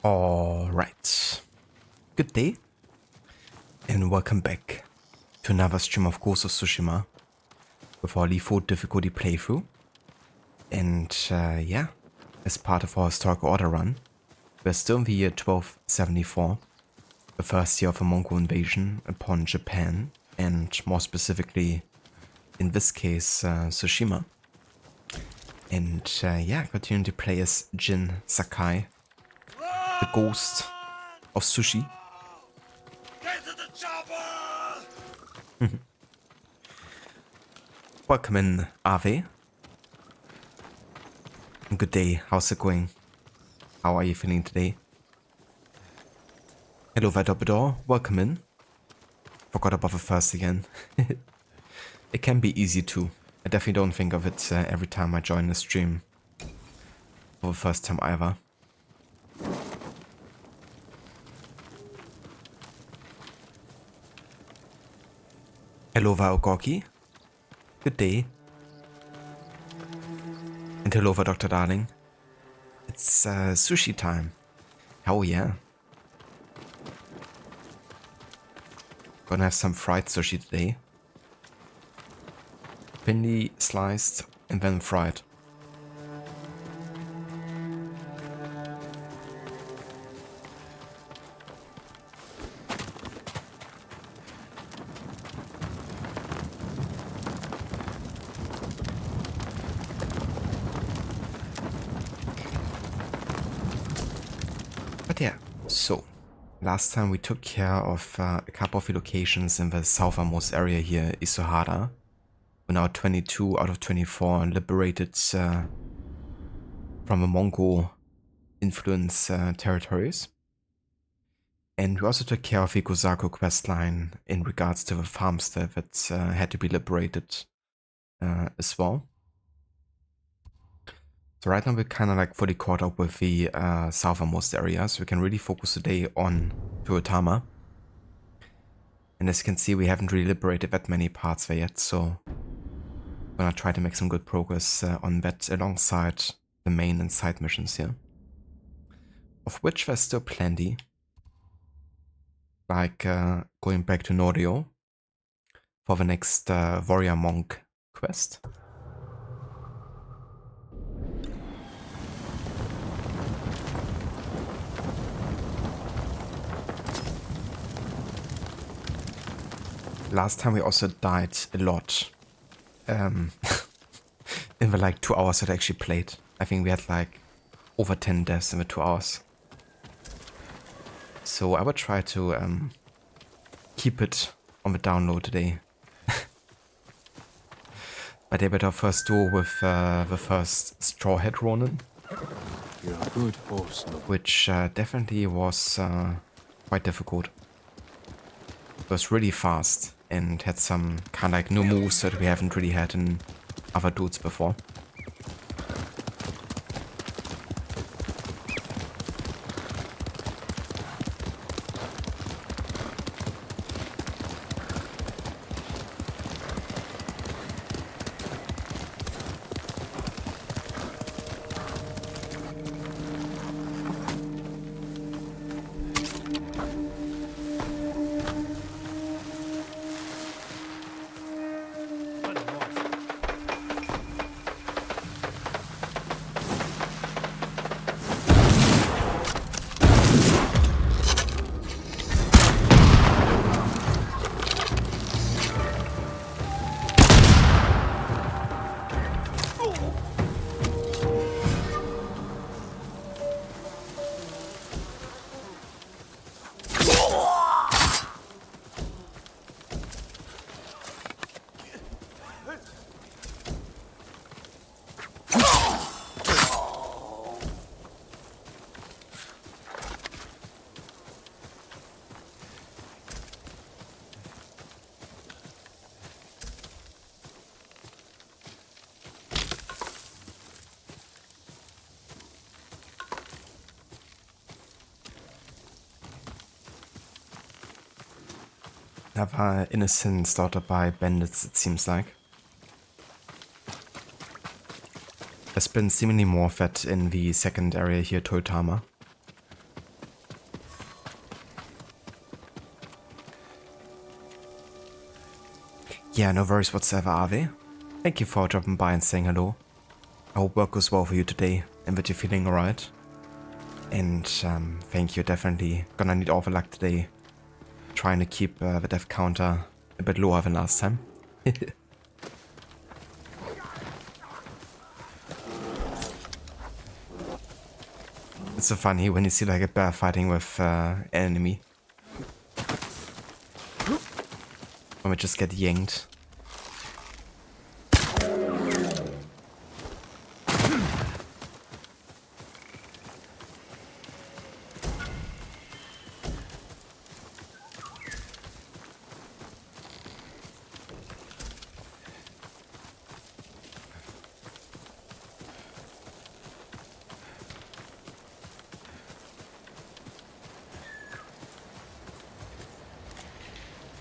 Alright, good day and welcome back to another stream of Ghost of Tsushima with our default difficulty playthrough. And yeah, as part of our historical order run, we're still in the year 1274, the first year of a Mongol invasion upon Japan, and more specifically, in this case, Tsushima. And yeah, continue to play as Jin Sakai, the ghost of sushi. Get to the chopper! Welcome in, Ave. Good day, how's it going? How are you feeling today? Hello, Vadobador, welcome in. Forgot about the first again. It can be easy too. I definitely don't think of it every time I join the stream. For the first time either. Hello, Vaogorki. Good day. And hello, Dr. Darling. It's sushi time. Hell yeah. Gonna have some fried sushi today. Thinly sliced and then fried. But yeah, so last time we took care of a couple of locations in the southernmost area here, Isuhara. We're now 22 out of 24 liberated from the Mongol influence territories. And we also took care of the Gozaku questline in regards to the farmstead that had to be liberated as well. So right now we're kind of like fully caught up with the southernmost area, so we can really focus today on Tuatama. And as you can see, we haven't really liberated that many parts there yet, so we're gonna try to make some good progress on that alongside the main and side missions here. Of which there's still plenty. Like going back to Norio for the next warrior monk quest. Last time we also died a lot. In the like 2 hours that I actually played. I think we had like over 10 deaths in the 2 hours. So I will try to keep it on the download today. But I better first do with the first Straw Hat Ronin. You're a good host, Which definitely was quite difficult. It was really fast and had some kind of like new moves that we haven't really had in other dudes before. Another Innocence started by bandits, it seems like. There's been seemingly more of that in the second area here, Toyotama. Yeah, no worries whatsoever, Ave. Thank you for dropping by and saying hello. I hope work goes well for you today and that you're feeling alright. And thank you, definitely gonna need all the luck today. Trying to keep the death counter a bit lower than last time. It's so funny when you see like a bear fighting with an enemy. When we just get yanked.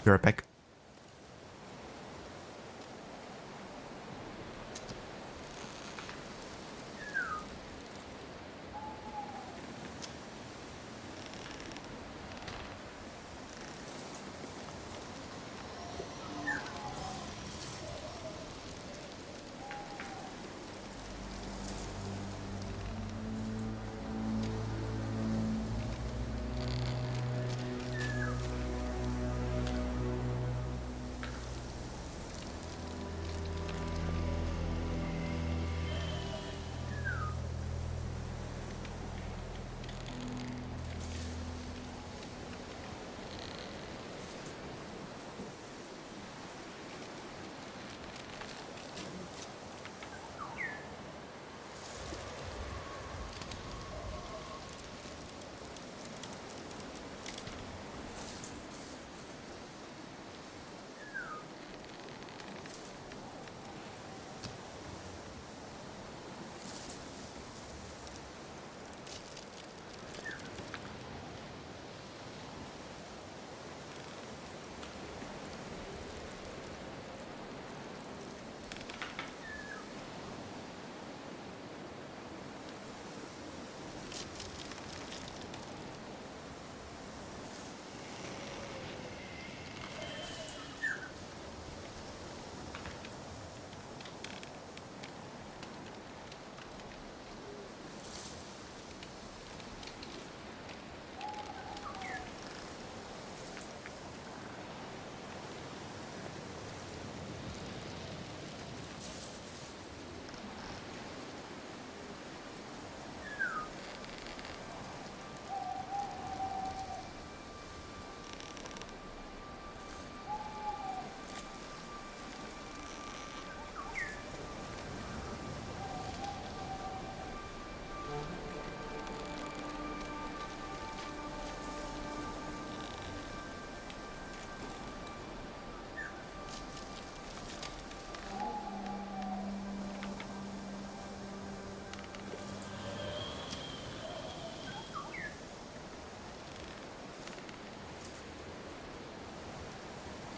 You're back.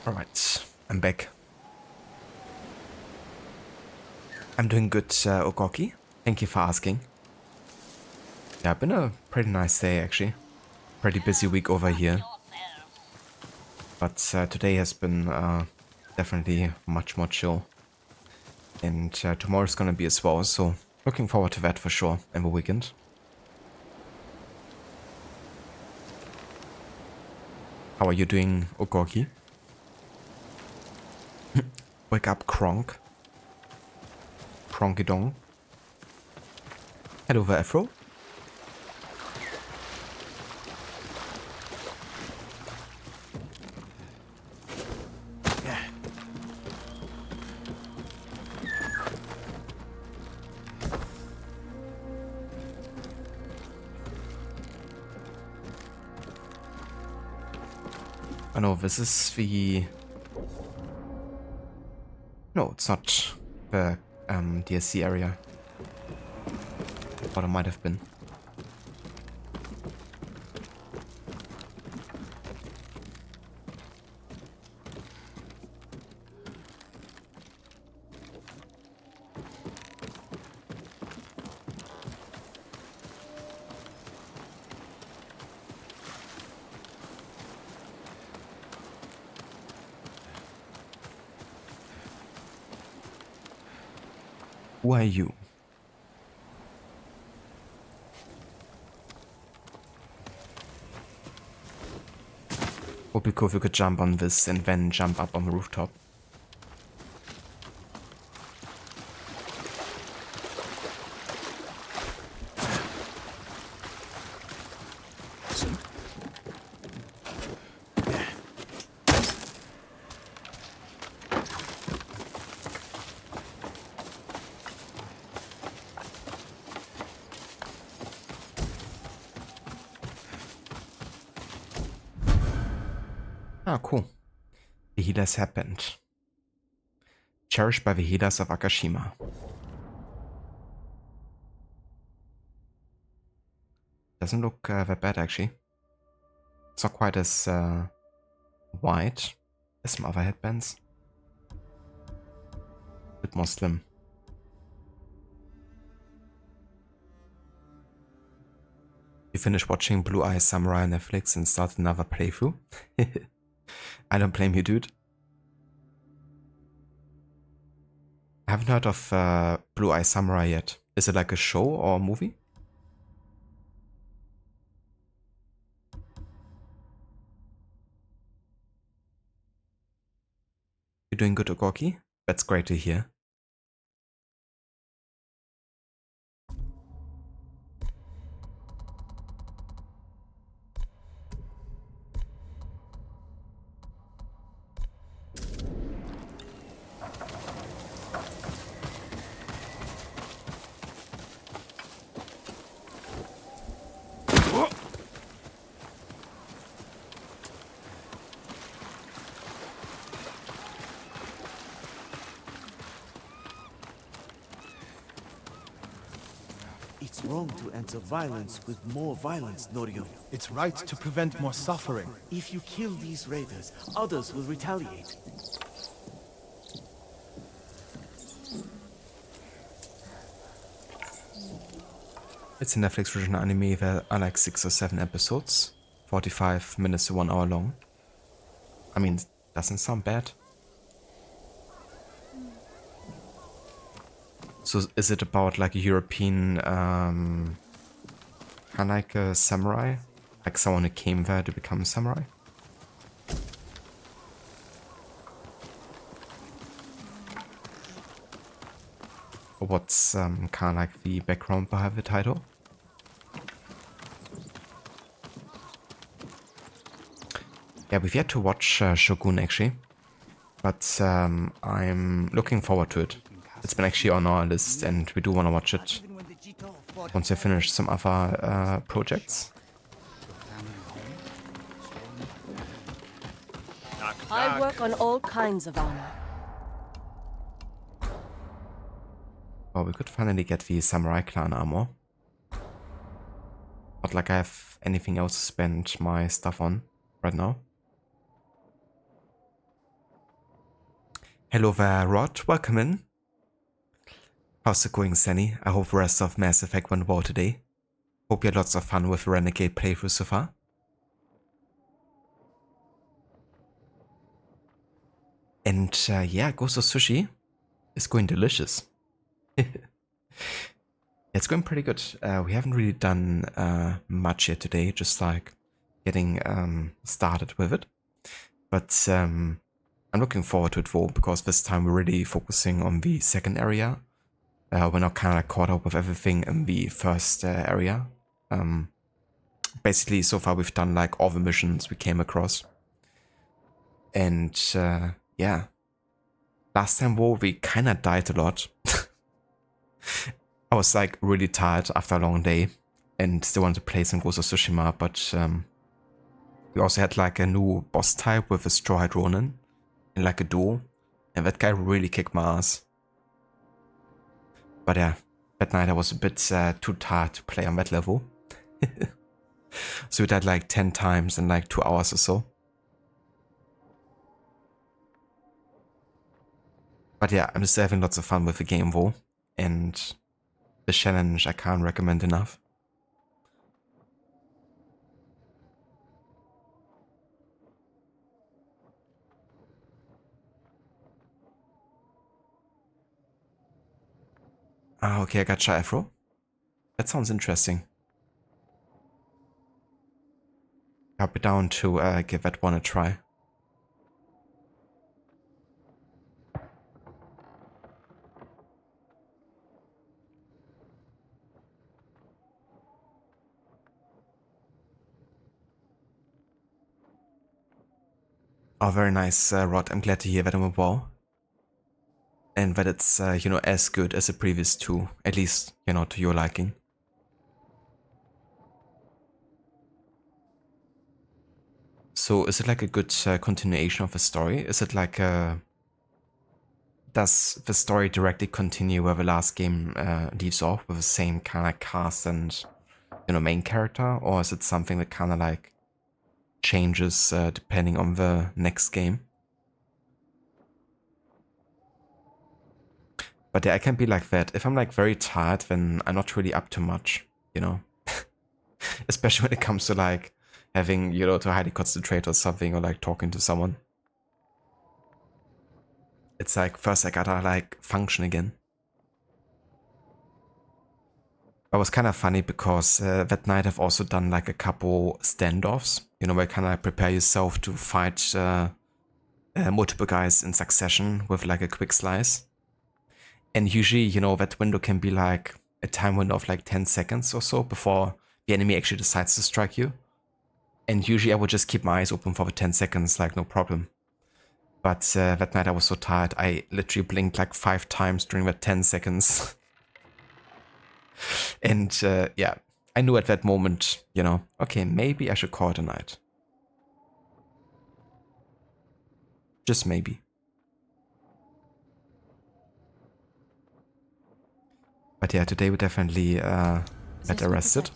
Alright, I'm back. I'm doing good, Okoki. Thank you for asking. Yeah, been a pretty nice day actually. Pretty busy week over here. But today has been definitely much more chill. And tomorrow's gonna be as well, so looking forward to that for sure in the weekend. How are you doing, Okoki? Wake up, Kronk. Kronky Dong. Hello there, Afro. Oh no, this is the... No, it's not the DSC area. Thought it might have been. Who are you? Would be cool if we could jump on this and then jump up on the rooftop. Ah, cool. The healers happened. Cherished by the healers of Akashima. Doesn't look that bad, actually. It's not quite as wide as some other headbands. A bit more slim. You finished watching Blue Eye Samurai on Netflix and start another playthrough? I don't blame you, dude. I haven't heard of Blue Eye Samurai yet. Is it like a show or a movie? You're doing good, Ogoki? That's great to hear. It's wrong to answer violence with more violence, Norio. It's right to prevent more suffering. If you kill these raiders, others will retaliate. It's a Netflix original anime. There are like 6 or 7 episodes, 45 minutes to 1 hour long. I mean, doesn't sound bad. So is it about like a European, kind of like a samurai? Like someone who came there to become a samurai? Or what's kind of like the background behind the title? Yeah, we've yet to watch Shogun actually, but I'm looking forward to it. It's been actually on our list and we do want to watch it once we finish some other projects. I work on all kinds of armor. Oh, we could finally get the Samurai Clan armor. Not like I have anything else to spend my stuff on right now. Hello there, Rod. Welcome in. How's it going, Sunny? I hope the rest of Mass Effect went well today. Hope you had lots of fun with the Renegade playthrough so far. And yeah, Ghost of Sushi is going delicious. It's going pretty good. We haven't really done much yet today, just like getting started with it. But I'm looking forward to it though, because this time we're really focusing on the second area. We're not kind of like caught up with everything in the first area. Basically, so far we've done like all the missions we came across. And yeah, last time though we kind of died a lot. I was like really tired after a long day and still wanted to play some Ghost of Tsushima, but we also had like a new boss type with a Straw Hat Ronin and like a duo, and that guy really kicked my ass. But yeah, that night I was a bit too tired to play on that level. So we died like 10 times in like 2 hours or so. But yeah, I'm still having lots of fun with the game though, and the challenge I can't recommend enough. Ah, okay, I got Afro. That sounds interesting. I'll be down to give that one a try. Oh, very nice, Rod. I'm glad to hear that I'm a wow. And that it's, you know, as good as the previous two. At least, you know, to your liking. So, is it like a good continuation of the story? Is it like a... Does the story directly continue where the last game leaves off with the same kind of cast and, you know, main character? Or is it something that kind of like changes depending on the next game? But yeah, I can be like that. If I'm like very tired, then I'm not really up to much, you know? Especially when it comes to like having, you know, to highly concentrate on something or like talking to someone. It's like first I gotta like function again. It was kind of funny because that night I've also done like a couple standoffs, you know, where you kind of like prepare yourself to fight multiple guys in succession with like a quick slice. And usually, you know, that window can be like a time window of like 10 seconds or so before the enemy actually decides to strike you. And usually I would just keep my eyes open for the 10 seconds, like no problem. But that night I was so tired, I literally blinked like 5 times during that 10 seconds. And yeah, I knew at that moment, you know, okay, maybe I should call it a night. Just maybe. But yeah, today we definitely got arrested.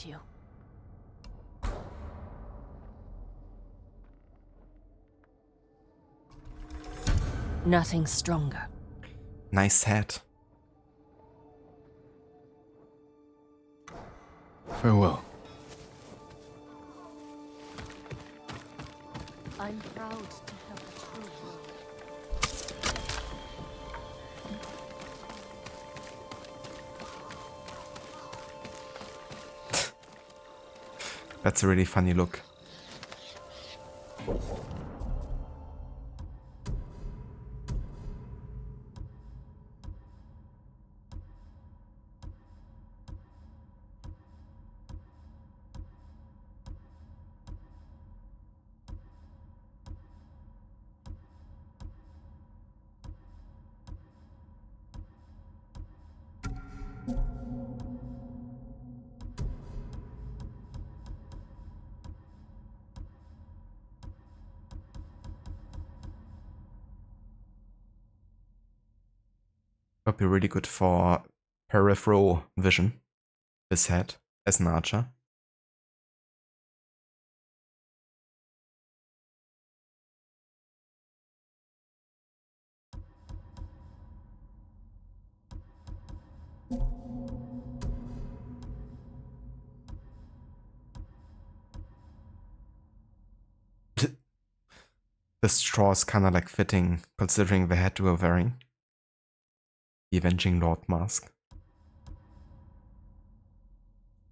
Nothing stronger. Nice hat. Farewell. I'm proud to help a true world. That's a really funny look. Would be really good for peripheral vision, this head, as an archer. The straw is kind of like fitting, considering the hat we were wearing. The Avenging Lord mask.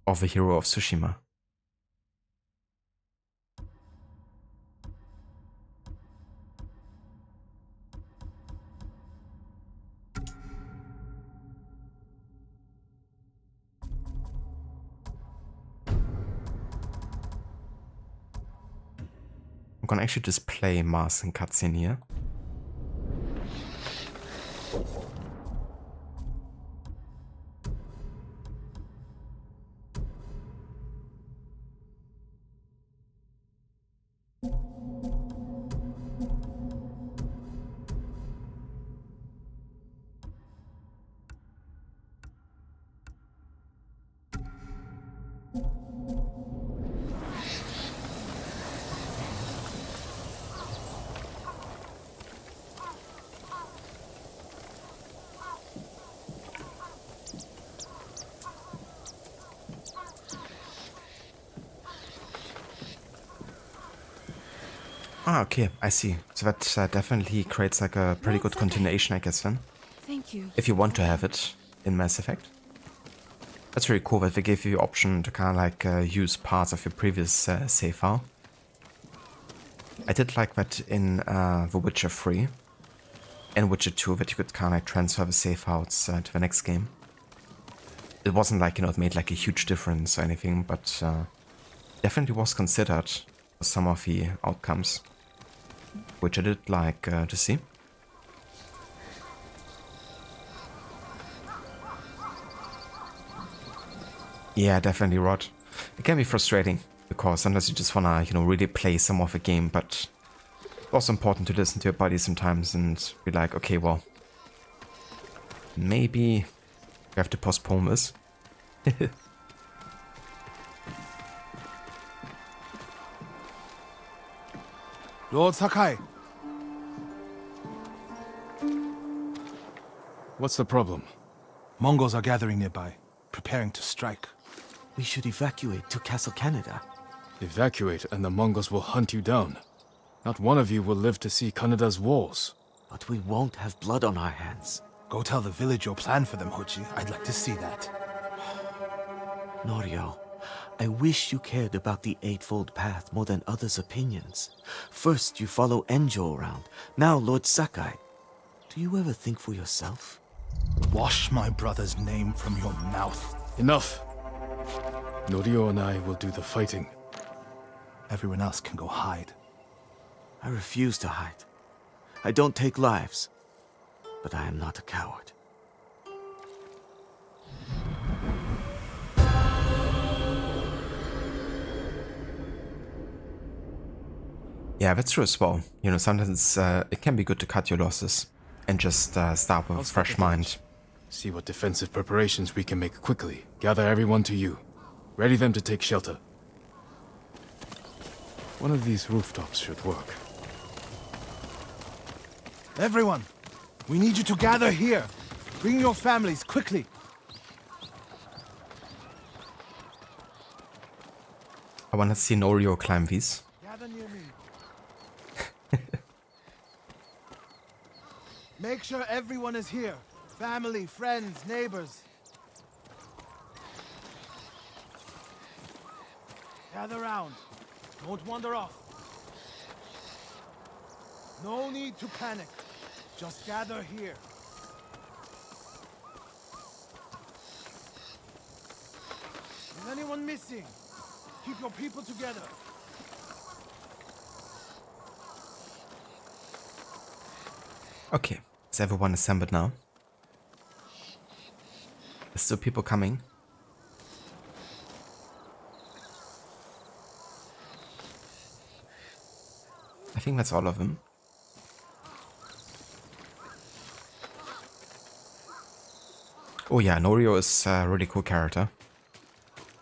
Of the hero of Tsushima. I'm gonna actually display mask and cutscene here. Ah, okay, I see. So that definitely creates like a pretty good continuation, I guess, then. Thank you. If you want to have it in Mass Effect. That's really cool that they gave you the option to kind of like use parts of your previous save file. I did like that in The Witcher 3 and Witcher 2 that you could kind of like transfer the save files to the next game. It wasn't like, you know, it made like a huge difference or anything, but definitely was considered for some of the outcomes, which I did like to see. Yeah, definitely, Rod. It can be frustrating because sometimes you just wanna, you know, really play some of the game, but it's also important to listen to your body sometimes and be like, okay, well, maybe you have to postpone this. Lord Sakai, What's the problem? Mongols are gathering nearby, preparing to strike. We should evacuate to Castle Canada. Evacuate and the Mongols will hunt you down. Not one of you will live to see Kanada's walls. But we won't have blood on our hands. Go tell the village your plan for them, Hochi. I'd like to see that. Norio, I wish you cared about the Eightfold Path more than others' opinions. First, you follow Enjo around. Now, Lord Sakai. Do you ever think for yourself? Wash my brother's name from your mouth. Enough! Norio and I will do the fighting. Everyone else can go hide. I refuse to hide. I don't take lives, but I am not a coward. Yeah, that's true as well. You know, sometimes it can be good to cut your losses and just start with a fresh mind. See what defensive preparations we can make quickly. Gather everyone to you. Ready them to take shelter. One of these rooftops should work. Everyone, we need you to gather here. Bring your families, quickly. I want to see Norio climb these. Gather near me. Make sure everyone is here. Family, friends, neighbors. Gather round. Don't wander off. No need to panic. Just gather here. Is anyone missing? Keep your people together. Okay, is everyone assembled now? There's still people coming. I think that's all of them. Oh yeah, Norio is a really cool character.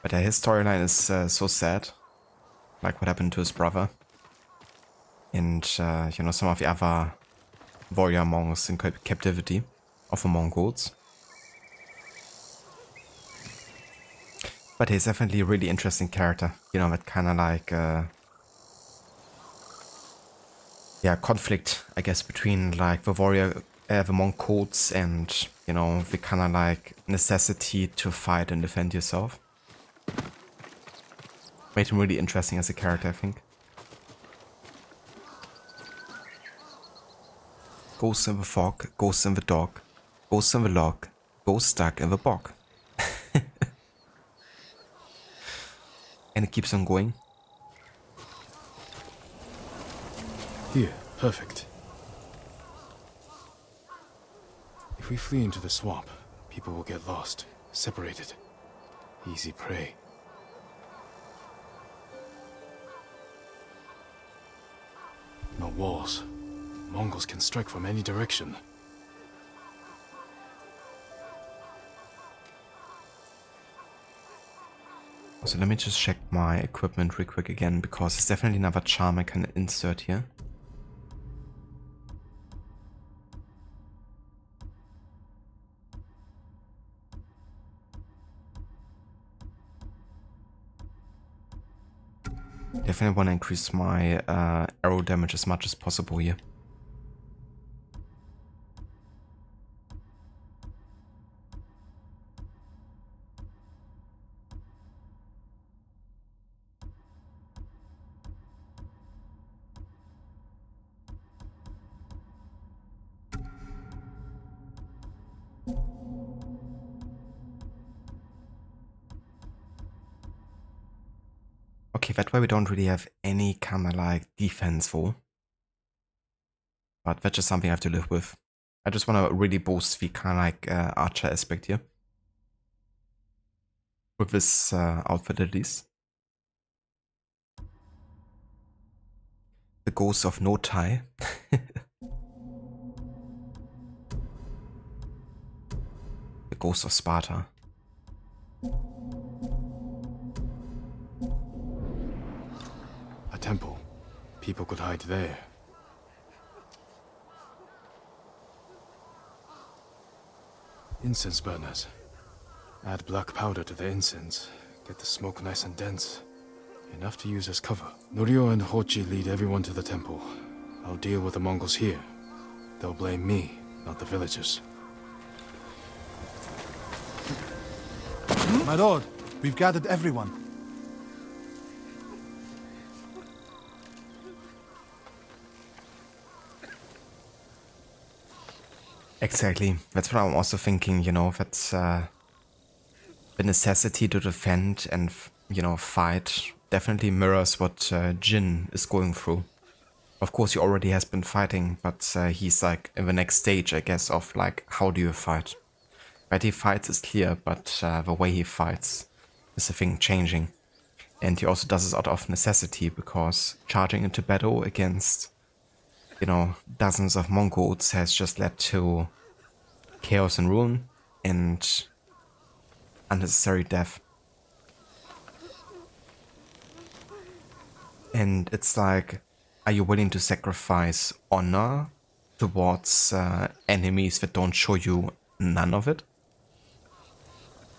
But his storyline is so sad. Like what happened to his brother. And, you know, some of the other warrior monks in captivity of the Mongols. But he's definitely a really interesting character. You know, that kind of like, yeah, conflict, I guess, between like the warrior, the monk codes and, you know, the kind of like necessity to fight and defend yourself. Made him really interesting as a character, I think. Ghost in the fog, ghost in the dog, ghost in the log, ghost stuck in the bog. And it keeps on going. Here, perfect. If we flee into the swamp, people will get lost, separated. Easy prey. No walls. Mongols can strike from any direction. So let me just check my equipment real quick again, because there's definitely another charm I can insert here. Definitely want to increase my arrow damage as much as possible here. that way we don't really have any kind of like defense for. But that's just something I have to live with. I just want to really boost the kind of like archer aspect here. With this outfit at least. The ghost of no tie. The ghost of Sparta. A temple. People could hide there. Incense burners. Add black powder to the incense. Get the smoke nice and dense. Enough to use as cover. Norio and Hochi lead everyone to the temple. I'll deal with the Mongols here. They'll blame me, not the villagers. My lord, we've gathered everyone. Exactly. That's what I'm also thinking, you know, that's the necessity to defend and, you know, fight definitely mirrors what Jin is going through. Of course, he already has been fighting, but he's like in the next stage, I guess, of like, how do you fight? That he fights is clear, but the way he fights is the thing changing. And he also does this out of necessity, because charging into battle against, you know, dozens of Mongols has just led to chaos and ruin and unnecessary death. And it's like, are you willing to sacrifice honor towards enemies that don't show you none of it?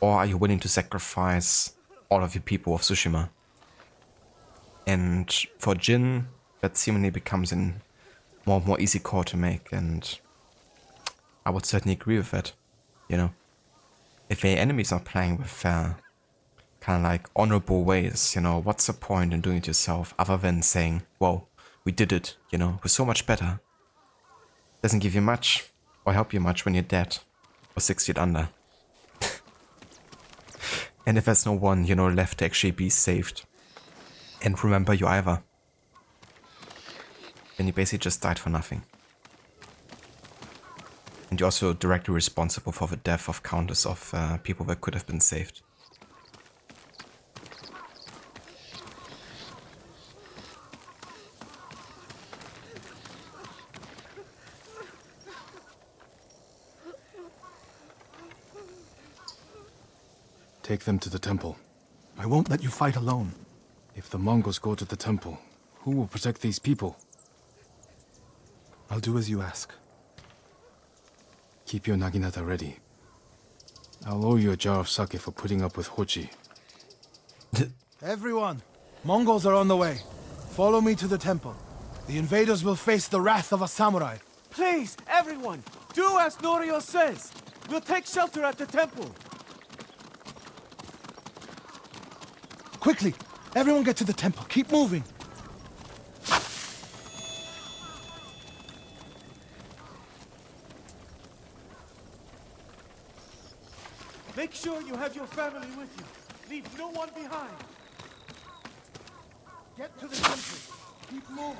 Or are you willing to sacrifice all of the people of Tsushima? And for Jin, that seemingly becomes an more easy call to make, and I would certainly agree with that, you know. If the enemies are playing with kind of like honorable ways, you know, what's the point in doing it yourself other than saying, well, we did it, you know, we're so much better. Doesn't give you much or help you much when you're dead or 6 feet under. And if there's no one, you know, left to actually be saved and remember you either, then you basically just died for nothing. And you're also directly responsible for the death of countless of people that could have been saved. Take them to the temple. I won't let you fight alone. If the Mongols go to the temple, who will protect these people? I'll do as you ask. Keep your naginata ready. I'll owe you a jar of sake for putting up with Hochi. Everyone, Mongols are on the way. Follow me to the temple. The invaders will face the wrath of a samurai. Please, everyone, do as Norio says. We'll take shelter at the temple. Quickly, everyone get to the temple. Keep moving. Make sure you have your family with you. Leave no one behind. Get to the temple. Keep moving.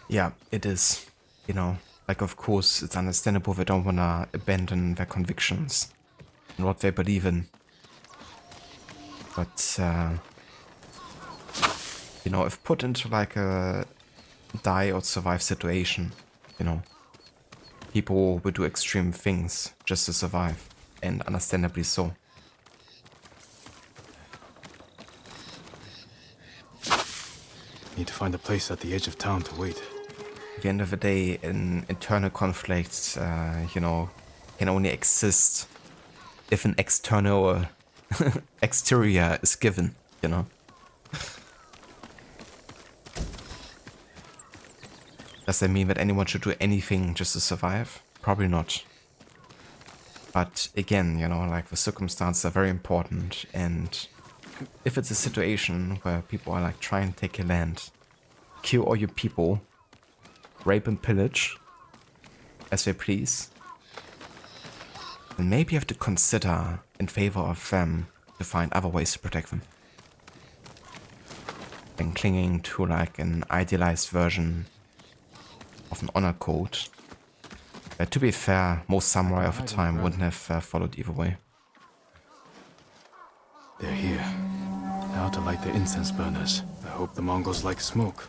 Yeah, it is. You know, like of course it's understandable they don't wanna abandon their convictions and what they believe in. But you know, if put into like a die or survive situation, you know, people will do extreme things just to survive, and understandably so. Need to find a place at the edge of town to wait. At the end of the day, an internal conflict, you know, can only exist if an external exterior is given, you know. Does that mean that anyone should do anything just to survive? Probably not. But again, you know, like the circumstances are very important, and if it's a situation where people are like trying to take your land, kill all your people, rape and pillage as they please, then maybe you have to consider in favor of them to find other ways to protect them than clinging to like an idealized version of an honor code. To be fair, most samurai of the time wouldn't have followed either way. They're here. Now to light the incense burners. I hope the Mongols like smoke.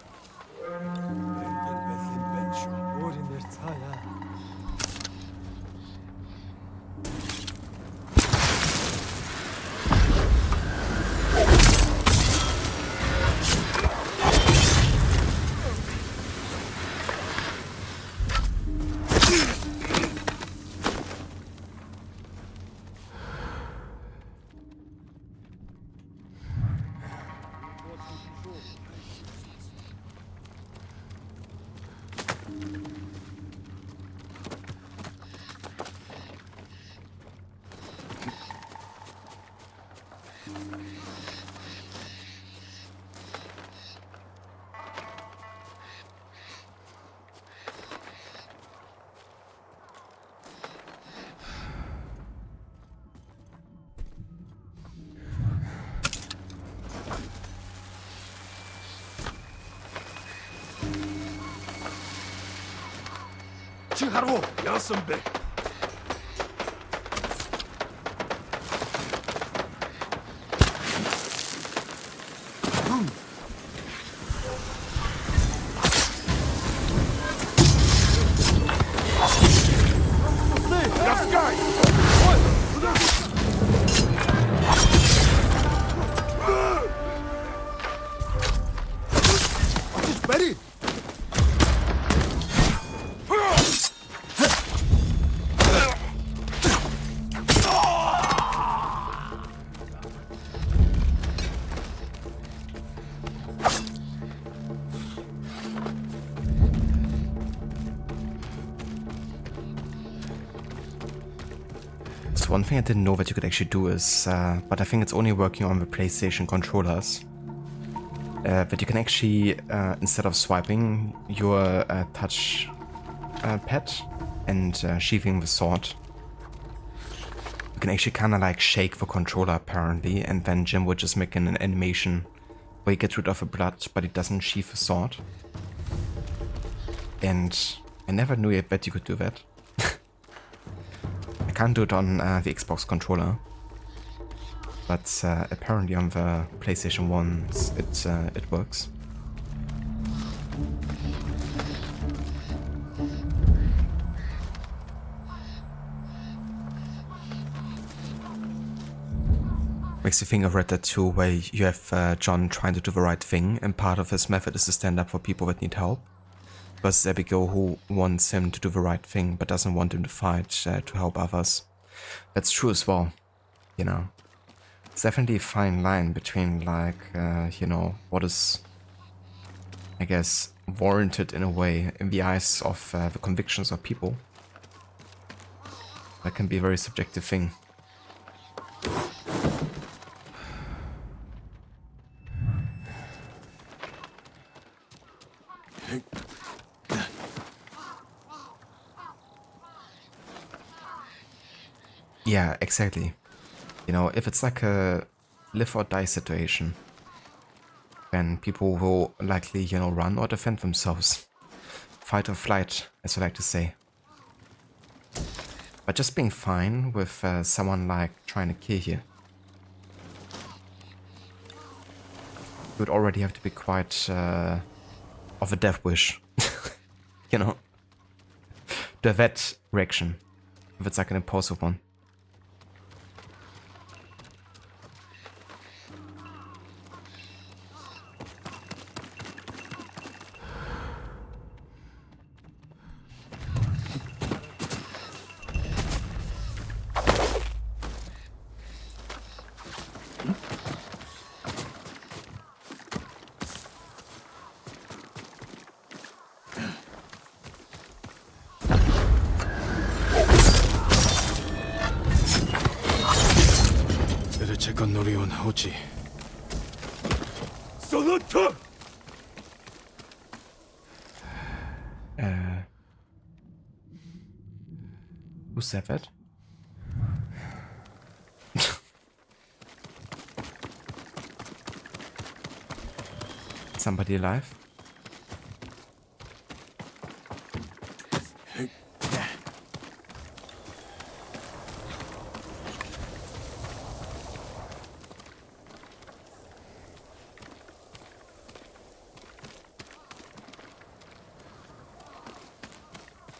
Chiharu, Yasunbe. Ready? So one thing I didn't know that you could actually do is, but I think it's only working on the PlayStation controllers, that you can actually, instead of swiping your touch pad and sheathing the sword, you can actually kind of like shake the controller apparently, and then Jim would just make an animation where he gets rid of the blood, but he doesn't sheath the sword. And I never knew yet that you could do that. I can't do it on the Xbox controller, but apparently on the PlayStation 1 it works. Makes you think of Red Dead 2, where you have John trying to do the right thing, and part of his method is to stand up for people that need help, versus Abigail, who wants him to do the right thing but doesn't want him to fight to help others. That's true as well, you know. It's definitely a fine line between, like, you know, what is, I guess, warranted in a way in the eyes of the convictions of people. That can be a very subjective thing. Yeah, exactly. You know, if it's like a live or die situation, then people will likely, you know, run or defend themselves. Fight or flight, as I like to say. But just being fine with someone like trying to kill you, you would already have to be quite of a death wish, you know, to have that reaction, if it's like an impulsive one. check on Norio and Hochi. Who said that? Somebody alive?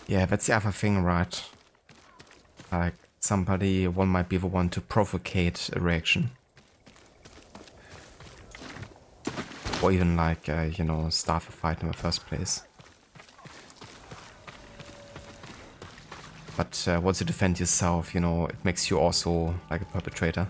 Yeah, that's the other thing, right? Like, one might be the one to provocate a reaction. Or even like, start a fight in the first place. But once you defend yourself, it makes you also like a perpetrator.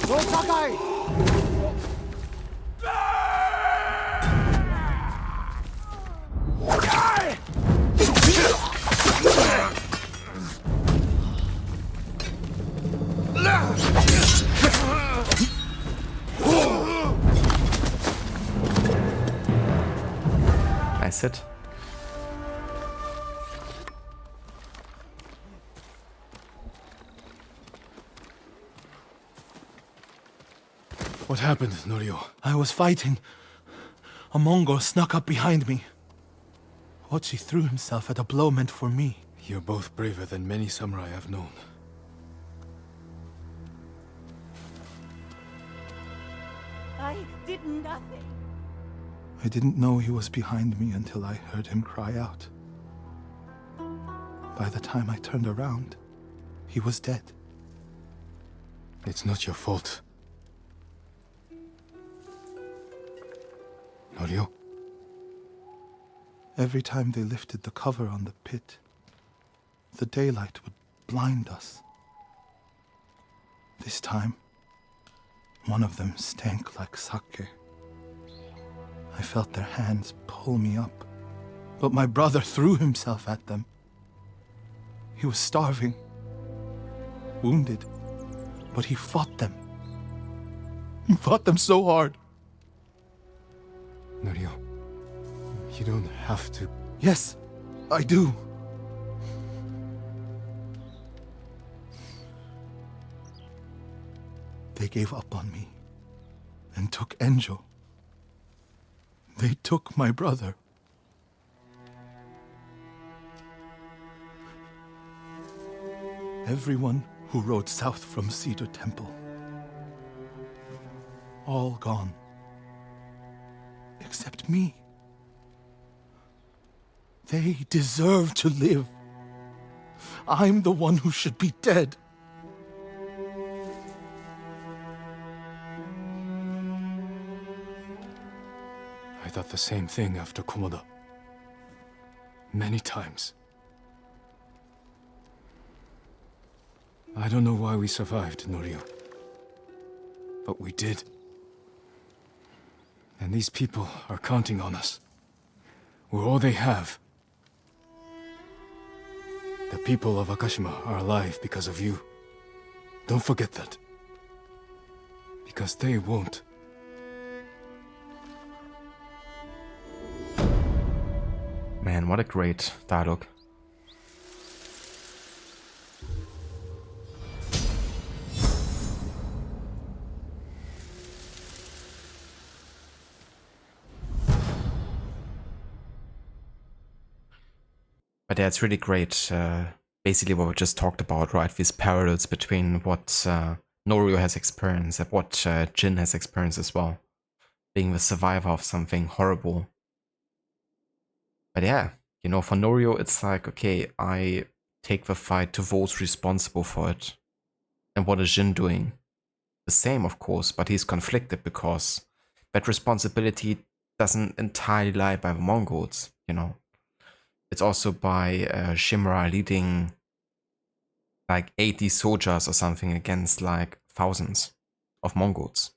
Lord Sakai! Nice hit. What happened, Norio? I was fighting. A Mongol snuck up behind me. Hochi threw himself at a blow meant for me. You're both braver than many samurai I've known. I did nothing. I didn't know he was behind me until I heard him cry out. By the time I turned around, he was dead. It's not your fault. Norio? Every time they lifted the cover on the pit, the daylight would blind us. This time, one of them stank like sake. I felt their hands pull me up, but my brother threw himself at them. He was starving, wounded, but he fought them. He fought them so hard. Norio, you don't have to. Yes, I do. They gave up on me and took Enjo. They took my brother. Everyone who rode south from Cedar Temple. All gone. Except me. They deserve to live. I'm the one who should be dead. I thought the same thing after Komoda. Many times. I don't know why we survived, Norio. But we did. And these people are counting on us. We're all they have. The people of Akashima are alive because of you. Don't forget that. Because they won't. Man, what a great dialogue. But yeah, it's really great. Basically what we just talked about, right? These parallels between what Norio has experienced and what Jin has experienced as well. Being the survivor of something horrible. But yeah, for Norio, it's like, okay, I take the fight to those responsible for it. And what is Jin doing? The same, of course, but he's conflicted because that responsibility doesn't entirely lie by the Mongols, It's also by Shimura leading like 80 soldiers or something against like thousands of Mongols.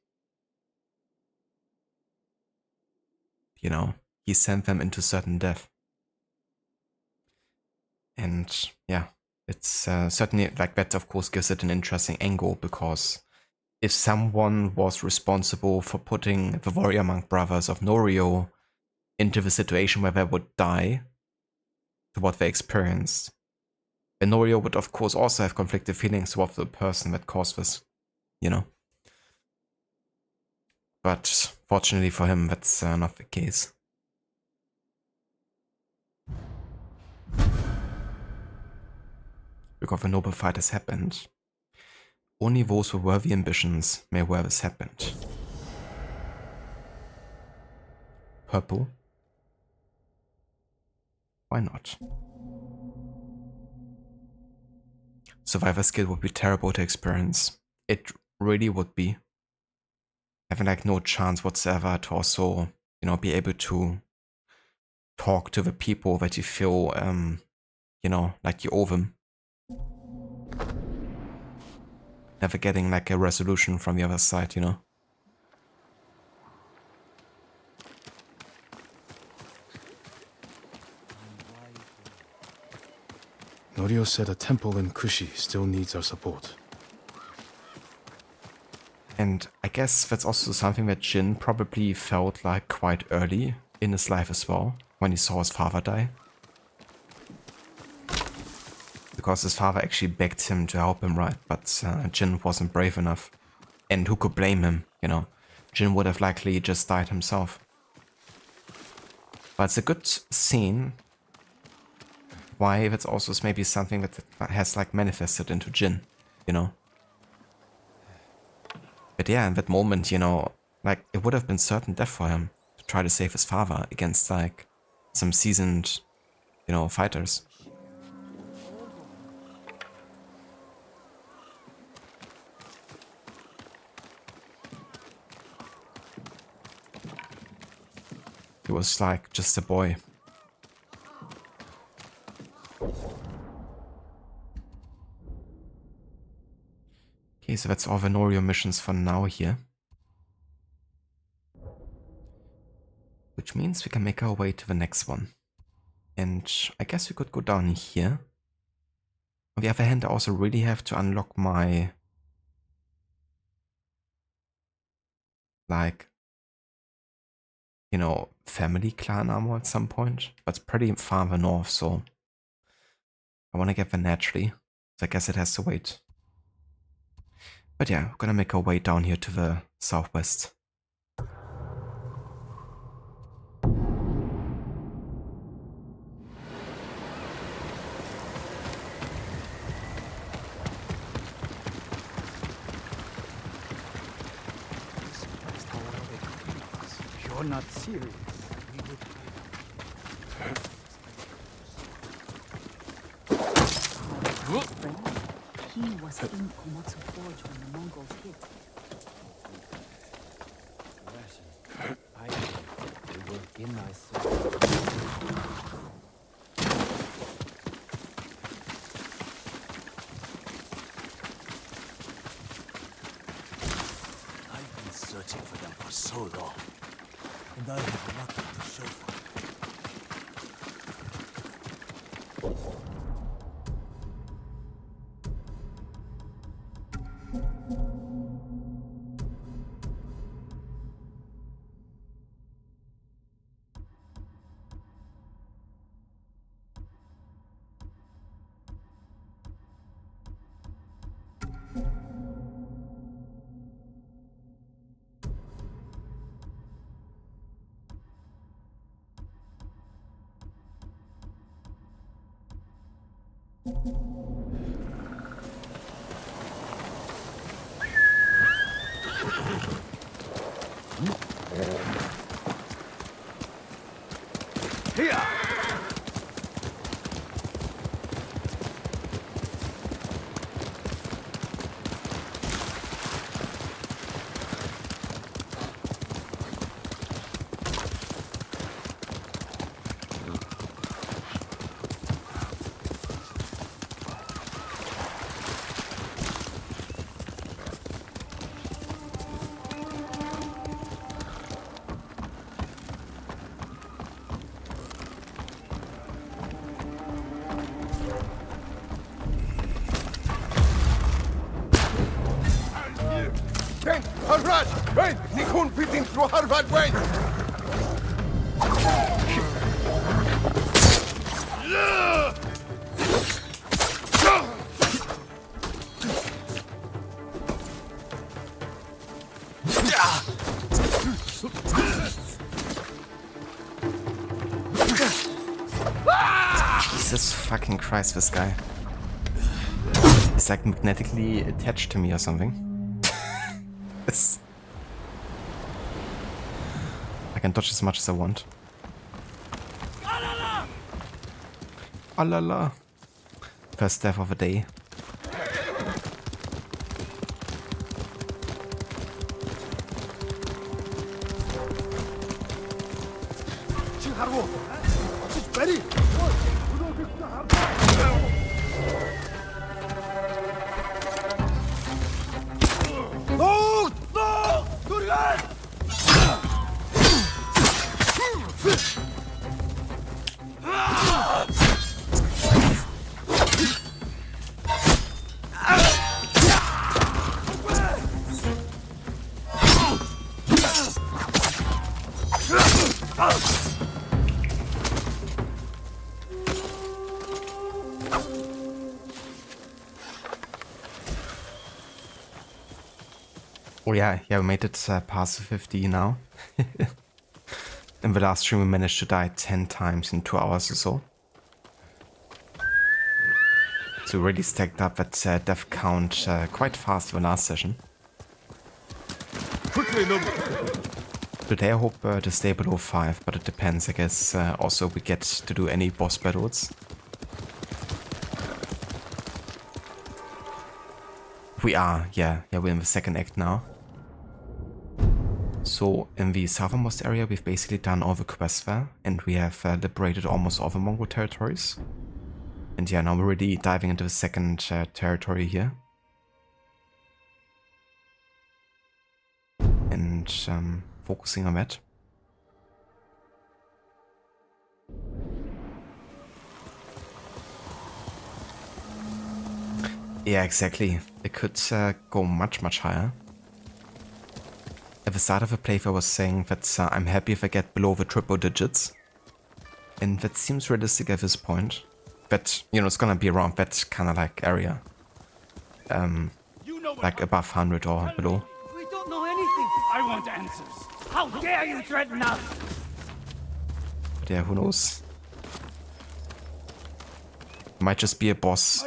You know, he sent them into certain death. And yeah, it's certainly like that, of course, gives it an interesting angle, because if someone was responsible for putting the warrior monk brothers of Norio into the situation where they would die to what they experienced, then Norio would, of course, also have conflicted feelings towards the person that caused this, you know. But fortunately for him, that's not the case. Because a noble fight has happened. Only those with worthy ambitions may wear this happened. Purple? Why not? Survivor skill would be terrible to experience. It really would be. Having like no chance whatsoever to also, you know, be able to talk to the people that you feel, you know, like you owe them. Never getting like a resolution from the other side, you know. Norio said a temple in Kushi still needs our support. And I guess that's also something that Jin probably felt like quite early in his life as well, when he saw his father die. Because his father actually begged him to help him, right? But Jin wasn't brave enough. And who could blame him, you know? Jin would have likely just died himself. But it's a good scene. Why that's also maybe something that has like manifested into Jin, you know? But yeah, in that moment, you know, like it would have been certain death for him to try to save his father against like some seasoned, you know, fighters. He was like just a boy. Okay, so that's all the Norio missions for now here. Which means we can make our way to the next one. And I guess we could go down here. On the other hand, I also really have to unlock my, like, you know, family clan armor at some point. But it's pretty far in the north, so I want to get there naturally. So I guess it has to wait. But yeah, we're gonna make our way down here to the southwest. You're not serious. He was in Komatsu Forge when the Mongols hit. They were in my soul. I've been searching for them for so long, and I have nothing to show for it. Jesus fucking Christ, this guy. He's like magnetically attached to me or something. Yes. I can dodge as much as I want. Ah la la. First death of the day. Oh yeah, we made it past 50 now. In the last stream we managed to die 10 times in 2 hours or so. So we really stacked up that death count quite fast in the last session. Today I hope to stay below 5, but it depends, I guess. Also we get to do any boss battles. We are, yeah, we're in the second act now. So in the southernmost area we've basically done all the quests there, and we have liberated almost all the Mongol territories. And yeah, now we're really diving into the second territory here. And focusing on that. Yeah, exactly. It could go much higher. At the start of the playthrough I was saying that I'm happy if I get below the triple digits. And that seems realistic at this point. But, you know, it's gonna be around that kind of like area. Like above 100 or below. We don't know anything. I want answers. How dare you threaten us? But yeah, who knows? Might just be a boss.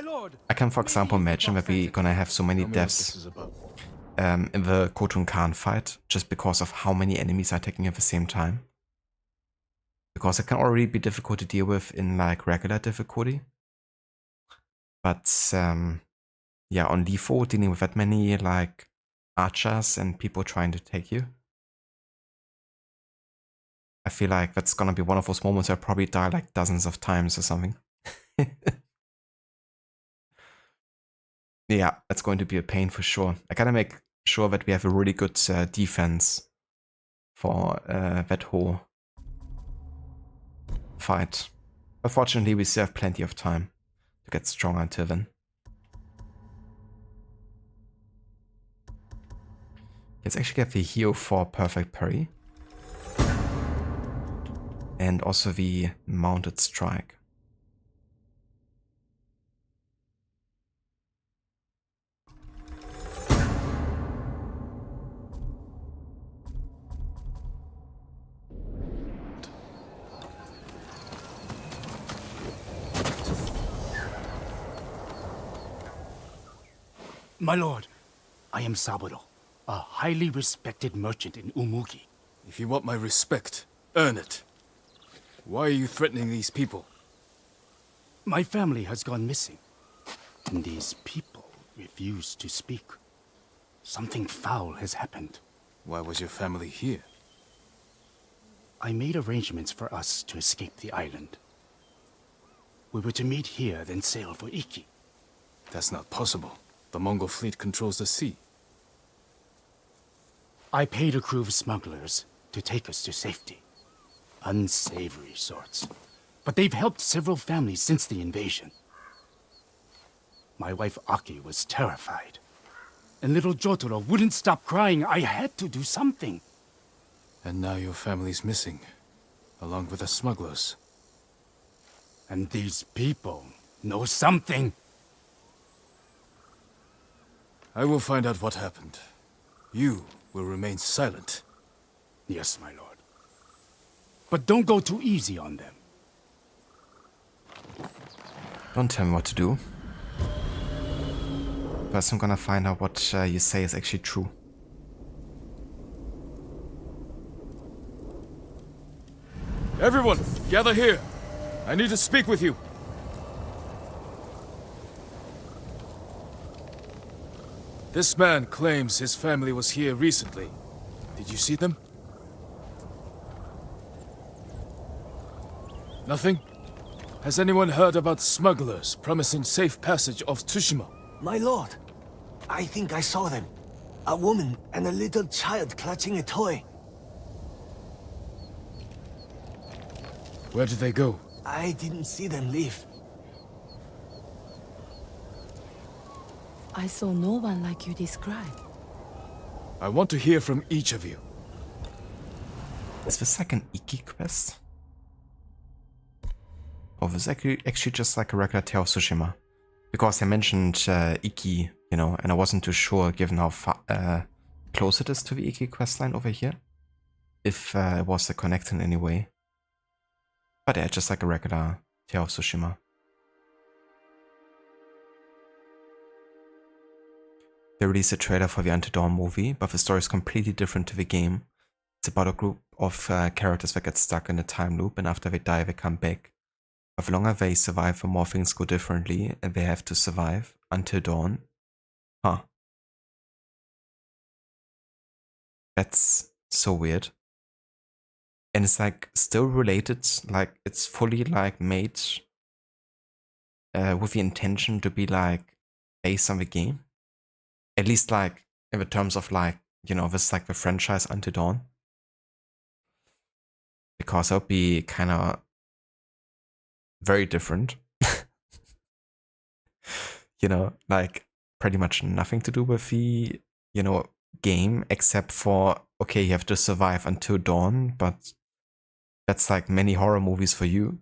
I can, for example, imagine that we're gonna have so many deaths in the Khotun Khan fight, just because of how many enemies are attacking at the same time. Because it can already be difficult to deal with in like regular difficulty. But yeah, on default, dealing with that many like archers and people trying to take you, I feel like that's gonna be one of those moments where I probably die like dozens of times or something. Yeah, that's going to be a pain for sure. I gotta make sure that we have a really good defense for that whole fight. But fortunately, we still have plenty of time to get stronger until then. Let's actually get the heal for perfect parry. And also the mounted strike. My lord, I am Saburo, a highly respected merchant in Umugi. If you want my respect, earn it. Why are you threatening these people? My family has gone missing, and these people refuse to speak. Something foul has happened. Why was your family here? I made arrangements for us to escape the island. We were to meet here, then sail for Iki. That's not possible. The Mongol fleet controls the sea. I paid a crew of smugglers to take us to safety. Unsavory sorts. But they've helped several families since the invasion. My wife Aki was terrified. And little Jotaro wouldn't stop crying. I had to do something. And now your family's missing, along with the smugglers. And these people know something. I will find out what happened. You will remain silent. Yes, my lord. But don't go too easy on them. Don't tell me what to do. First I'm gonna find out what you say is actually true. Everyone, gather here. I need to speak with you. This man claims his family was here recently. Did you see them? Nothing? Has anyone heard about smugglers promising safe passage of Tsushima? My lord, I think I saw them. A woman and a little child clutching a toy. Where did they go? I didn't see them leave. I saw no one like you described. I want to hear from each of you. Is this like an Iki quest? Or is it actually just like a regular Tale of Tsushima? Because I mentioned Iki, you know, and I wasn't too sure given how close it is to the Iki questline over here. If it was a connect in any way. But yeah, just like a regular Tale of Tsushima. They released a trailer for the Until Dawn movie, but the story is completely different to the game. It's about a group of characters that get stuck in a time loop, and after they die they come back. But the longer they survive, the more things go differently, and they have to survive until dawn. Huh. That's so weird. And it's like still related, like it's fully like made with the intention to be like based on the game. At least like in the terms of like, you know, this like the franchise Until Dawn. Because that would be kind of very different. You know, like pretty much nothing to do with the, you know, game except for, okay, you have to survive until dawn, but that's like many horror movies for you.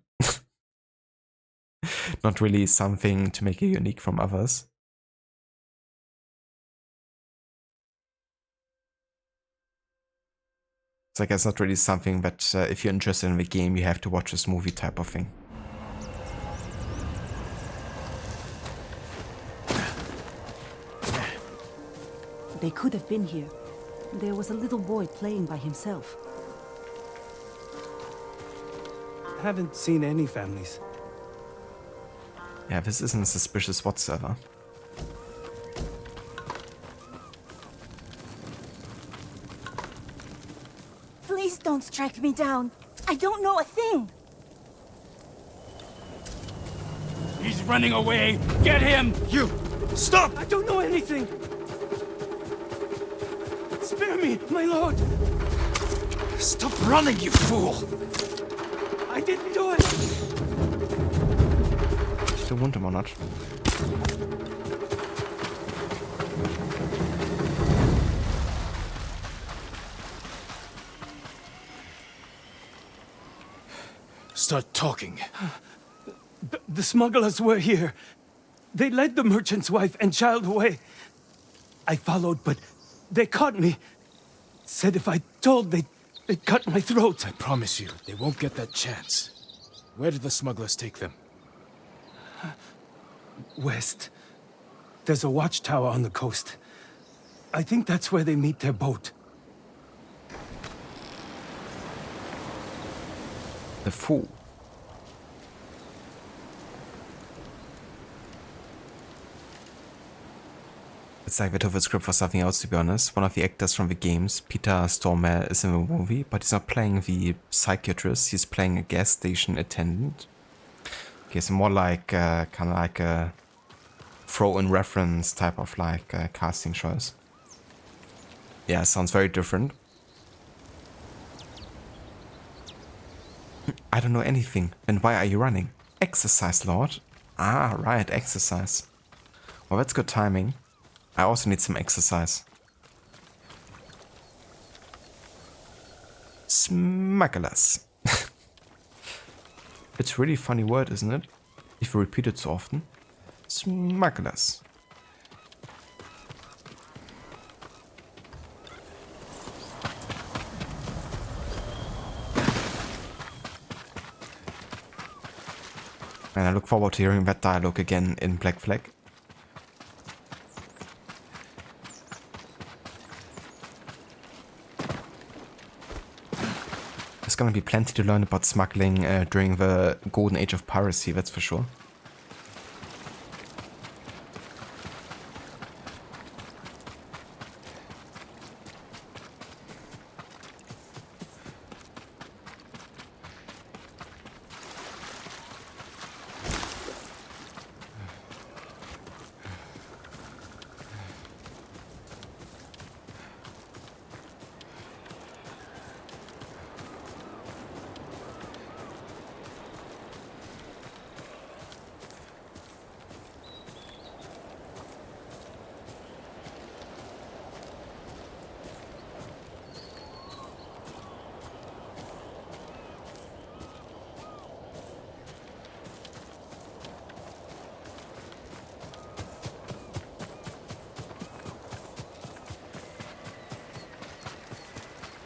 Not really something to make it unique from others. It's like it's not really something that if you're interested in the game, you have to watch this movie type of thing. They could have been here. There was a little boy playing by himself. Haven't seen any families. Yeah, this isn't suspicious whatsoever. Please don't strike me down. I don't know a thing. He's running away! Get him! You! Stop! I don't know anything! Spare me, my lord! Stop running, you fool! I didn't do it! Still want him or not? Start talking. The smugglers were here. They led the merchant's wife and child away. I followed, but they caught me. Said if I told, they'd cut my throat. I promise you, they won't get that chance. Where did the smugglers take them? West. There's a watchtower on the coast. I think that's where they meet their boat. The fool. It's like they took the script for something else, to be honest. One of the actors from the games, Peter Stormare, is in the movie, but he's not playing the psychiatrist, he's playing a gas station attendant. Okay, so more like, kind of like a throw-in reference type of like casting choice. Yeah, sounds very different. I don't know anything. Then why are you running? Exercise, Lord. Ah, right, exercise. Well, that's good timing. I also need some exercise. Smugglers. It's a really funny word, isn't it? If you repeat it so often. Smugglers. And I look forward to hearing that dialogue again in Black Flag. There's gonna be plenty to learn about smuggling during the golden age of piracy, that's for sure.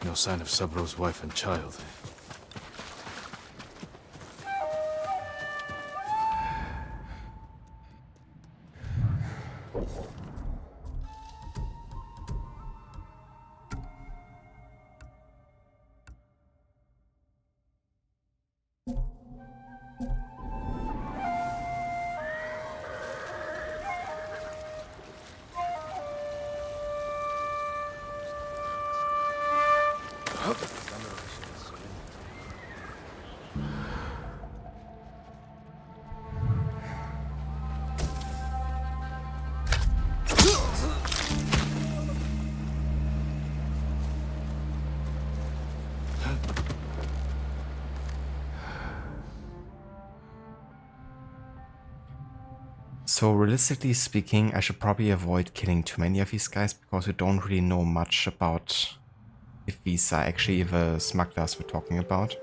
No sign of Sabro's wife and child. So realistically speaking, I should probably avoid killing too many of these guys because we don't really know much about if these are actually the smugglers we're talking about.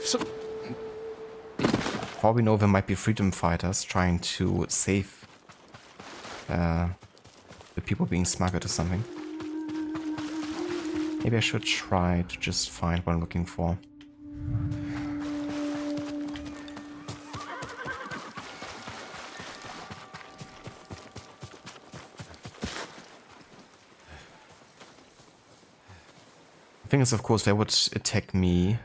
So, For all we know, there might be freedom fighters trying to save the people being smuggled or something. Maybe I should try to just find what I'm looking for. The thing is, of course, they would attack me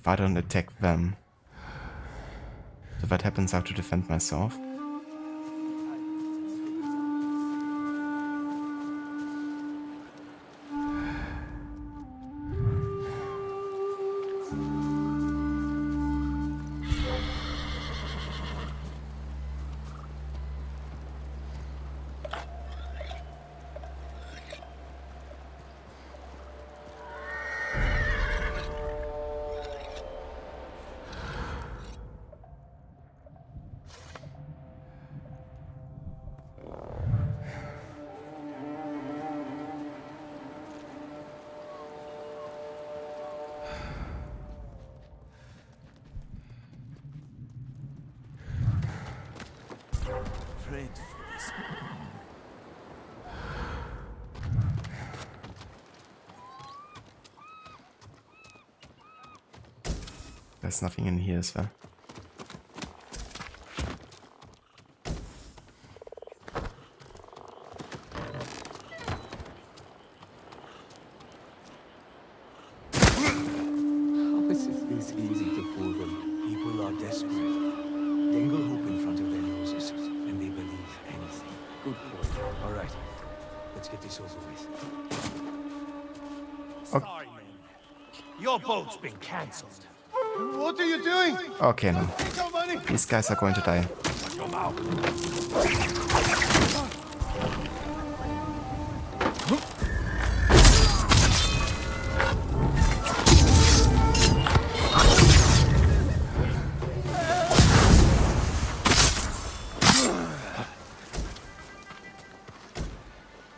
if I don't attack them. So if that happens, I have to defend myself. There's nothing in here, is there? How is it this easy to fool them? People are desperate. Dangle hope in front of their noses, and they believe anything. Good point. All right, let's get this over with. Sorry, man. Your boat's been cancelled. What are you doing? Okay, no. Take our money! These guys are going to die. Watch your mouth.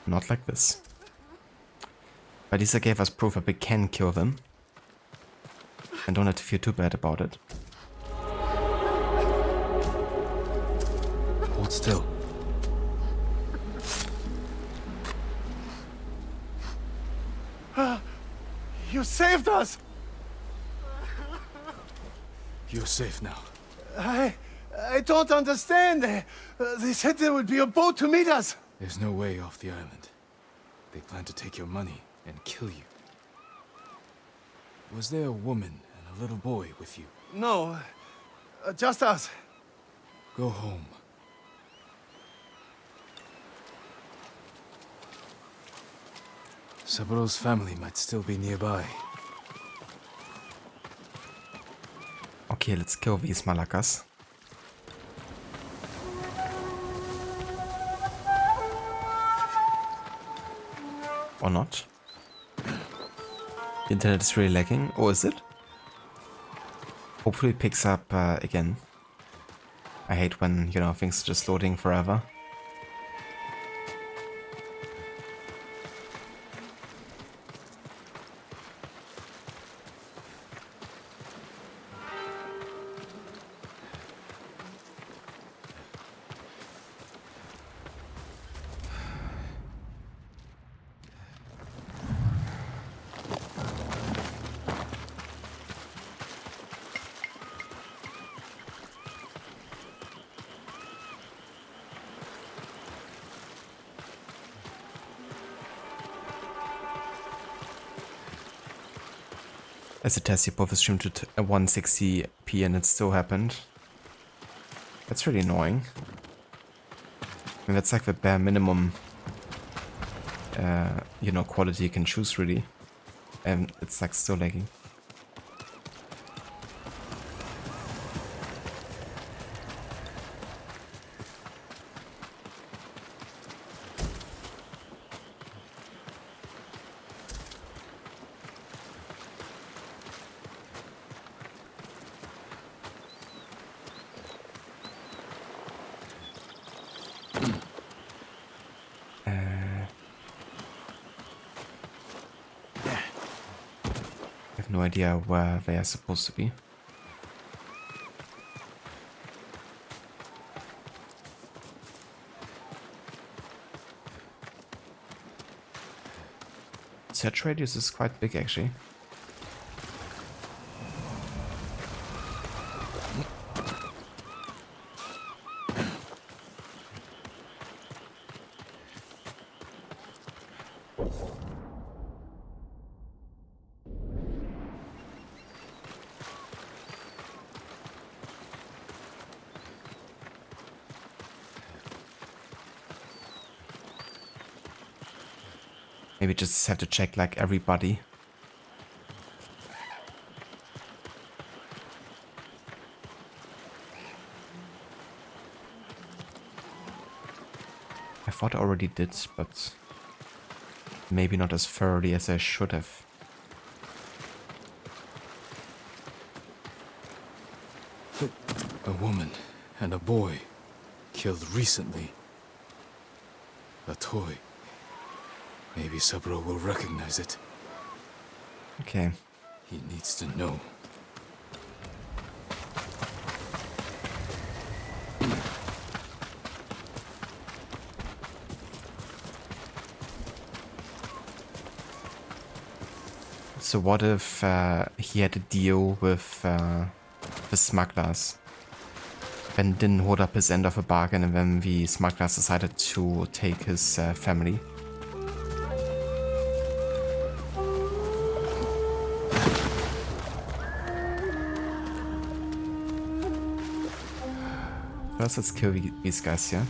Not like this. But Lisa gave us proof that we can kill them. And don't have to feel too bad about it. hold still. You saved us! You're safe now. I don't understand. They said there would be a boat to meet us. There's no way off the island. They plan to take your money and kill you. Was there a woman and a little boy with you? No, just us. Go home. Saburo's family might still be nearby. Okay, let's kill these Malakas. Or not. The internet is really lagging. Or is it? Hopefully it picks up again. I hate when, you know, things are just loading forever. As a test, you both streamed to 160p and it still happened. That's really annoying. I mean, that's like the bare minimum, you know, quality you can choose, really. And it's like still lagging. No idea where they are supposed to be. Search radius is quite big, actually. Maybe just have to check like everybody. I thought I already did, but maybe not as thoroughly as I should have. A woman and a boy killed recently. A toy. Maybe Saburo will recognize it. Okay. He needs to know. So what if he had a deal with the smugglers? Then didn't hold up his end of a bargain, and then the smugglers decided to take his family. First, let's kill these guys here.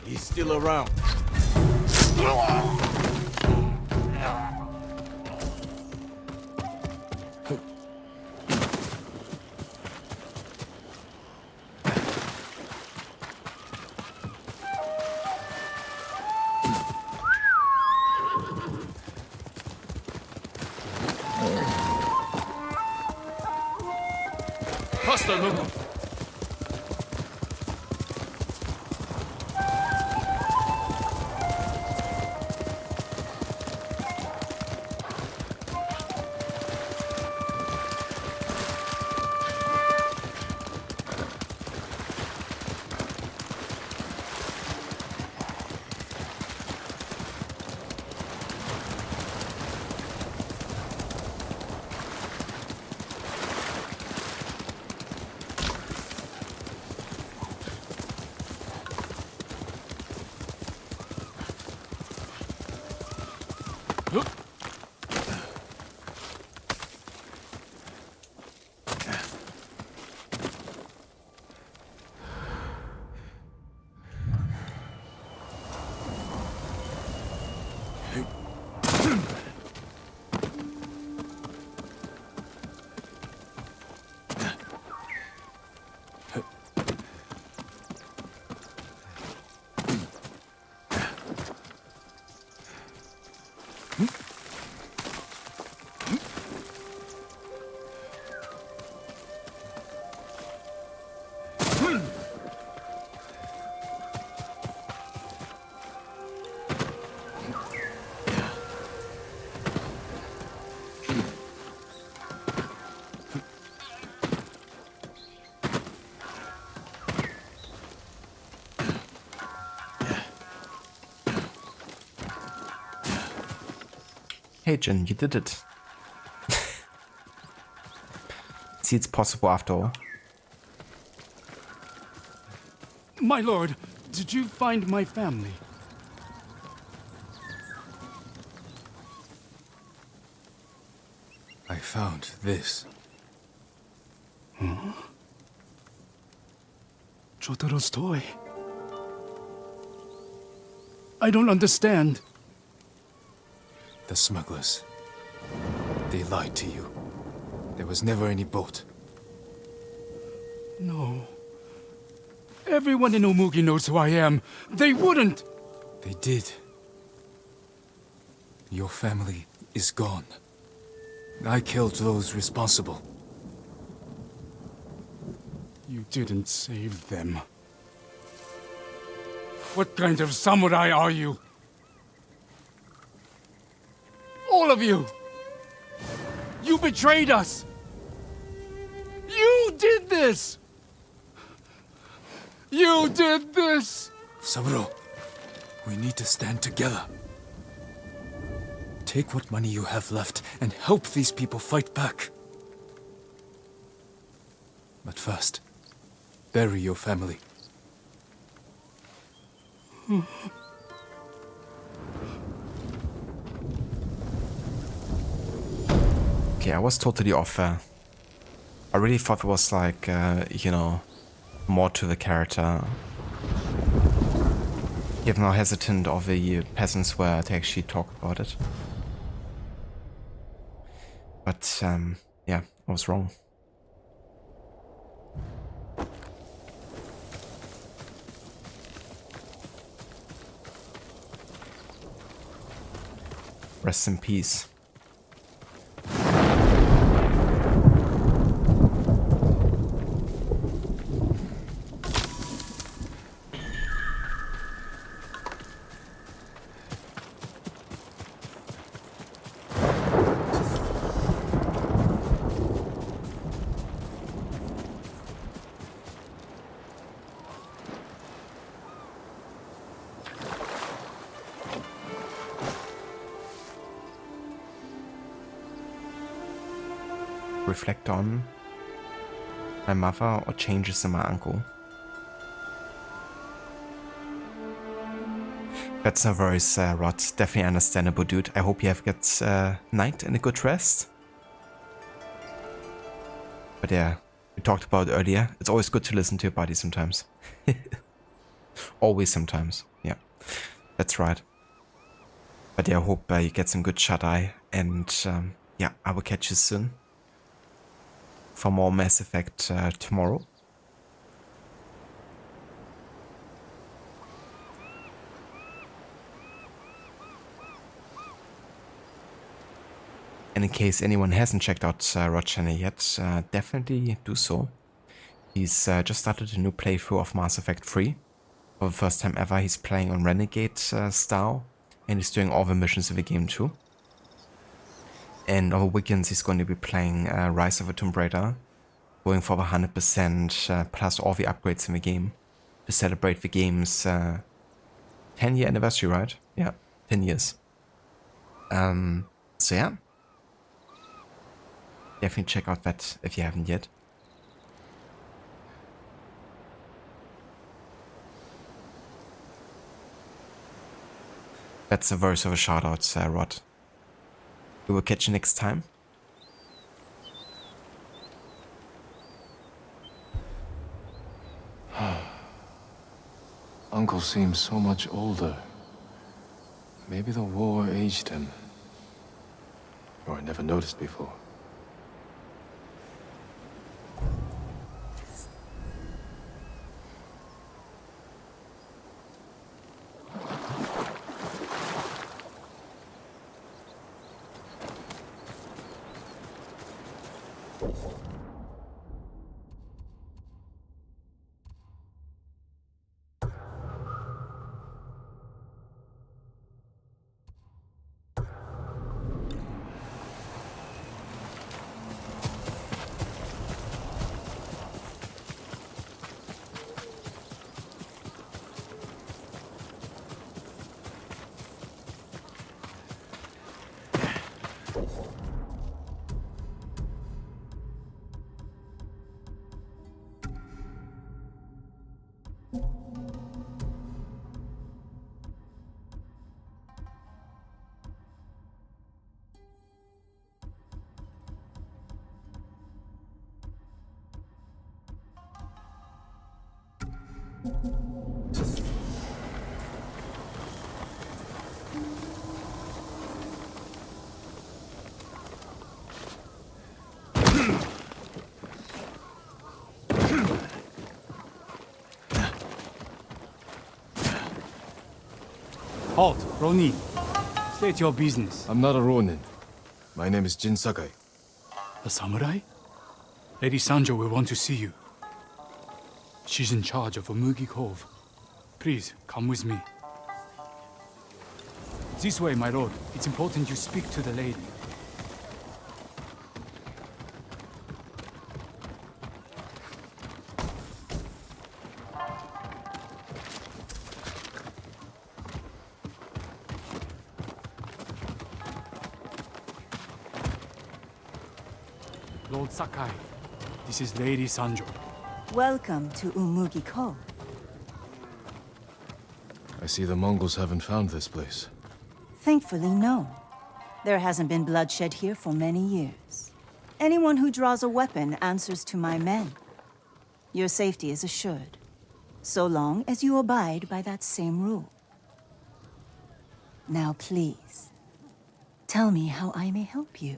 He's still around. Hey Jin, you did it. See, it's possible after all. My lord, did you find my family? I found this. Huh? Jotaro's toy. I don't understand. The smugglers. They lied to you. There was never any boat. No. Everyone in Omugi knows who I am. They wouldn't! They did. Your family is gone. I killed those responsible. You didn't save them. What kind of samurai are you? All of you! You betrayed us! You did this! You did this! Saburo, we need to stand together. Take what money you have left and help these people fight back. But first, bury your family. Okay, I was totally off there. I really thought it was like, you know, more to the character. Even how hesitant all the peasants were to actually talk about it. But, yeah, I was wrong. Rest in peace. Reflect on my mother or changes in my uncle. That's no worries, Rod. Definitely understandable, dude. I hope you have a good night and a good rest. But yeah, we talked about it earlier. It's always good to listen to your body sometimes. Always sometimes. Yeah, that's right. But yeah, I hope you get some good shut-eye. And yeah, I will catch you soon. For more Mass Effect tomorrow. And in case anyone hasn't checked out Rod's channel yet, definitely do so. He's just started a new playthrough of Mass Effect 3. For the first time ever, he's playing on Renegade style, and he's doing all the missions in the game too. And over weekends, he's going to be playing Rise of the Tomb Raider, going for the 100% plus all the upgrades in the game to celebrate the game's 10-year anniversary, right? Yeah, 10 years. So yeah, definitely check out that if you haven't yet. That's a verse of a shout out, Rod. We will catch you next time. Uncle seems so much older. Maybe the war aged him. Or I never noticed before. Halt, Ronin. State your business. I'm not a Ronin. My name is Jin Sakai. A samurai? Lady Sanjo will want to see you. She's in charge of Umugi Cove. Please, come with me. This way, my lord. It's important you speak to the lady. Lord Sakai, this is Lady Sanjo. Welcome to Umugi Cove. I see the Mongols haven't found this place. Thankfully, no. There hasn't been bloodshed here for many years. Anyone who draws a weapon answers to my men. Your safety is assured, so long as you abide by that same rule. Now, please, tell me how I may help you.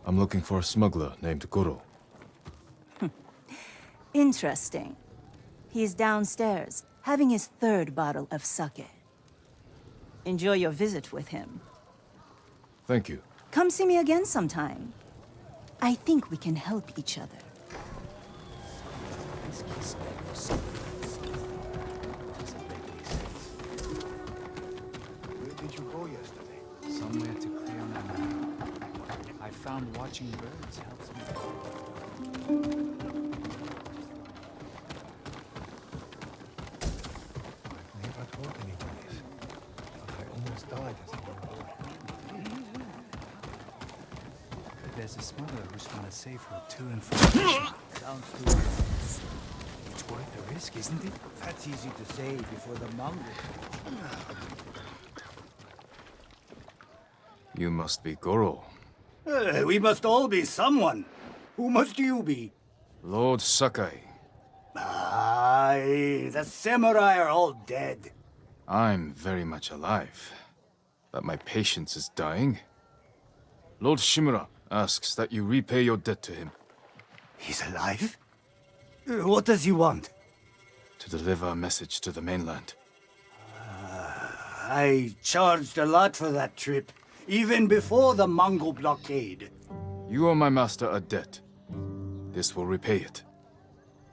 I'm looking for a smuggler named Goro. Interesting. He's downstairs, having his third bottle of sake. Enjoy your visit with him. Thank you. Come see me again sometime. I think we can help each other. Where did you go yesterday? Somewhere to clear my mind. I found watching birds helps me. I've never told anyone this, but I almost died as a young boy. There's a smuggler who's trying to safe route to and from Tsushima. Sounds too easy. It's worth the risk, isn't it? That's easy to say before the Mongols. You must be Goro. We must all be someone. Who must you be? Lord Sakai. Aye, the samurai are all dead. I'm very much alive. But my patience is dying. Lord Shimura asks that you repay your debt to him. He's alive? What does he want? To deliver a message to the mainland. I charged a lot for that trip, even before the Mongol blockade. You owe my master a debt. This will repay it.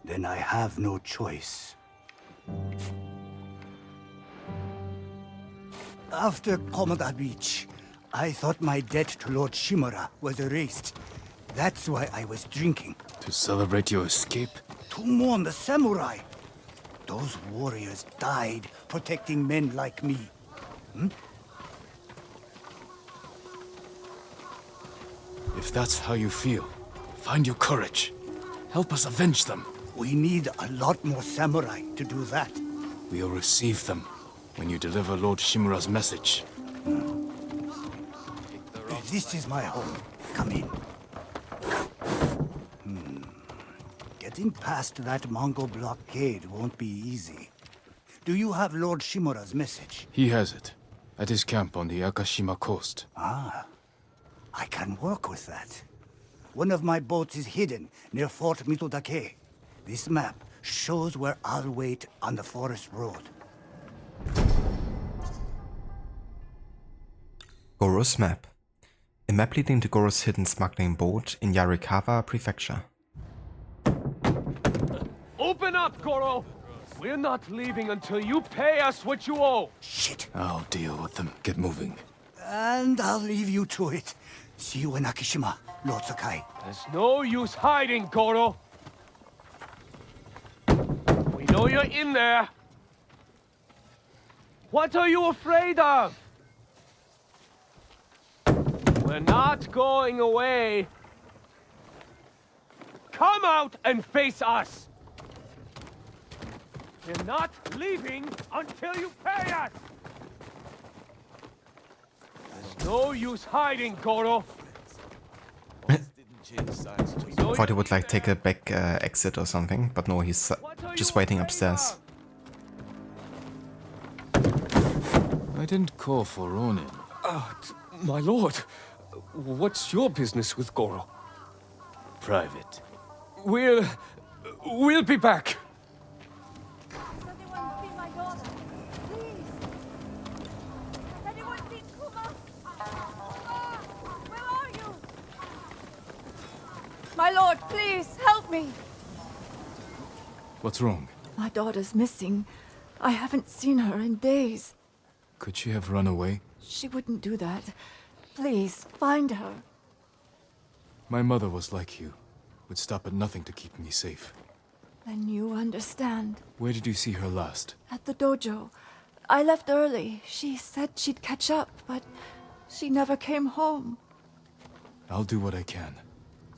Then I have no choice. After Komoda Beach, I thought my debt to Lord Shimura was erased. That's why I was drinking. To celebrate your escape? To mourn the samurai. Those warriors died protecting men like me. If that's how you feel, find your courage. Help us avenge them. We need a lot more samurai to do that. We'll receive them when you deliver Lord Shimura's message. This is my home. Come in. Getting past that Mongol blockade won't be easy. Do you have Lord Shimura's message? He has it. At his camp on the Akashima coast. Ah, I can work with that. One of my boats is hidden near Fort Mitodake. This map shows where I'll wait on the forest road. Goro's map. A map leading to Goro's hidden smuggling boat in Yarikawa Prefecture. Open up, Goro! We're not leaving until you pay us what you owe! Shit! I'll deal with them. Get moving. And I'll leave you to it. See you in Akishima, Lord Sakai. There's no use hiding, Goro! We know you're in there! What are you afraid of? We're not going away! Come out and face us! We're not leaving until you pay us! There's no use hiding, Goro! Thought he would like take a back exit or something, but no, he's just waiting upstairs. I didn't call for Ronin. My lord, what's your business with Goro? Private. We'll be back. Lord, please, help me! What's wrong? My daughter's missing. I haven't seen her in days. Could she have run away? She wouldn't do that. Please, find her. My mother was like you. Would stop at nothing to keep me safe. Then you understand. Where did you see her last? At the dojo. I left early. She said she'd catch up, but she never came home. I'll do what I can.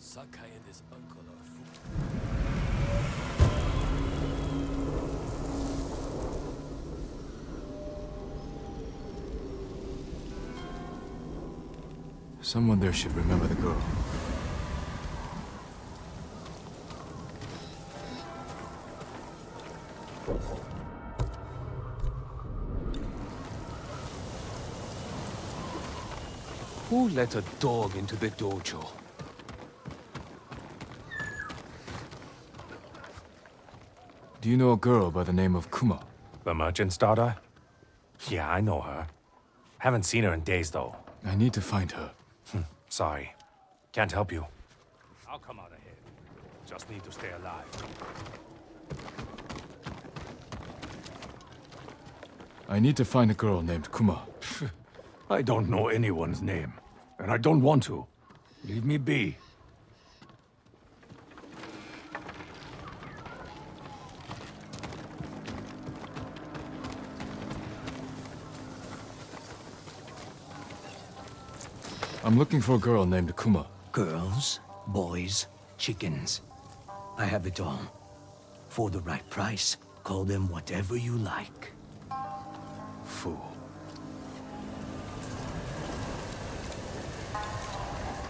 Sakai and his uncle are Someone there should remember the girl. Who let a dog into the dojo? Do you know a girl by the name of Kuma? The merchant's daughter? Yeah, I know her. Haven't seen her in days, though. I need to find her. Sorry. Can't help you. I'll come out ahead. Just need to stay alive. I need to find a girl named Kuma. I don't know anyone's name, and I don't want to. Leave me be. I'm looking for a girl named Kuma. Girls, boys, chickens. I have it all. For the right price, call them whatever you like. Fool.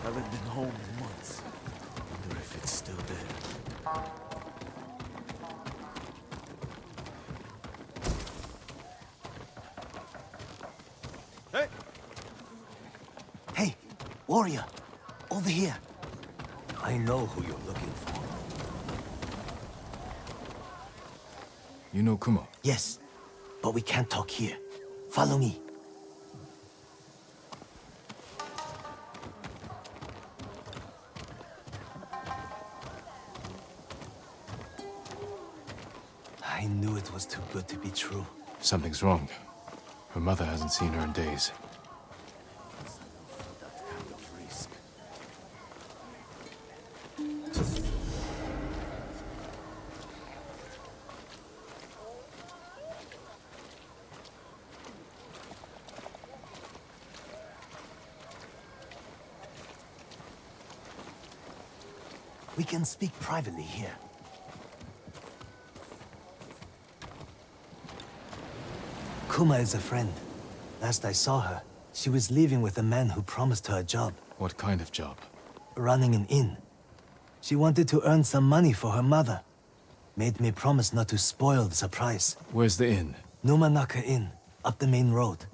Haven't been home in months. Wonder if it's still there. Hey, warrior, over here. I know who you're looking for. You know Kuma? Yes, but we can't talk here. Follow me. I knew it was too good to be true. Something's wrong. Her mother hasn't seen her in days. We can speak privately here. Kuma is a friend. Last I saw her, she was leaving with a man who promised her a job. What kind of job? Running an inn. She wanted to earn some money for her mother. Made me promise not to spoil the surprise. Where's the inn? Numanaka Inn, up the main road.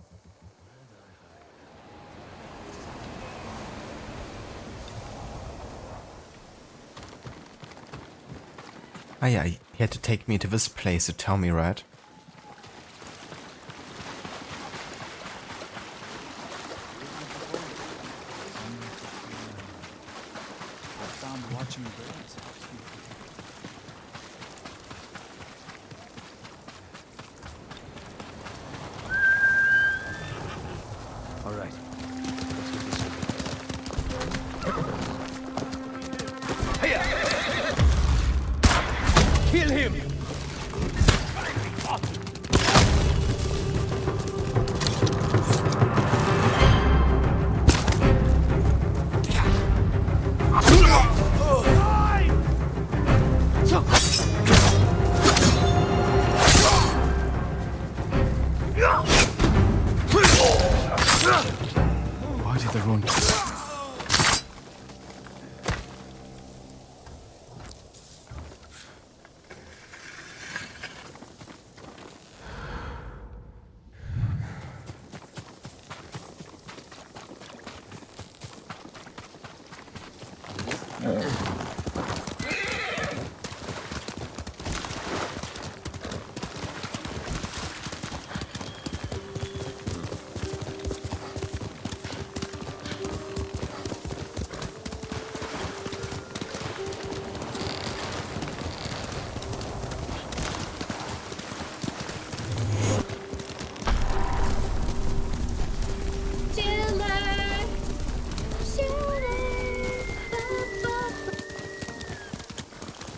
Ah yeah, he had to take me to this place to tell me, right? All right. Kill him! Why did they run?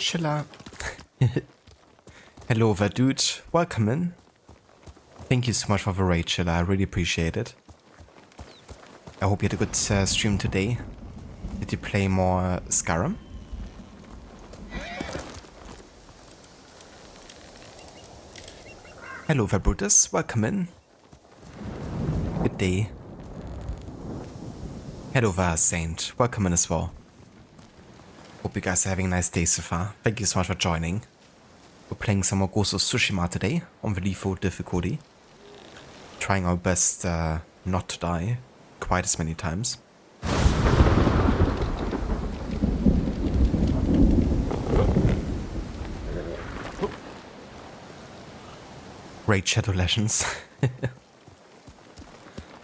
Rachela. Hello there, dude. Welcome in. Thank you so much for the Rachela. I really appreciate it. I hope you had a good stream today. Did you play more Skyrim? Hello there, Brutus. Welcome in. Good day. Hello there, Saint. Welcome in as well. Hope you guys are having a nice day so far. Thank you so much for joining. We're playing some more Ghost of Tsushima today on the default difficulty. Trying our best not to die quite as many times. Raid Shadow Legends.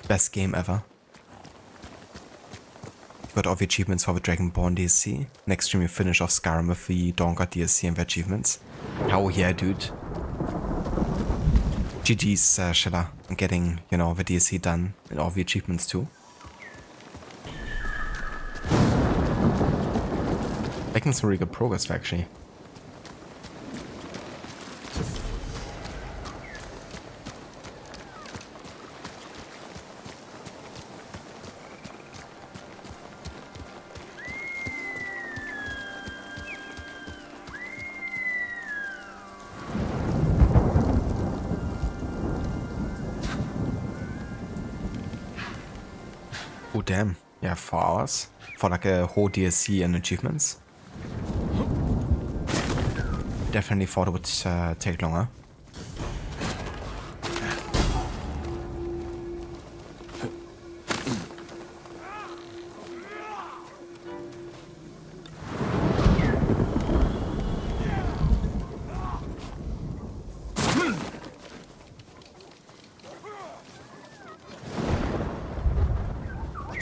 Best game ever. Got all the achievements for the Dragonborn DLC. Next stream we finish off Skyrim with the Dawnguard DLC and the achievements. Hell yeah, dude. GG's, Shilla, on getting, you know, the DLC done and all the achievements too. Making some really good progress, actually. Oh damn, yeah, 4 hours for like a whole DLC and achievements. Definitely thought it would take longer.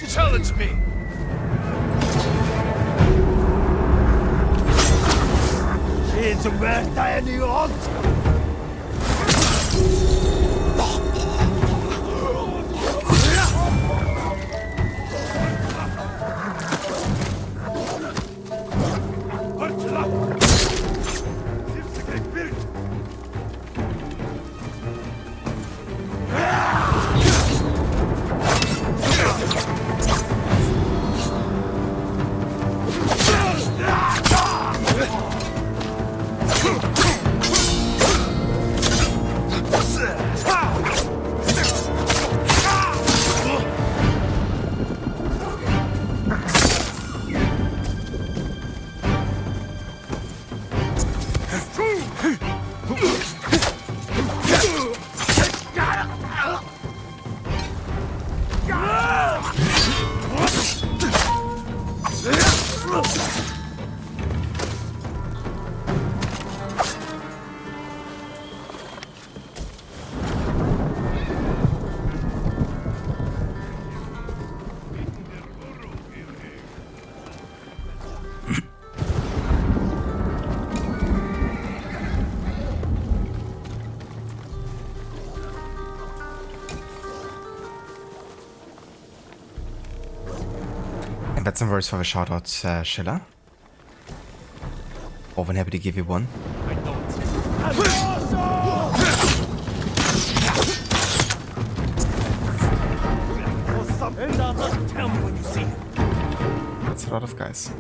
Challenge me! It's worth any odds! And that's some words for the shoutout, Shilla. Over happy to give you one. Tell me when you see it. That's a lot of guys.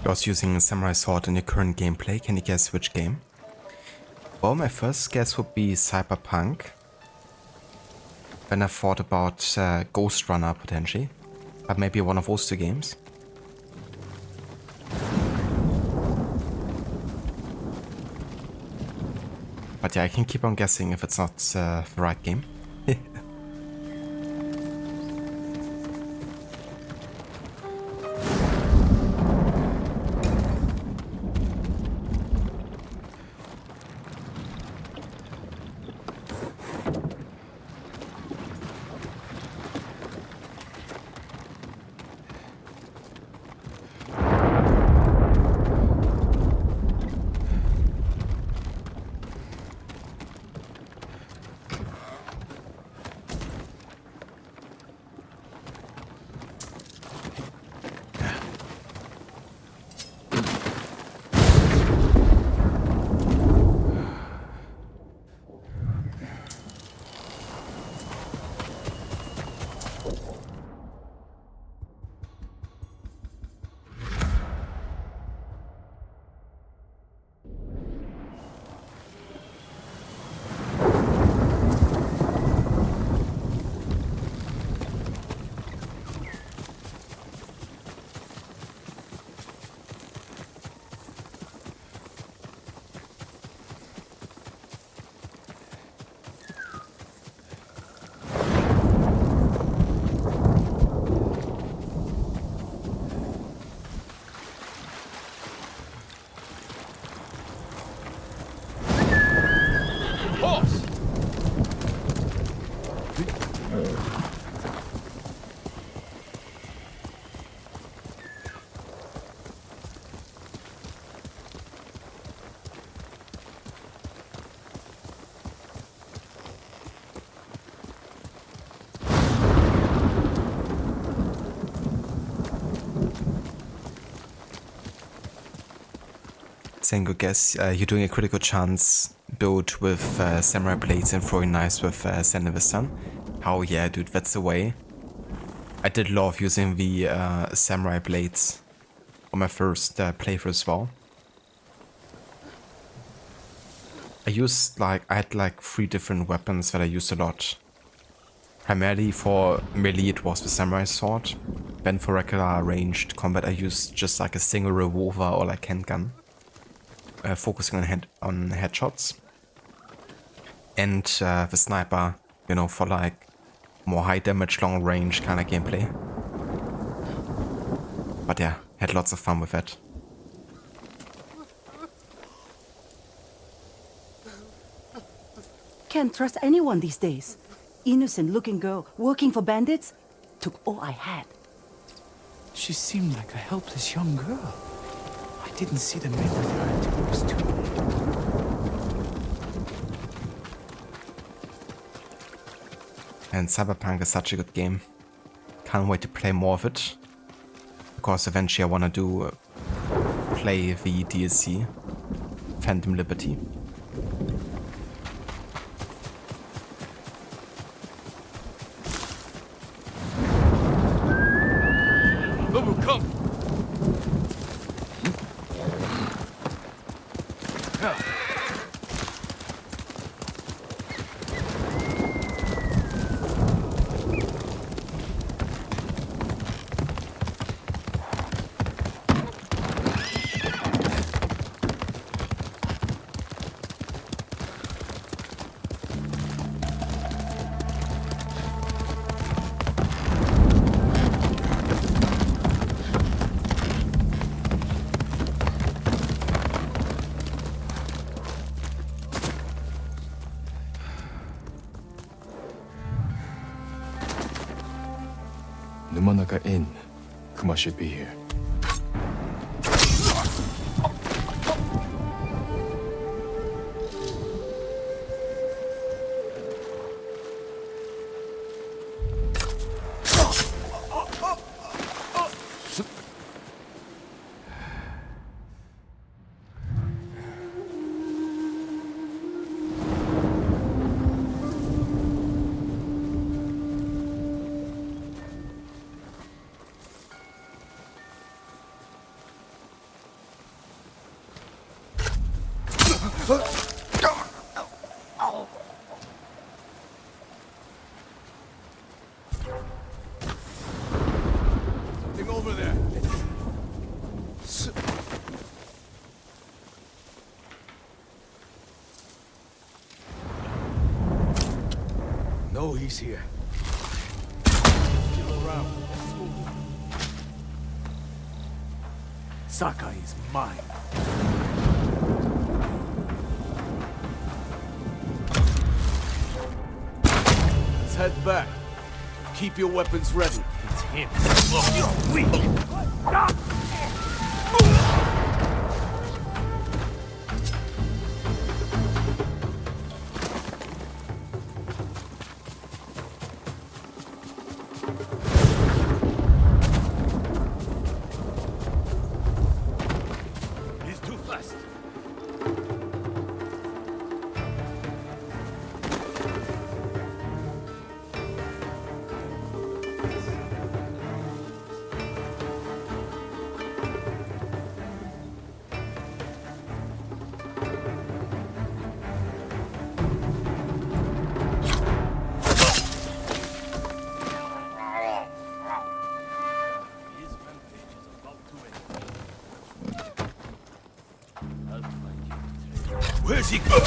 I was using a samurai sword in your current gameplay. Can you guess which game? Well, my first guess would be Cyberpunk. Then I thought about Ghost Runner potentially. But maybe one of those two games. But yeah, I can keep on guessing if it's not the right game. Saying good guess, you're doing a critical chance build with samurai blades and throwing knives with Sennevistan. Oh yeah, dude, that's the way. I did love using the samurai blades on my first playthrough as well. I had like 3 different weapons that I used a lot. Primarily for melee it was the samurai sword. Then for regular ranged combat I used just like a single revolver or like handgun. Focusing on headshots. And the sniper, you know, for like more high damage, long range kind of gameplay. But yeah, had lots of fun with that. Can't trust anyone these days. Innocent looking girl working for bandits took all I had. She seemed like a helpless young girl. I didn't see them make with her until it was too late. And Cyberpunk is such a good game. Can't wait to play more of it. Because eventually I want to play the DLC, Phantom Liberty. Lobu, come! Numanaka Inn. Kuma should be here. Something over there. No, he's here. Still around. Sakai is mine. Let's head back. Keep your weapons ready. It's him. You're weak. He's too fast. His rampage is about to end. Where's he going?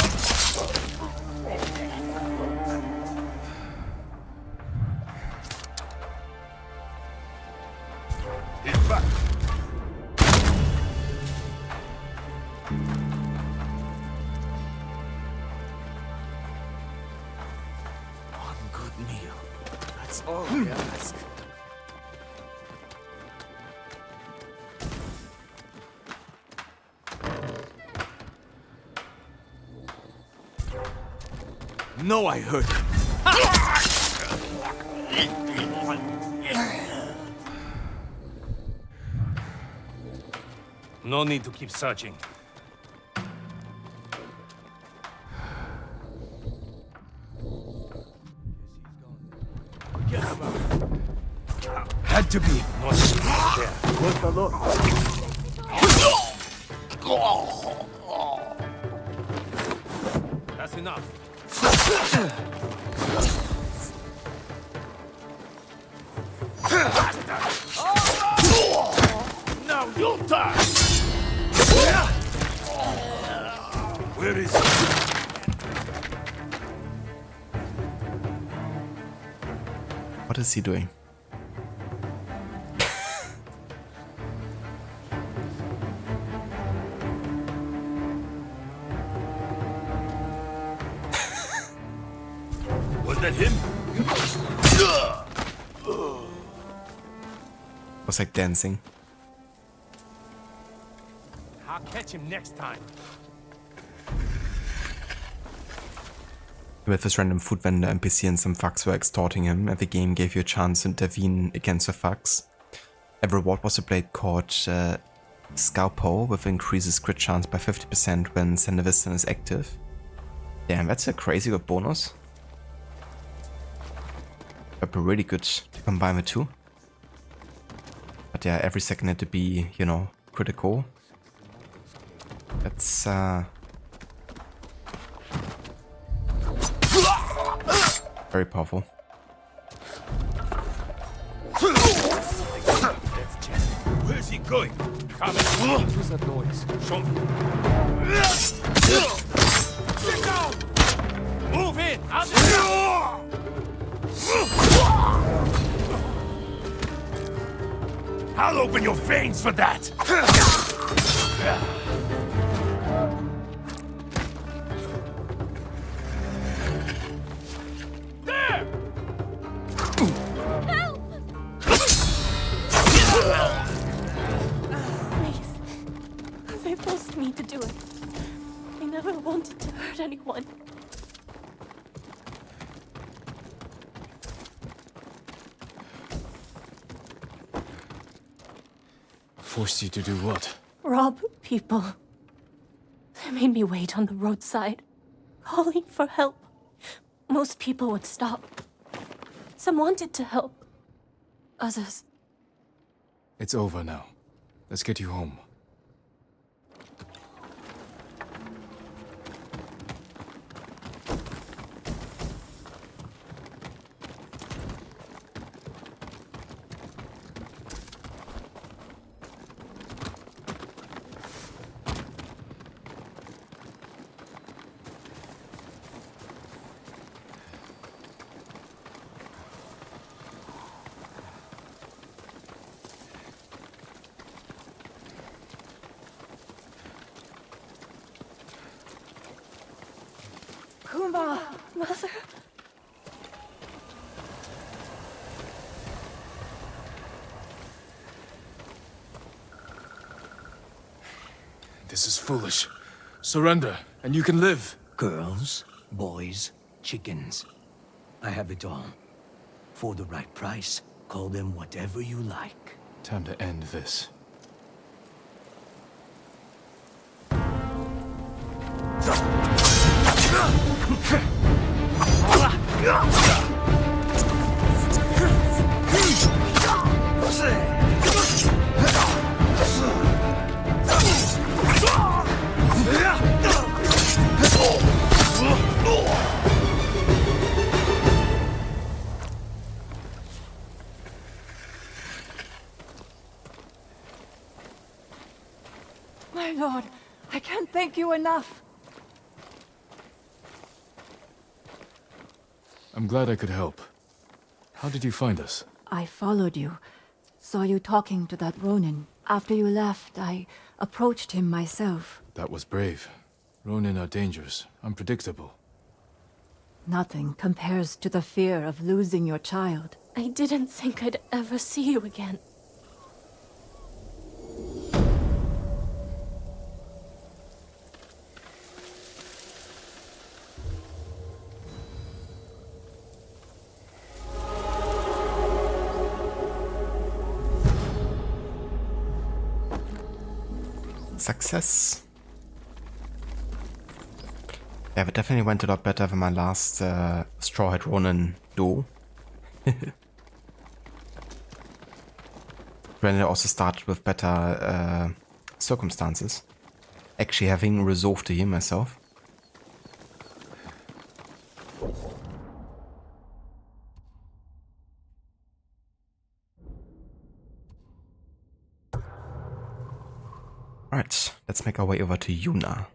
He's back. One good meal. That's all I ask. No, I heard him. No need to keep searching. Get him out. Had to be. Not there. Worth a look. That's enough. Now you'll die. Where is he? What is he doing? Was that him? Was like dancing. I'll catch him next time. With this random food vendor NPC and some thugs were extorting him, and the game gave you a chance to intervene against the thugs. A reward was a blade called Scalpo, which increases crit chance by 50% when Sendevistan is active. Damn, that's a crazy good bonus. But be really good to combine the two. But yeah, every second had to be, you know, critical. That's very powerful. Where's he going? Coming. What was that noise? Show me. Get down! Move in! I'll open your veins for that! There! Please. They forced me to do it. I never wanted to hurt anyone. Forced you to do what? Rob people. They made me wait on the roadside, calling for help. Most people would stop. Some wanted to help. Others. It's over now. Let's get you home. Kuma, Mother. This is foolish. Surrender, and you can live. Girls, boys, chickens. I have it all. For the right price, call them whatever you like. Time to end this. My lord, I can't thank you enough. I'm glad I could help. How did you find us? I followed you. Saw you talking to that Ronin. After you left, I approached him myself. That was brave. Ronin are dangerous, unpredictable. Nothing compares to the fear of losing your child. I didn't think I'd ever see you again. Success. Yeah, but definitely went a lot better than my last Straw Hat Ronin duel. Granted, I also started with better circumstances. Actually having resolved to heal myself. Alright, let's make our way over to Yuna.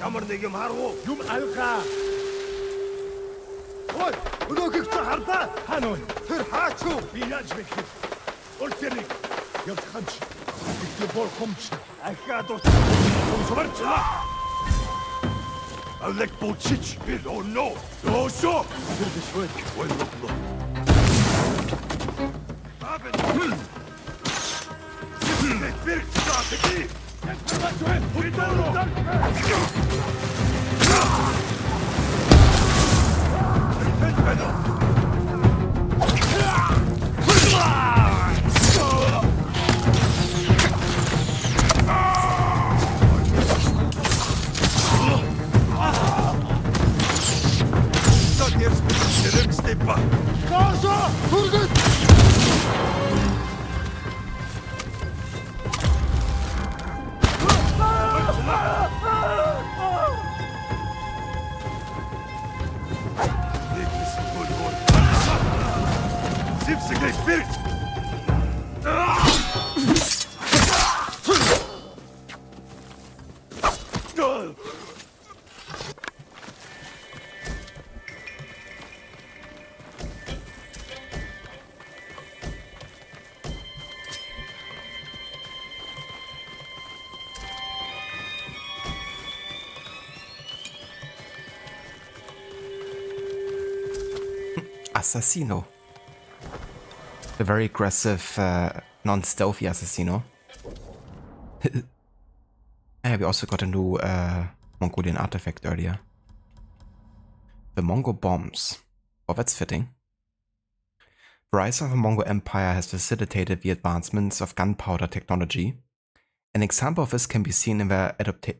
Ямар нэг юм харав? Юм алгаа. Ой, өнөөгч хардаа. Хаана вэ? Тэр хаач юу? Би яаж мэдэх? Өлтөний. Яваханч. Их бол хомч. Ахаад уусварчлаа. Алек болчих. Би лоно. Лосо. Тэр бишвэ. Ой, лоно. Абен. Берг цаатги. Assassino. A very aggressive, non-stealthy Assassino. Yeah, we also got a new Mongolian artifact earlier. The Mongol bombs. Oh, that's fitting. The rise of the Mongol Empire has facilitated the advancements of gunpowder technology. An example of this can be seen in the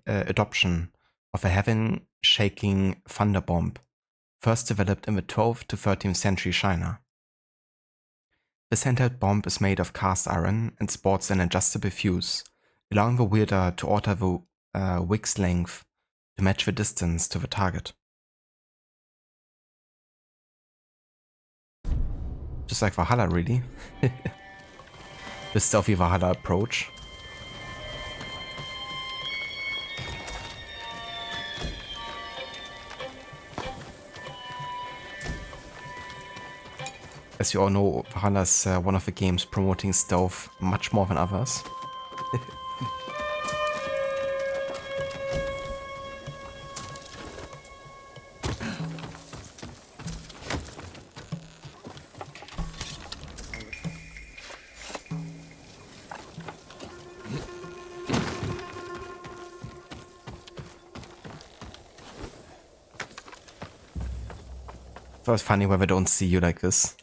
adoption of a heaven-shaking thunder bomb, first developed in the 12th to 13th century China. This handheld bomb is made of cast iron and sports an adjustable fuse, allowing the wielder to alter the wick's length to match the distance to the target. Just like Valhalla, really. The stealthy Valhalla approach. As you all know, Valhalla is one of the games promoting stealth much more than others. So it's funny when they don't see you like this.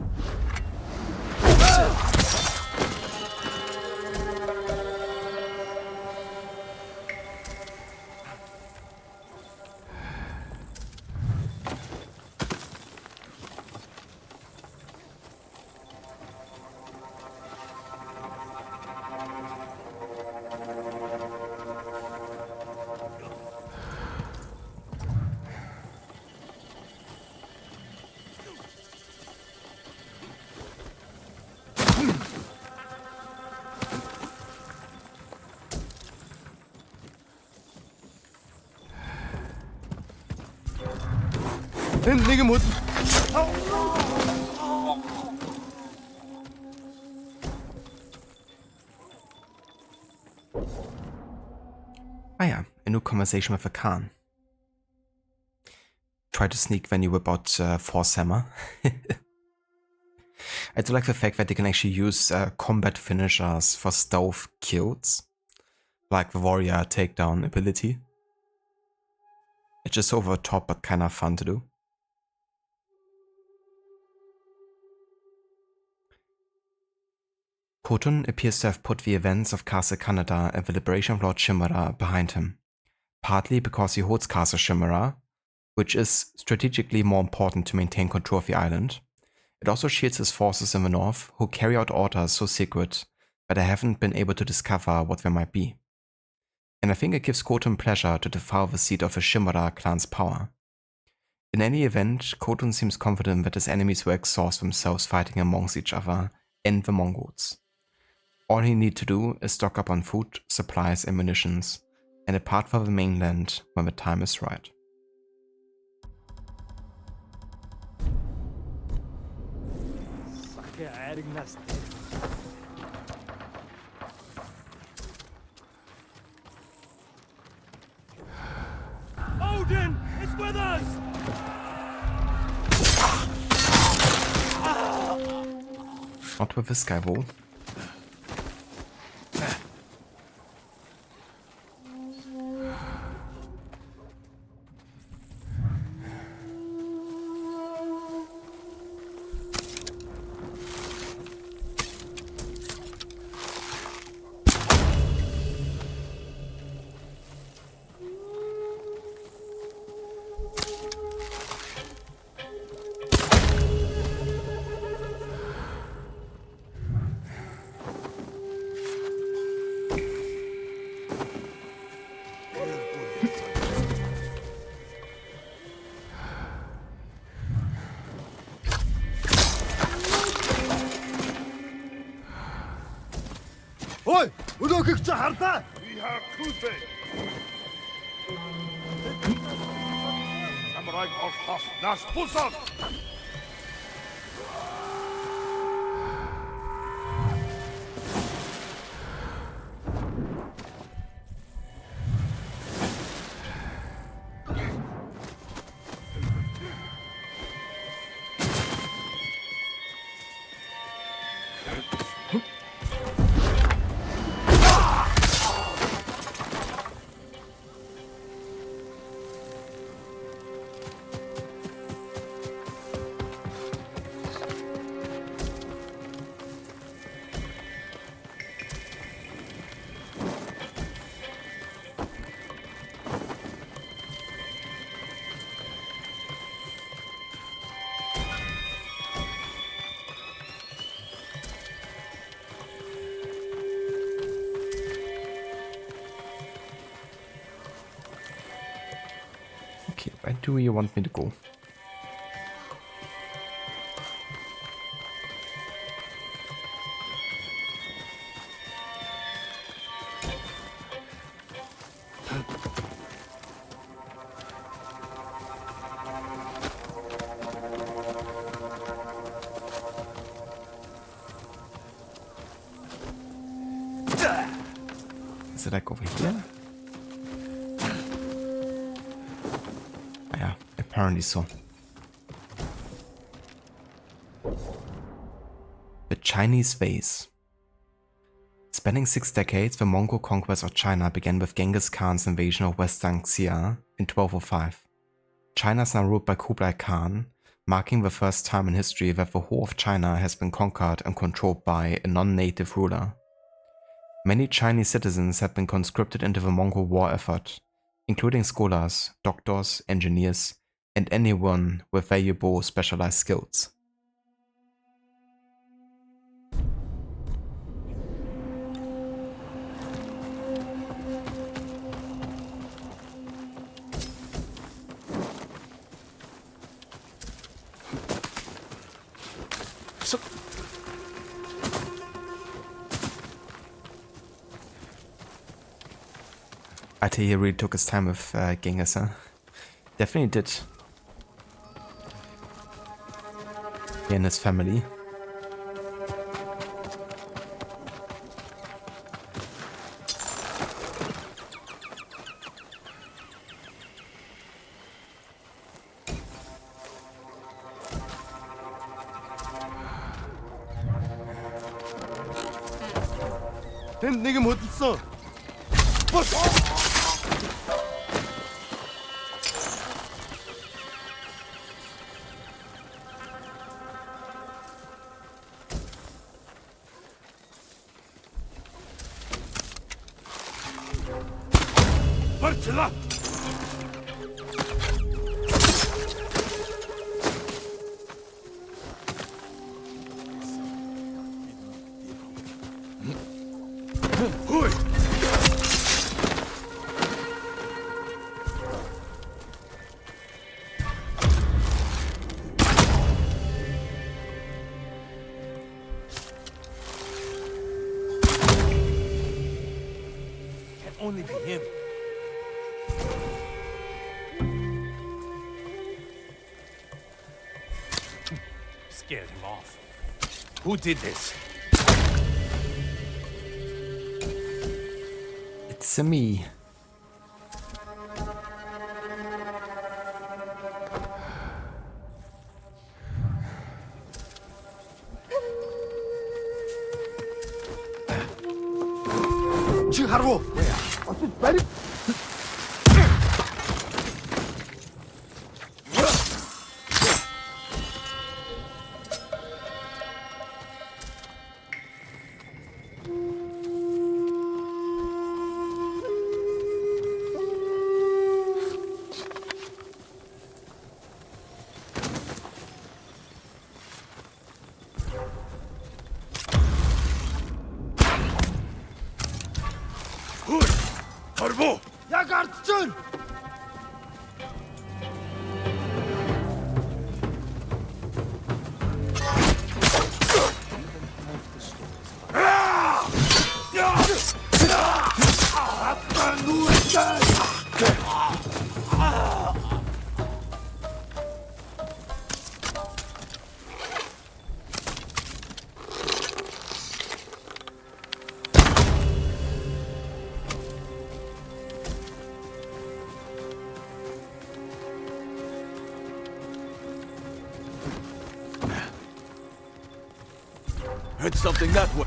Ah yeah, a new conversation with a Khan. Try to sneak when you whip out Force Hammer. I do like the fact that they can actually use combat finishers for stealth kills, like the warrior takedown ability. It's just over the top but kind of fun to do. Khotun appears to have put the events of Castle Kaneda and the liberation of Lord Chimera behind him, partly because he holds Castle Chimera, which is strategically more important to maintain control of the island. It also shields his forces in the north, who carry out orders so secret that I haven't been able to discover what they might be. And I think it gives Khotun pleasure to defile the seat of the Chimera clan's power. In any event, Khotun seems confident that his enemies will exhaust themselves fighting amongst each other and the Mongols. All he need to do is stock up on food, supplies, and munitions, and depart for the mainland when the time is right. Odin is with us! Not with this guy, though. Oi! Udokik Chaharta! We have Kuzbe! Samurai of Hof Nash Pusan! Okay, where do you want me to go? Is it like over here? Yeah, apparently so. The Chinese Vase. Spanning 6 decades, the Mongol conquest of China began with Genghis Khan's invasion of Western Xia in 1205. China is now ruled by Kublai Khan, marking the first time in history that the whole of China has been conquered and controlled by a non-native ruler. Many Chinese citizens have been conscripted into the Mongol war effort, including scholars, doctors, engineers, and anyone with valuable specialized skills. I tell you, he really took his time with Genghis, huh? Definitely did. He and his family. 된 네가 못 있어. Marcela! only be him. Scared him off. Who did this? It's a me. Chiharu! Harbo! Yagartsun! Heard something that way.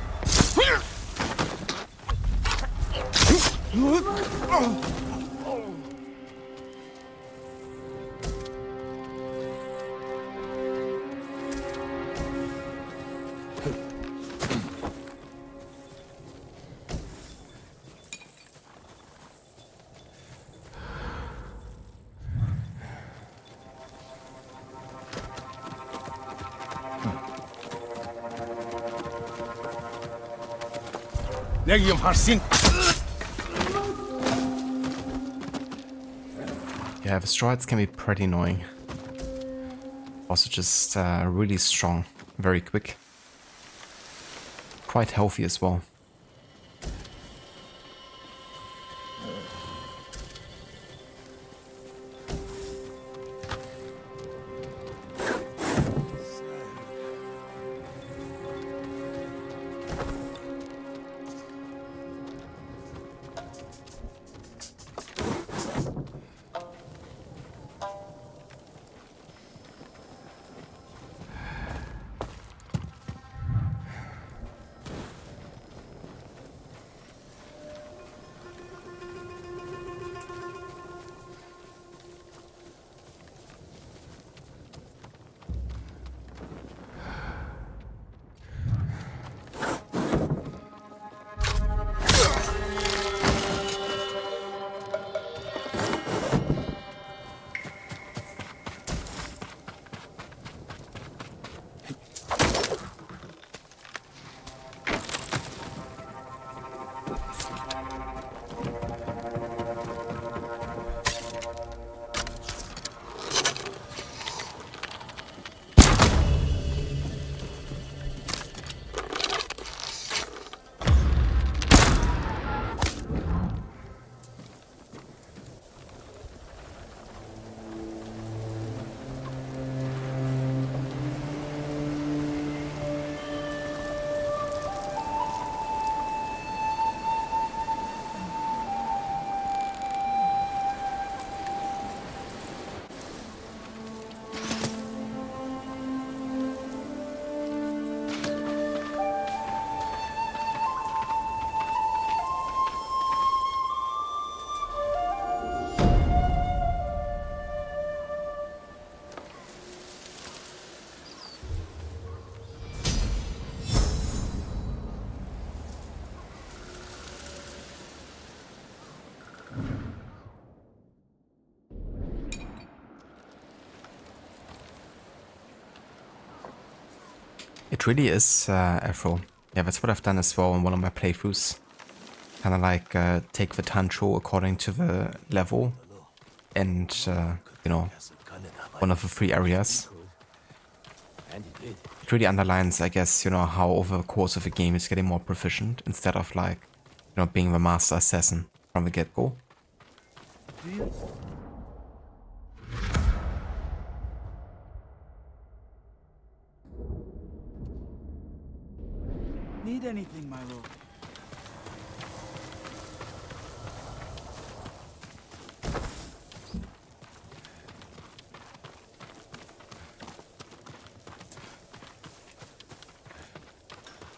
Legium Harsin! Yeah, the strides can be pretty annoying. Also just really strong, very quick. Quite healthy as well. It really is Afro. Yeah, that's what I've done as well in one of my playthroughs. Kind of like take the tancho according to the level and, you know, one of the three areas. It really underlines, I guess, you know, how over the course of the game it's getting more proficient instead of like, you know, being the master assassin from the get-go. Need anything, my lord?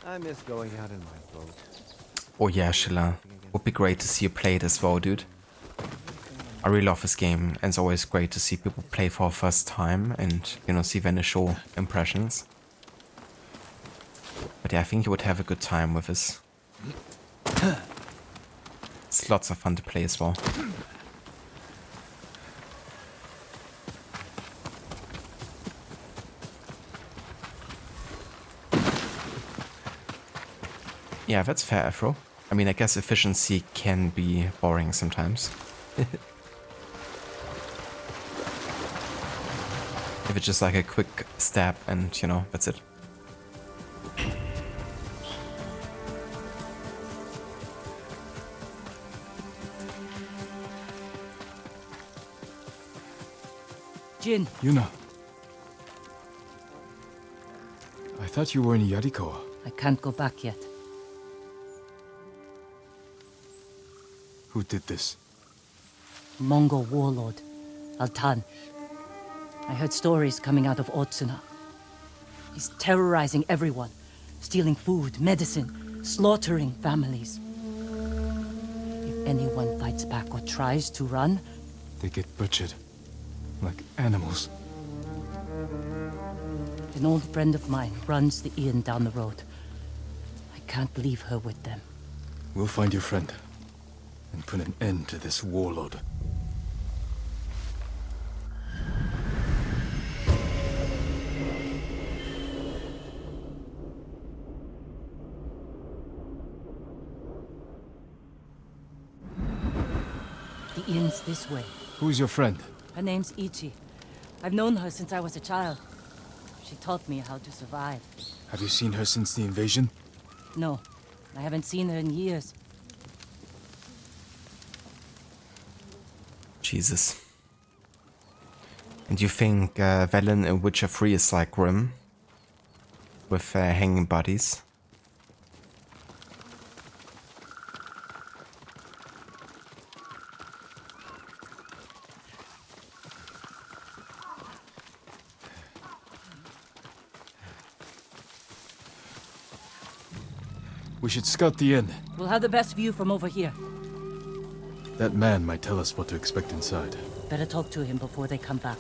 I miss going out in my boat. Oh yeah, Schiller. Would be great to see you play it as well, dude. I really love this game, and it's always great to see people play for the first time and, you know, see their initial impressions. But yeah, I think you would have a good time with this. It's lots of fun to play as well. Yeah, that's fair, Afro. I mean, I guess efficiency can be boring sometimes. If it's just like a quick stab and, you know, that's it. Jin. Yuna. I thought you were in Yarikawa. I can't go back yet. Who did this? Mongol warlord, Altan. I heard stories coming out of Otsuna. He's terrorizing everyone, stealing food, medicine, slaughtering families. If anyone fights back or tries to run, They get butchered. Like animals. an old friend of mine runs the inn down the road. I can't leave her with them. We'll find your friend. And put an end to this warlord. The inn's this way. Who's your friend? Her name's Ichi. I've known her since I was a child. She taught me how to survive. Have you seen her since the invasion? No, I haven't seen her in years. Jesus. And you think Velen in Witcher 3 is like Grim? With hanging bodies? We should scout the inn. We'll have the best view from over here. That man might tell us what to expect inside. Better talk to him before they come back.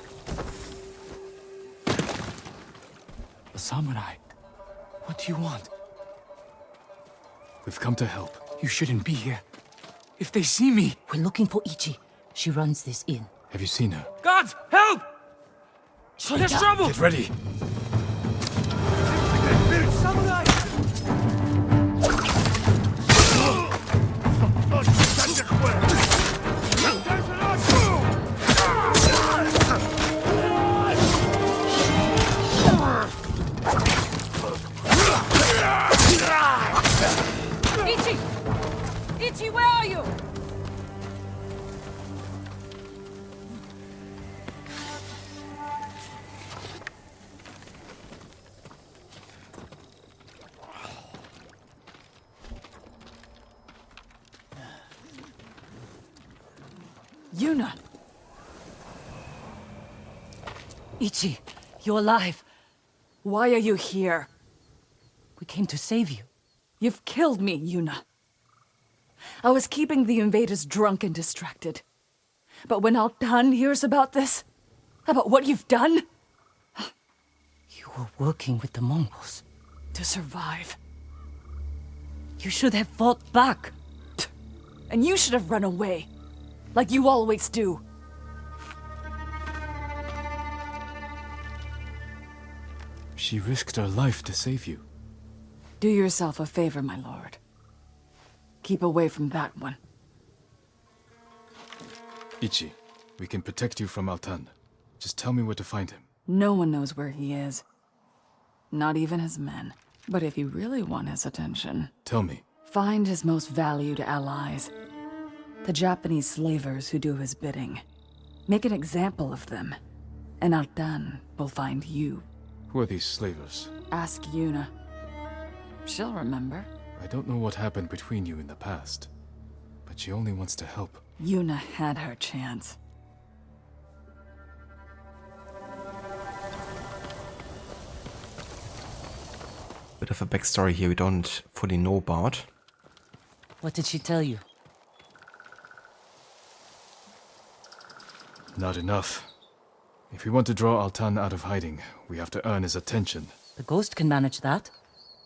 A samurai. What do you want? We've come to help. You shouldn't be here. If they see me... We're looking for Ichi. She runs this inn. Have you seen her? Gods, help! There's trouble! Get ready! Samurai! Ichi! Ichi, where are you? Yuna! Ichi, you're alive. Why are you here? We came to save you. You've killed me, Yuna. I was keeping the invaders drunk and distracted. But when Altan hears about this, about what you've done... You were working with the Mongols. To survive. You should have fought back. And you should have run away. Like you always do. She risked her life to save you. Do yourself a favor, my lord. Keep away from that one. Ichi, we can protect you from Altan. Just tell me where to find him. No one knows where he is. Not even his men. But if you really want his attention... Tell me. Find his most valued allies. The Japanese slavers who do his bidding. Make an example of them, and Altan will find you. Who are these slavers? Ask Yuna. She'll remember. I don't know what happened between you in the past, but she only wants to help. Yuna had her chance. Bit of a backstory here we don't fully know about. What did she tell you? Not enough. If we want to draw Altan out of hiding, we have to earn his attention. The ghost can manage that.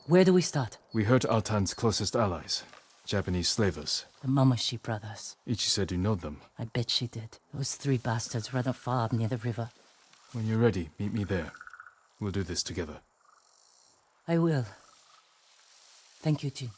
Where do we start? We hurt Altan's closest allies, Japanese slavers. The Mamashi brothers. Ichi said you know them. I bet she did. Those 3 bastards run a farm near the river. When you're ready, meet me there. We'll do this together. I will. Thank you, Jin.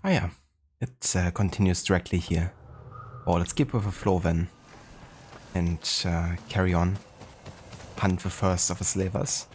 Ah yeah, it continues directly here. Oh, let's keep with the flow then. And carry on. Hunt the first of the slavers.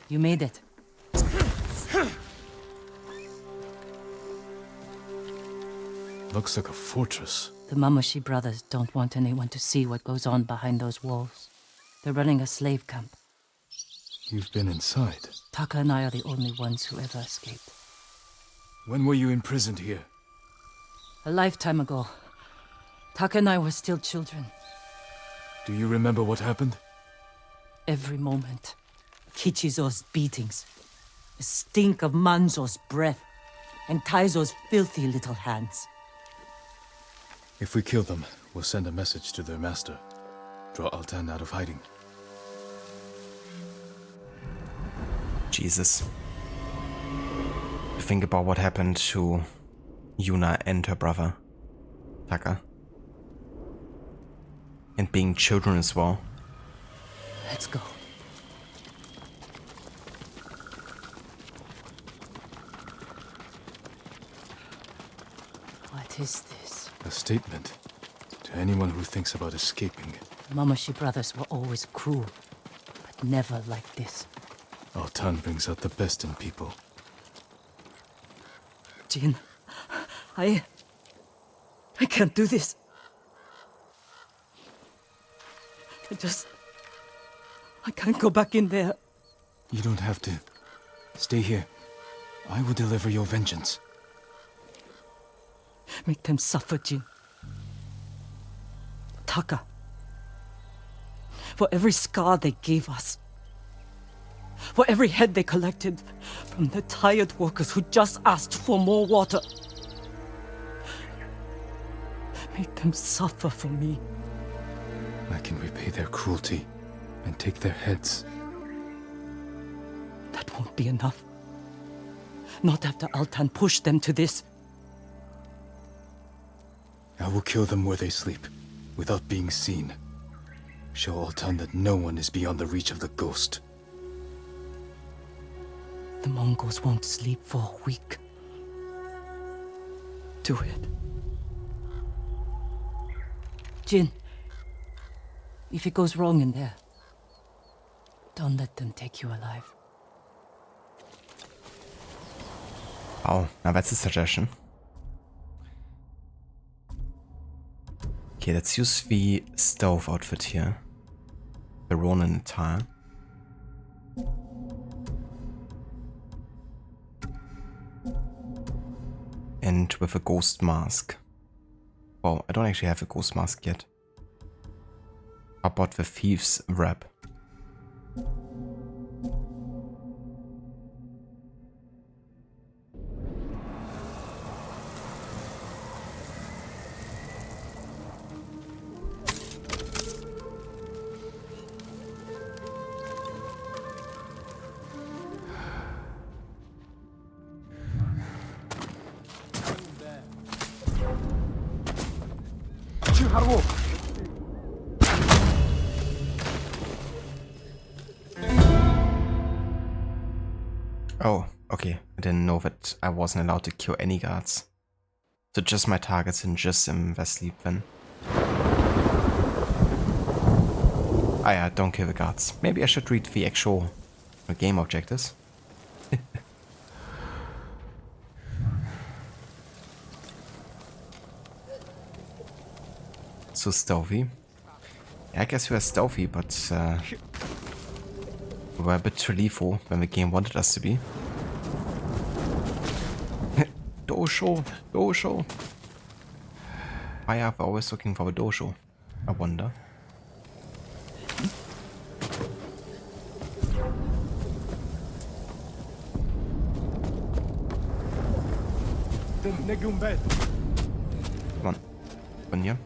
You made it. Looks like a fortress. The Mamashi brothers don't want anyone to see what goes on behind those walls. They're running a slave camp. You've been inside. Taka and I are the only ones who ever escaped. When were you imprisoned here? A lifetime ago. Taka and I were still children. Do you remember what happened? Every moment. Kichizo's beatings. The stink of Manzo's breath. And Taizo's filthy little hands. If we kill them, we'll send a message to their master. Draw Altan out of hiding. Jesus. Think about what happened to Yuna and her brother, Taka. And being children as well. Let's go. What is this? A statement to anyone who thinks about escaping. Mamashi brothers were always cruel, but never like this. Altan brings out the best in people. Jin, I can't do this. I can't go back in there. You don't have to. Stay here. I will deliver your vengeance. Make them suffer, Jin. Taka. For every scar they gave us. For every head they collected from the tired workers who just asked for more water. Make them suffer for me. I can repay their cruelty and take their heads. That won't be enough. Not after Altan pushed them to this. I will kill them where they sleep, without being seen. Show Altan that no one is beyond the reach of the ghost. The Mongols won't sleep for a week. Do it. Jin, if it goes wrong in there, don't let them take you alive. Oh, now that's a suggestion. Okay, let's use the stove outfit here. The Ronin attire. and with a ghost mask. Well, I don't actually have a ghost mask yet. How about the thief's wrap? Oh, okay. I didn't know that I wasn't allowed to kill any guards. So just my targets and just in their sleep then. Ah yeah, don't kill the guards. Maybe I should read the actual game objectives. So stealthy. Yeah, I guess we are stealthy, but we were a bit too lethal when the game wanted us to be. Dosho! Dosho! Why are we always looking for a dosho? I wonder. Come on. One here.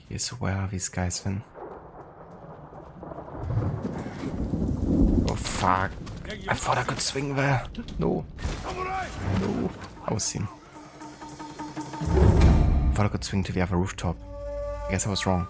Okay, so where are these guys then? Oh fuck. I thought I could swing there. No. No. I was seen. I thought I could swing to the other rooftop. I guess I was wrong.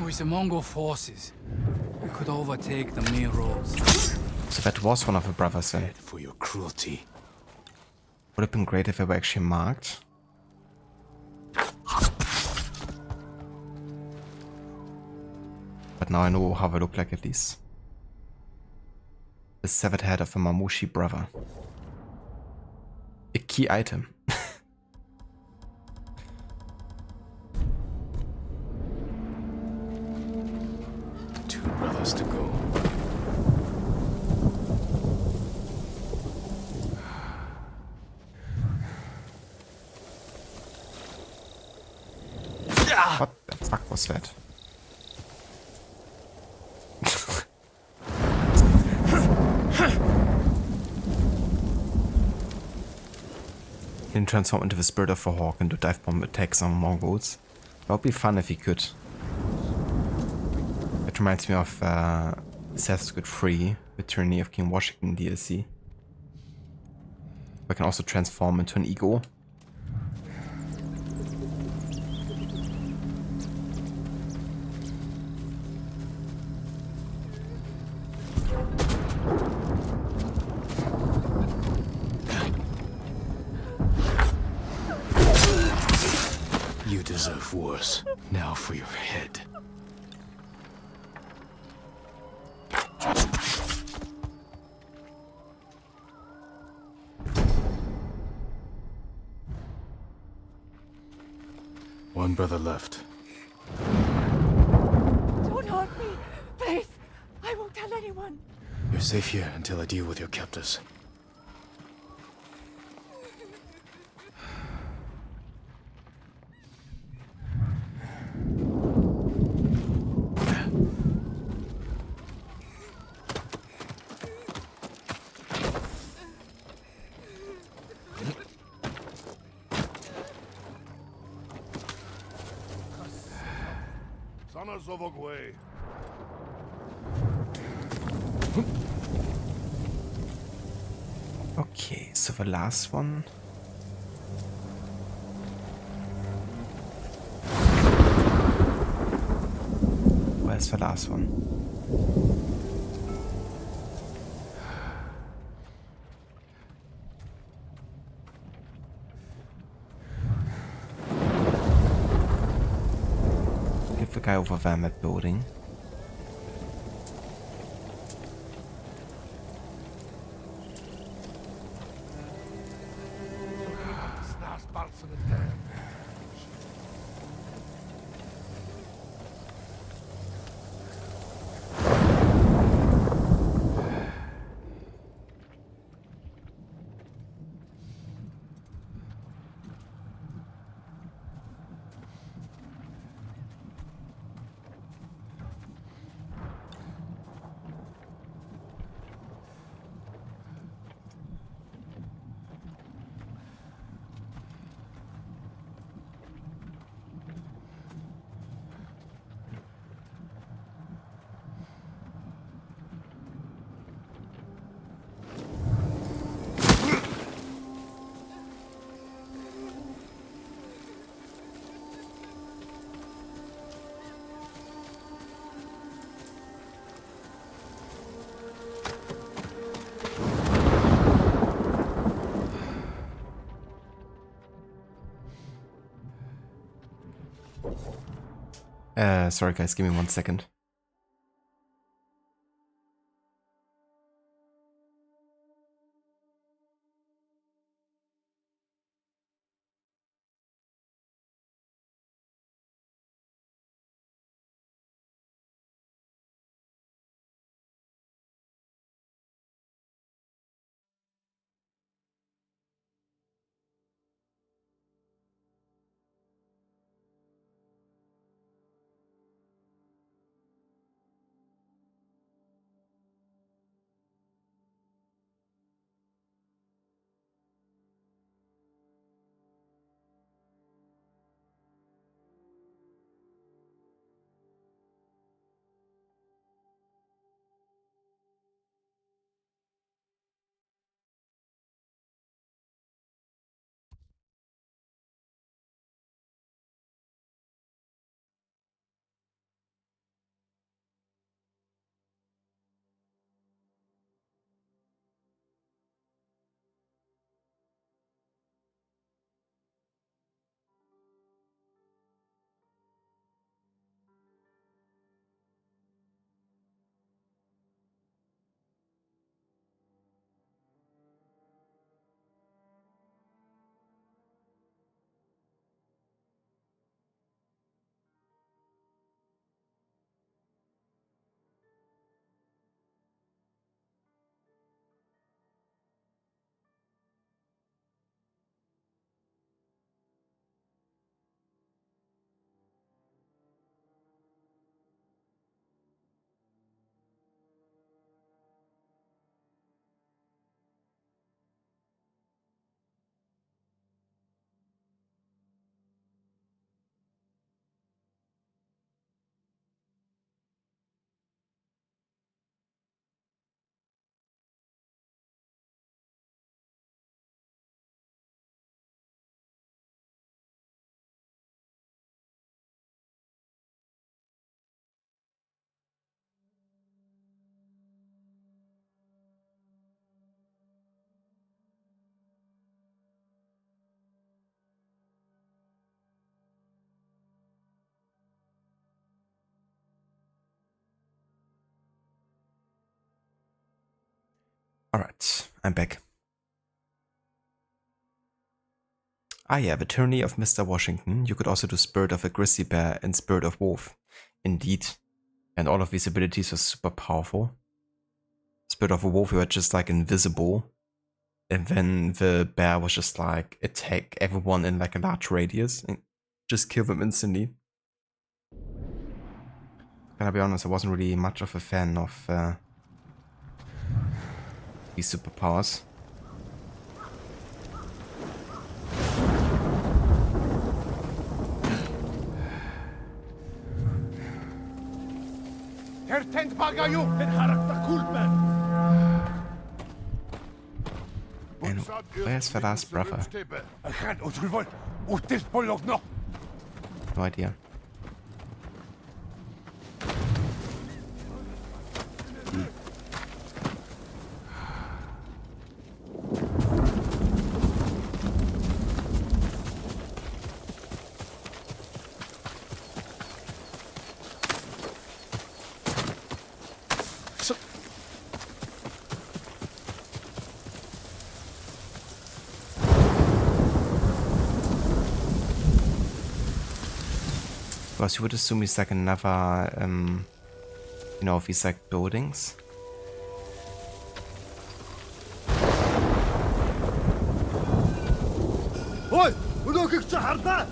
With the Mongol forces, we could overtake the main roads. So that was one of the brothers then. For your cruelty. Would have been great if they were actually marked. But now I know how they look like at least. The severed head of a Mamushi brother. A key item. Two brothers to go. What the fuck was that? He transform into the spirit of a hawk and do dive bomb attacks on Mongols. That would be fun if he could. It reminds me of Assassin's Creed 3, the Tyranny of King Washington DLC. I can also transform into an eagle. You deserve worse. Now for your head. One brother left. Don't hurt me, please. I won't tell anyone. You're safe here until I deal with your captors. Okay, so the last one. Where's the last one? Give the guy over there in that building. Sorry guys, give me 1 second. Alright, I'm back. Ah yeah, the tyranny of Mr. Washington. You could also do Spirit of a Grizzly Bear and Spirit of Wolf. Indeed. And all of these abilities are super powerful. Spirit of a Wolf, you were just like invisible. And then the bear was just like attack everyone in like a large radius and just kill them instantly. Gotta be honest, I wasn't really much of a fan of these superpowers. Hertent bagayu en harakta kulben. And where's the last brother? No idea. Because you would assume it's like another, you know, of these like buildings. Oi! Look at Harda!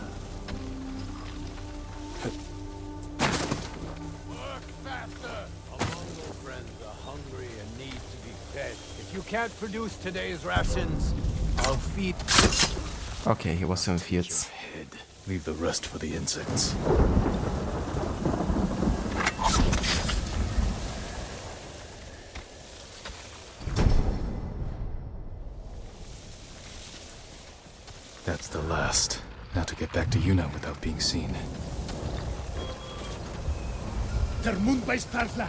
Work faster! Our Mongol friends are hungry and need to be fed. If you can't produce today's rations, I'll feed. Okay, he was in fields. Leave the rest for the insects. That's the last. Now to get back to Yuna without being seen. Der Mund bei Starla!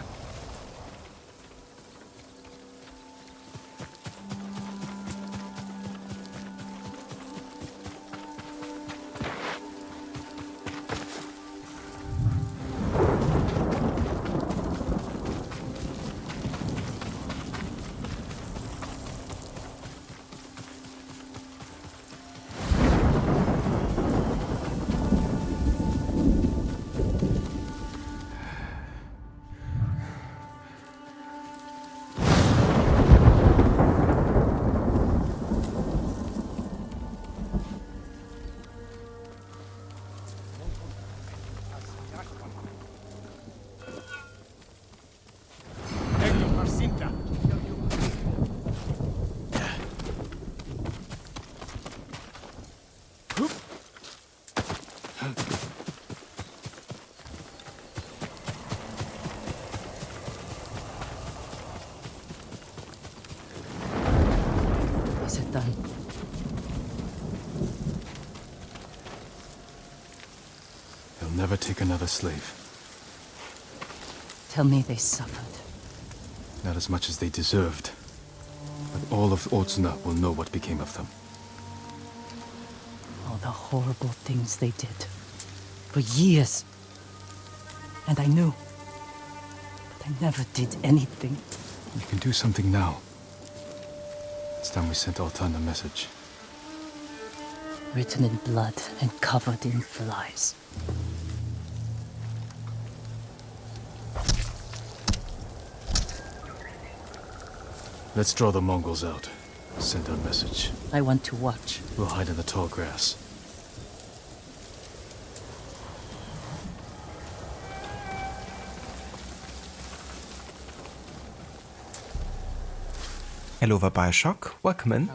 Is it done? He'll never take another slave. Tell me they suffered. Not as much as they deserved. But all of Otsuna will know what became of them. All the horrible things they did. For years. And I knew. But I never did anything. We can do something now. It's time we sent Altan a message. Written in blood and covered in flies. Let's draw the Mongols out. Send our message. I want to watch. We'll hide in the tall grass. Hello, the Bioshock. Welcome in.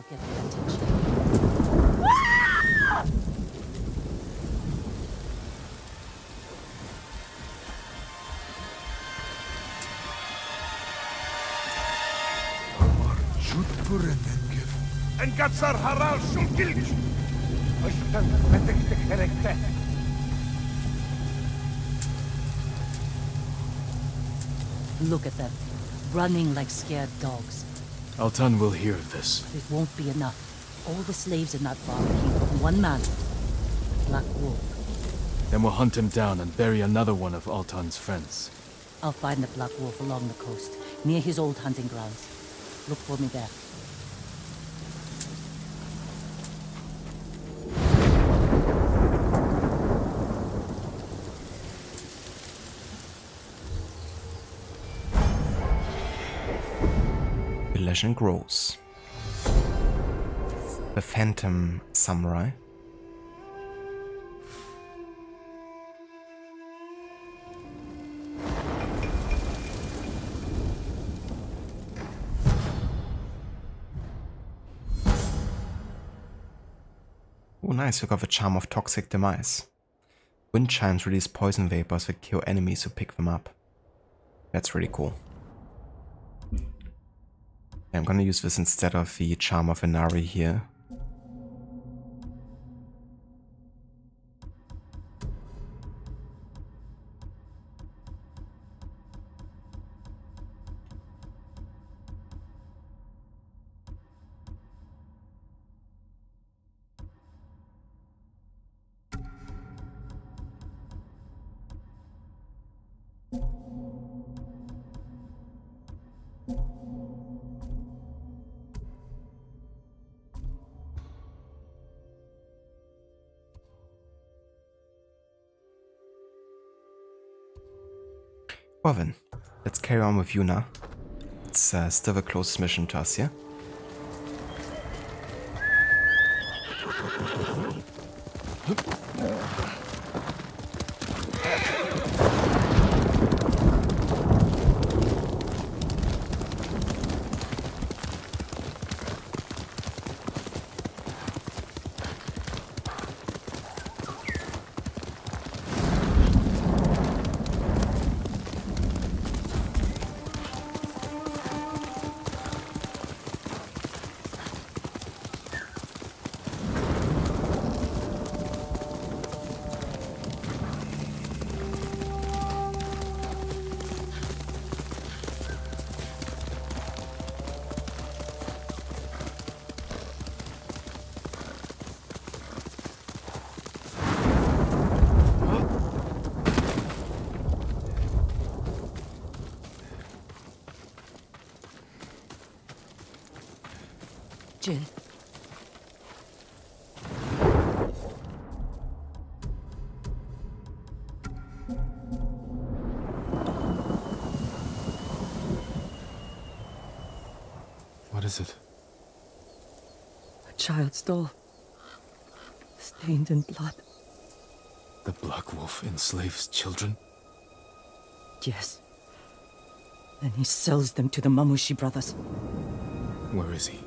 En gatsar haral shulkilch! Look at them. Running like scared dogs. Altan will hear of this. But it won't be enough. All the slaves in that bar came from one man. The Black Wolf. Then we'll hunt him down and bury another one of Altan's friends. I'll find the Black Wolf along the coast, near his old hunting grounds. Look for me there. The legend grows. The Phantom Samurai. Oh nice, you got the charm of toxic demise. Wind chimes release poison vapors that kill enemies who pick them up. That's really cool. I'm gonna use this instead of the Charm of Inari here. Well then, let's carry on with Yuna. It's still the closest mission to us, yeah? Jin. What is it? A child's doll. Stained in blood. The Black Wolf enslaves children? Yes. Then he sells them to the Mamushi brothers. Where is he?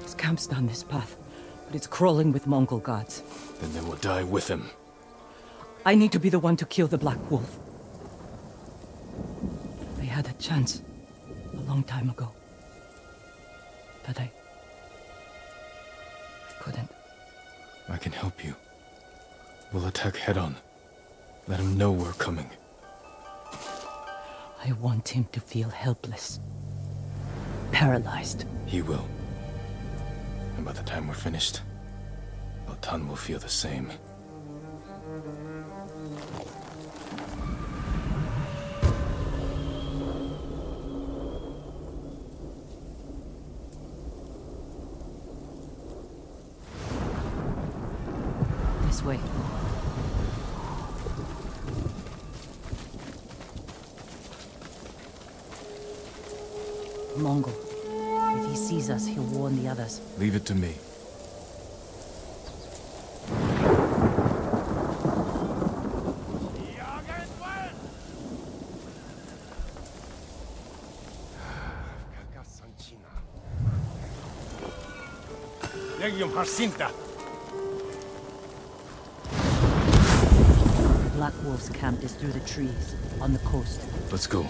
His camp's down this path, but it's crawling with Mongol guards. Then they will die with him. I need to be the one to kill the Black Wolf. I had a chance a long time ago. But I couldn't. I can help you. We'll attack head-on. Let him know we're coming. I want him to feel helpless. Paralyzed. He will. And by the time we're finished, Altan will feel the same. This way. Mongol. If he sees us, he'll warn the others. Leave it to me. Black Wolf's camp is through the trees, on the coast. Let's go.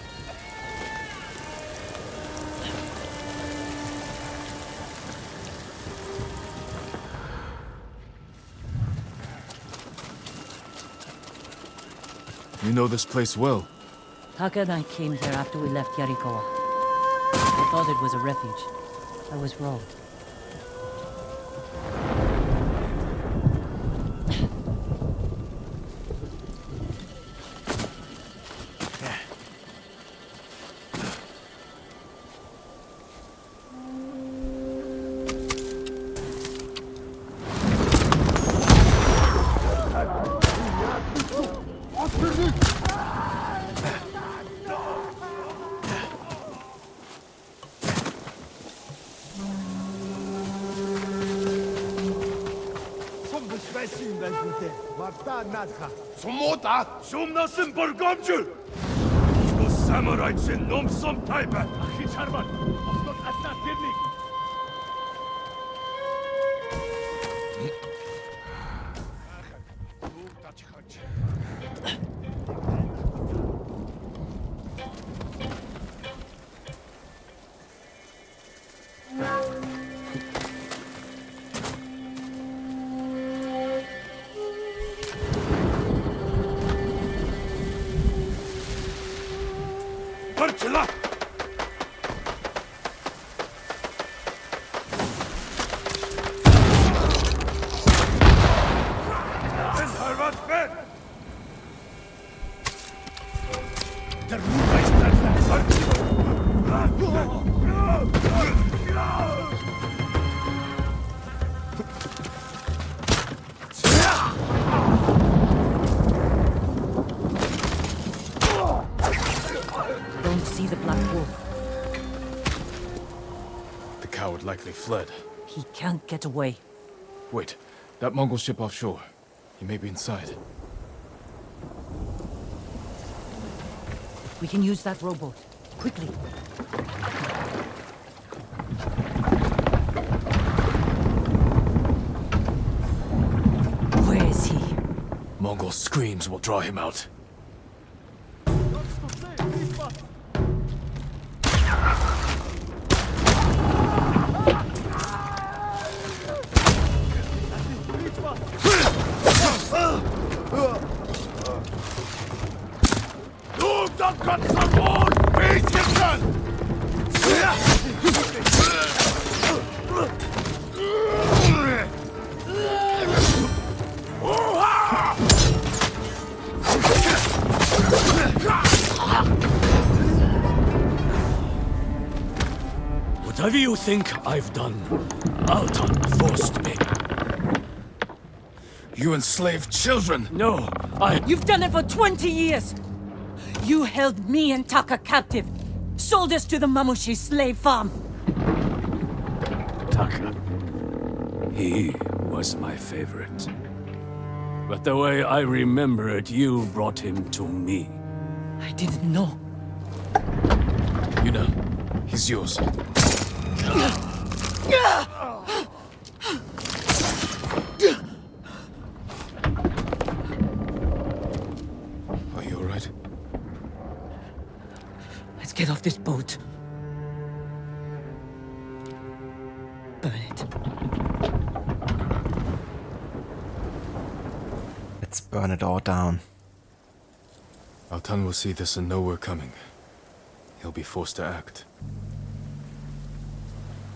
You know this place well. Taka and I came here after we left Yarikawa. I thought it was a refuge. I was wrong. Sumota, sumna symbol gomjul. The samurai chin nom som taipa. Achi charman, ostot atna tirnik. Parçala! Ben Harvat ben! Der Mutmeister! Don't see the Black Wolf. The coward likely fled. He can't get away. Wait, that Mongol ship offshore. He may be inside. We can use that rowboat. Quickly. Where is he? Mongol screams will draw him out. Du, dann kannst du wohl! Bisschen! Whatever you think I've done, Altan forced me. You enslaved children! No, You've done it for 20 years! You held me and Taka captive, sold us to the Mamushi slave farm. Taka. He was my favorite. But the way I remember it, you brought him to me. I didn't know. Yuna, he's yours. Are you alright? Let's get off this boat. Burn it. Let's burn it all down. Altan will see this and know we're coming. He'll be forced to act.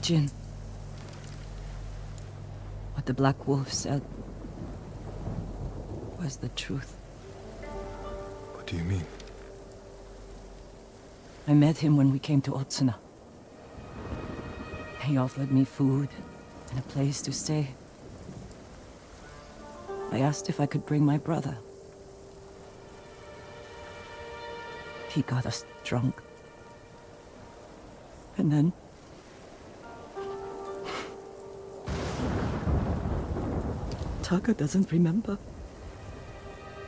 Jin. What the Black Wolf said was the truth. What do you mean? I met him when we came to Otsuna. He offered me food and a place to stay. I asked if I could bring my brother. He got us drunk. And then... Taka doesn't remember.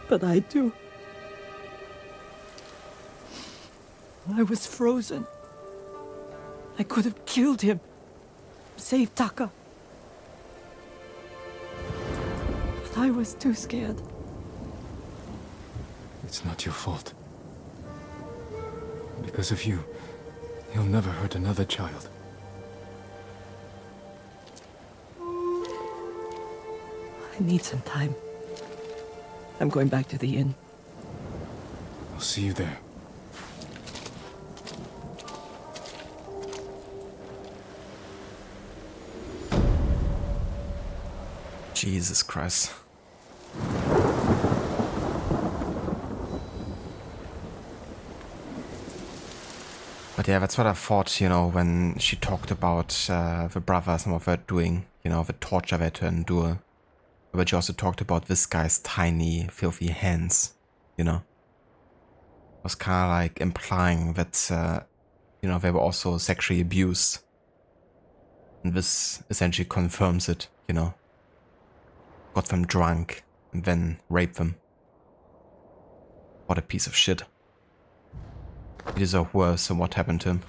But I do. I was frozen. I could have killed him. Saved Taka. But I was too scared. It's not your fault. Because of you, he'll never hurt another child. I need some time. I'm going back to the inn. I'll see you there. Jesus Christ. But yeah, that's what I thought, you know, when she talked about the brother, some of her doing, you know, the torture they had to endure. But she also talked about this guy's tiny, filthy hands, you know. It was kind of like implying that, you know, they were also sexually abused. And this essentially confirms it, you know. Got them drunk and then raped them. What a piece of shit. He deserved worse than what happened to him.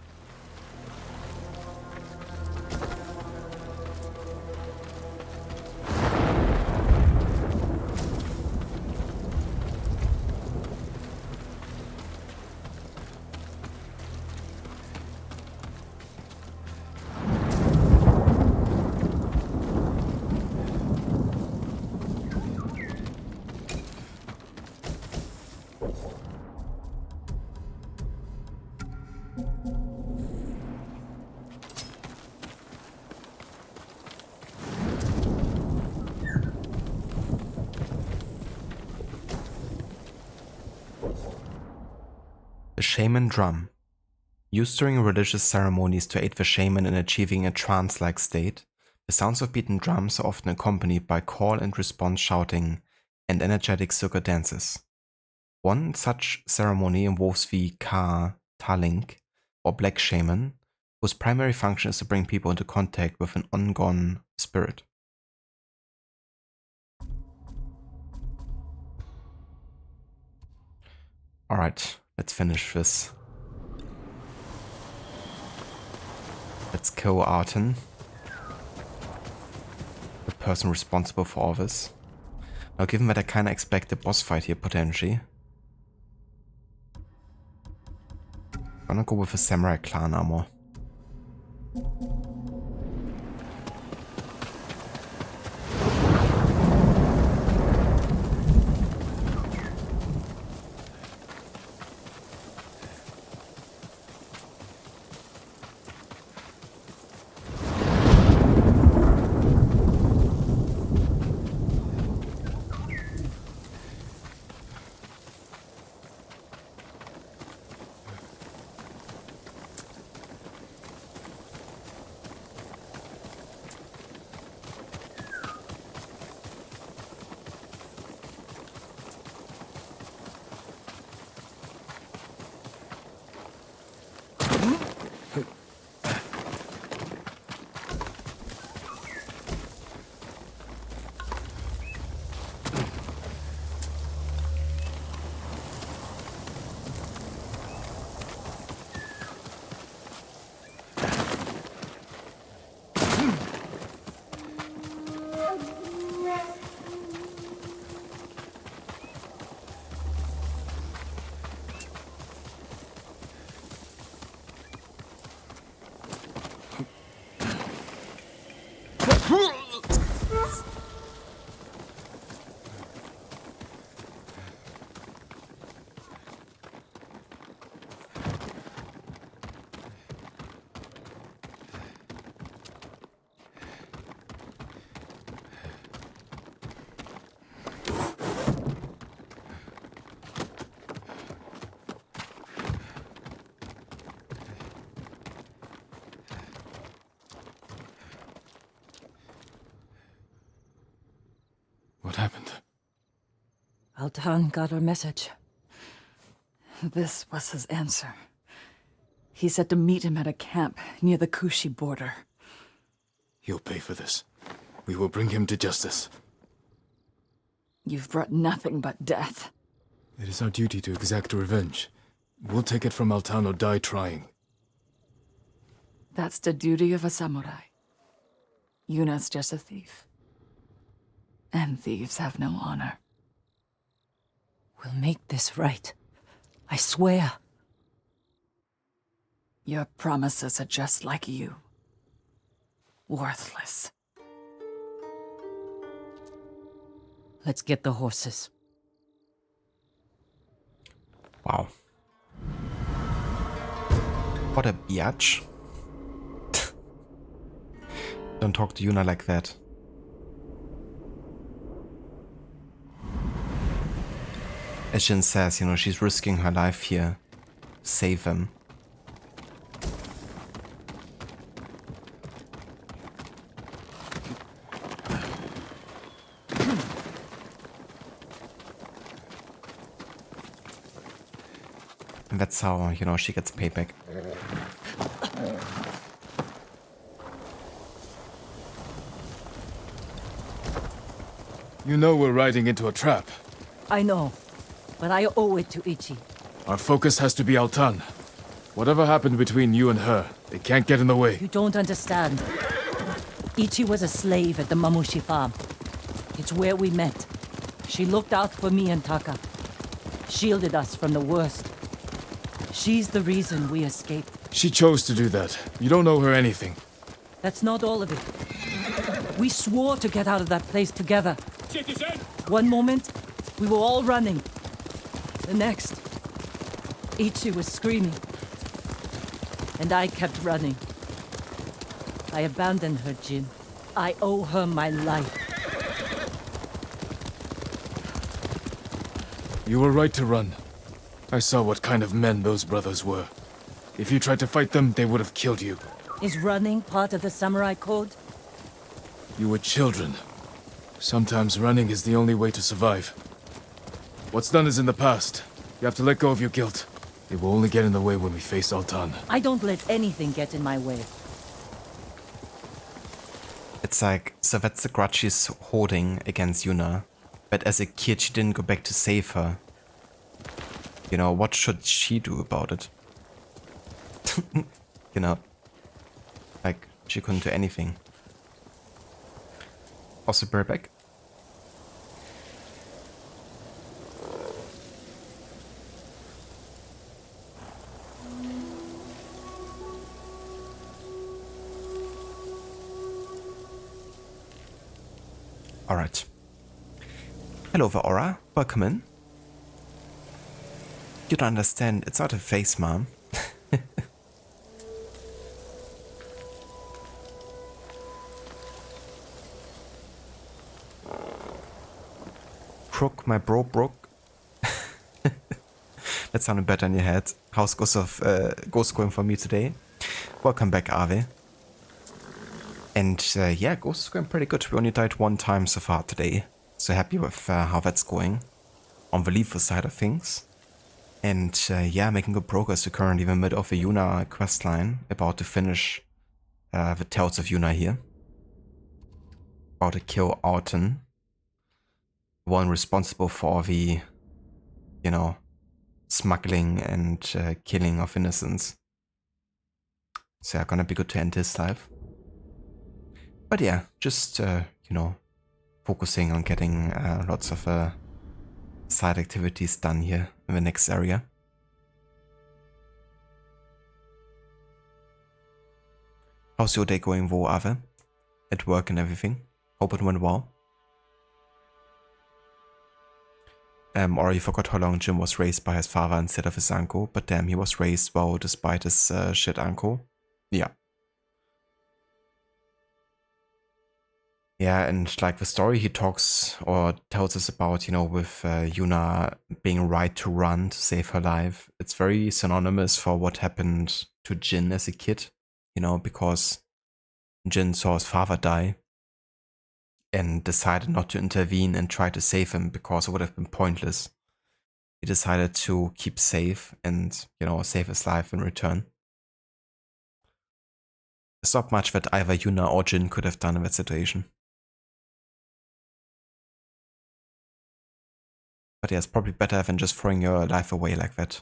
The shaman drum. Used during religious ceremonies to aid the shaman in achieving a trance-like state, the sounds of beaten drums are often accompanied by call and response shouting and energetic circle dances. One such ceremony involves the Ka-Talink, or black shaman, whose primary function is to bring people into contact with an ungone spirit. Alright, let's finish this. Let's kill Arten, the person responsible for all this. Now, given that I kinda expect a boss fight here potentially, I'm gonna go with a samurai clan armor. What happened? Altan got our message. This was his answer. He said to meet him at a camp near the Kushi border. He'll pay for this. We will bring him to justice. You've brought nothing but death. It is our duty to exact revenge. We'll take it from Altan or die trying. That's the duty of a samurai. Yuna's just a thief. And thieves have no honor. We'll make this right. I swear. Your promises are just like you. Worthless. Let's get the horses. Wow. What a biatch. Don't talk to Yuna like that. As Jin says, you know, she's risking her life here. Save him. And that's how, you know, she gets payback. You know we're riding into a trap. I know, but I owe it to Ichi. Our focus has to be Altan. Whatever happened between you and her, they can't get in the way. You don't understand. Ichi was a slave at the Mamushi farm. It's where we met. She looked out for me and Taka. Shielded us from the worst. She's the reason we escaped. She chose to do that. You don't owe her anything. That's not all of it. We swore to get out of that place together. One moment, we were all running. The next, Ichi was screaming. And I kept running. I abandoned her, Jin. I owe her my life. You were right to run. I saw what kind of men those brothers were. If you tried to fight them, they would have killed you. Is running part of the samurai code? You were children. Sometimes running is the only way to survive. What's done is in the past. You have to let go of your guilt. It will only get in the way when we face Altan. I don't let anything get in my way. It's like, so that's the grudge she's holding against Yuna. But as a kid, she didn't go back to save her. You know, what should she do about it? You know, like, she couldn't do anything. Also, be right back. Alright. Hello, Vaora. Welcome in. You don't understand. It's not a face, Mom. Brook, my bro, Brook. That sounded better in your head. How's Ghost going for me today? Welcome back, Ave. And yeah, Ghost is going pretty good. We only died one time so far today. So happy with how that's going. On the Leafer side of things. And yeah, making good progress. We're currently in the middle of the Yuna questline. About to finish the Tales of Yuna here. About to kill Altan. One responsible for the, you know, smuggling and killing of Innocence. So yeah, gonna be good to end his life. But yeah, just, you know, focusing on getting lots of side activities done here in the next area. How's your day going, Vo, Ave? At work and everything? Hope it went well. Or you forgot how long Jim was raised by his father instead of his uncle, but damn, he was raised well despite his shit uncle. Yeah. Yeah, and like the story he talks or tells us about, you know, with Yuna being right to run to save her life, it's very synonymous for what happened to Jin as a kid, you know, because Jin saw his father die and decided not to intervene and try to save him because it would have been pointless. He decided to keep safe and, you know, save his life in return. There's not much that either Yuna or Jin could have done in that situation. But yeah, it's probably better than just throwing your life away like that.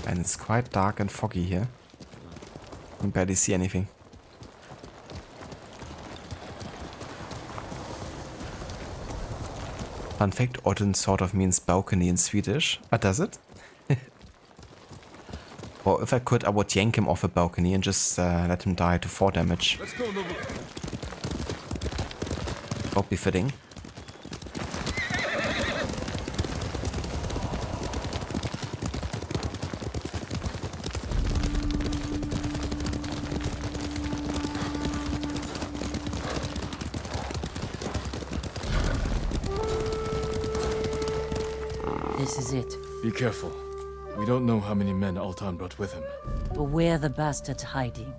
And it's quite dark and foggy here. You can barely see anything. Fun fact, Odin sort of means balcony in Swedish. But does it? Or if I could, I would yank him off a balcony and just let him die to 4 damage. Let's go, Noble. Would be fitting. This is it. Be careful. We don't know how many men Altan brought with him. But where the bastard's hiding?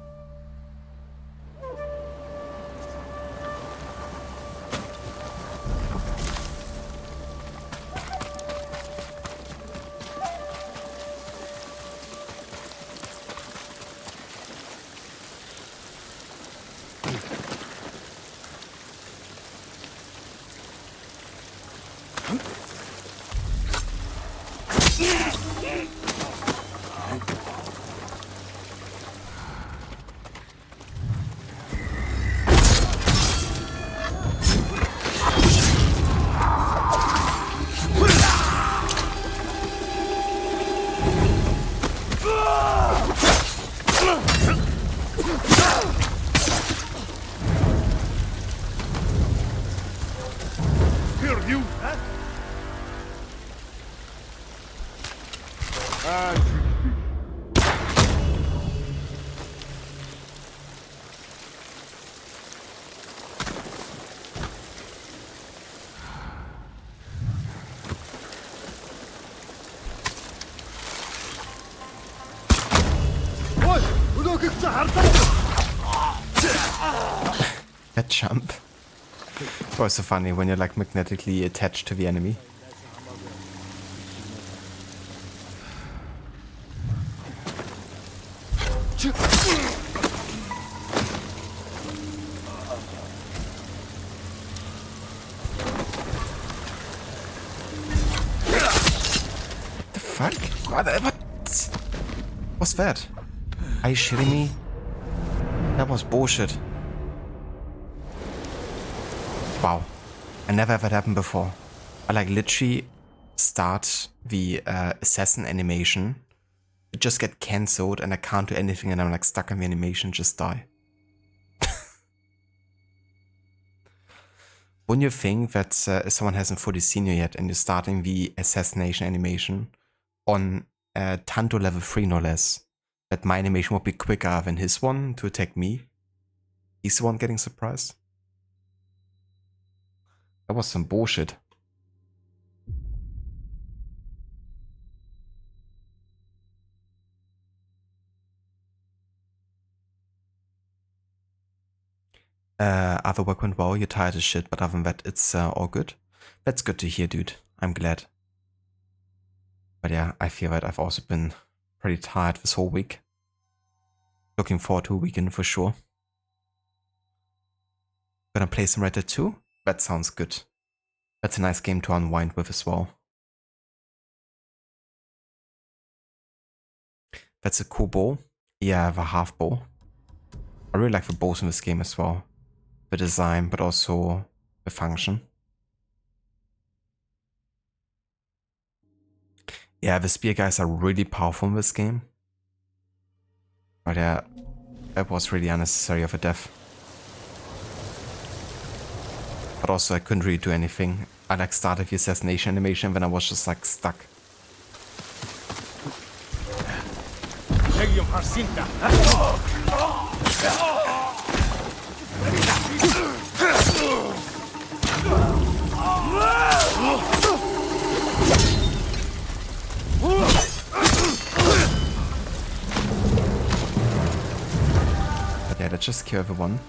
That jump. It's always so funny when you're like magnetically attached to the enemy. The fuck? What? What's that? Are you shitting me? That was bullshit. Wow. I never ever had happened before. I like literally start the assassin animation. It just get cancelled and I can't do anything and I'm like stuck in the animation, just die. Wouldn't you think that if someone hasn't fully seen you yet and you're starting the assassination animation on Tanto level 3 no less, that my animation would be quicker than his one to attack me? He's the one getting surprised? That was some bullshit. Other work went well, you're tired as shit, but other than that, it's all good. That's good to hear, dude. I'm glad. But yeah, I feel that I've also been pretty tired this whole week. Looking forward to a weekend for sure. Gonna play some Red Dead 2? That sounds good. That's a nice game to unwind with as well. That's a cool bow. Yeah, I have a half bow. I really like the bows in this game as well. The design, but also the function. Yeah, the spear guys are really powerful in this game. But yeah, that was really unnecessary of a death. But also I couldn't really do anything. I like started the assassination animation when I was just like stuck. But yeah, let's just kill everyone.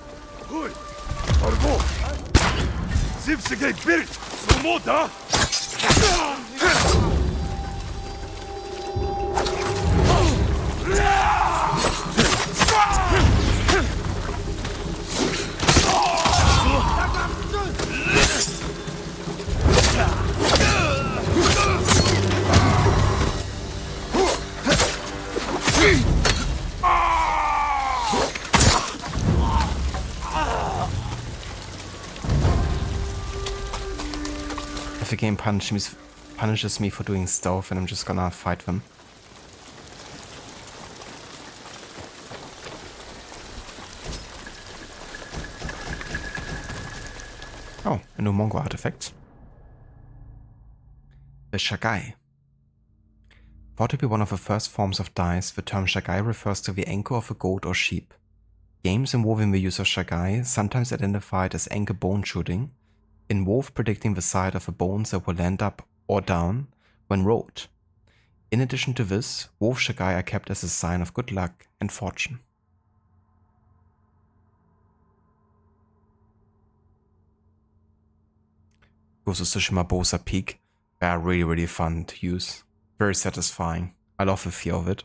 If the game punishes me for doing stealth, and I'm just gonna fight them. Oh, a new Mongol artifact. The Shagai. Thought to be one of the first forms of dice, the term Shagai refers to the anchor of a goat or sheep. Games involving the use of Shagai, sometimes identified as anchor bone shooting, involve predicting the side of the bones that will land up or down when rolled. In addition to this, wolf Shagai are kept as a sign of good luck and fortune. Ghost of Tsushima bows are peak. They are really fun to use. Very satisfying. I love the feel of it.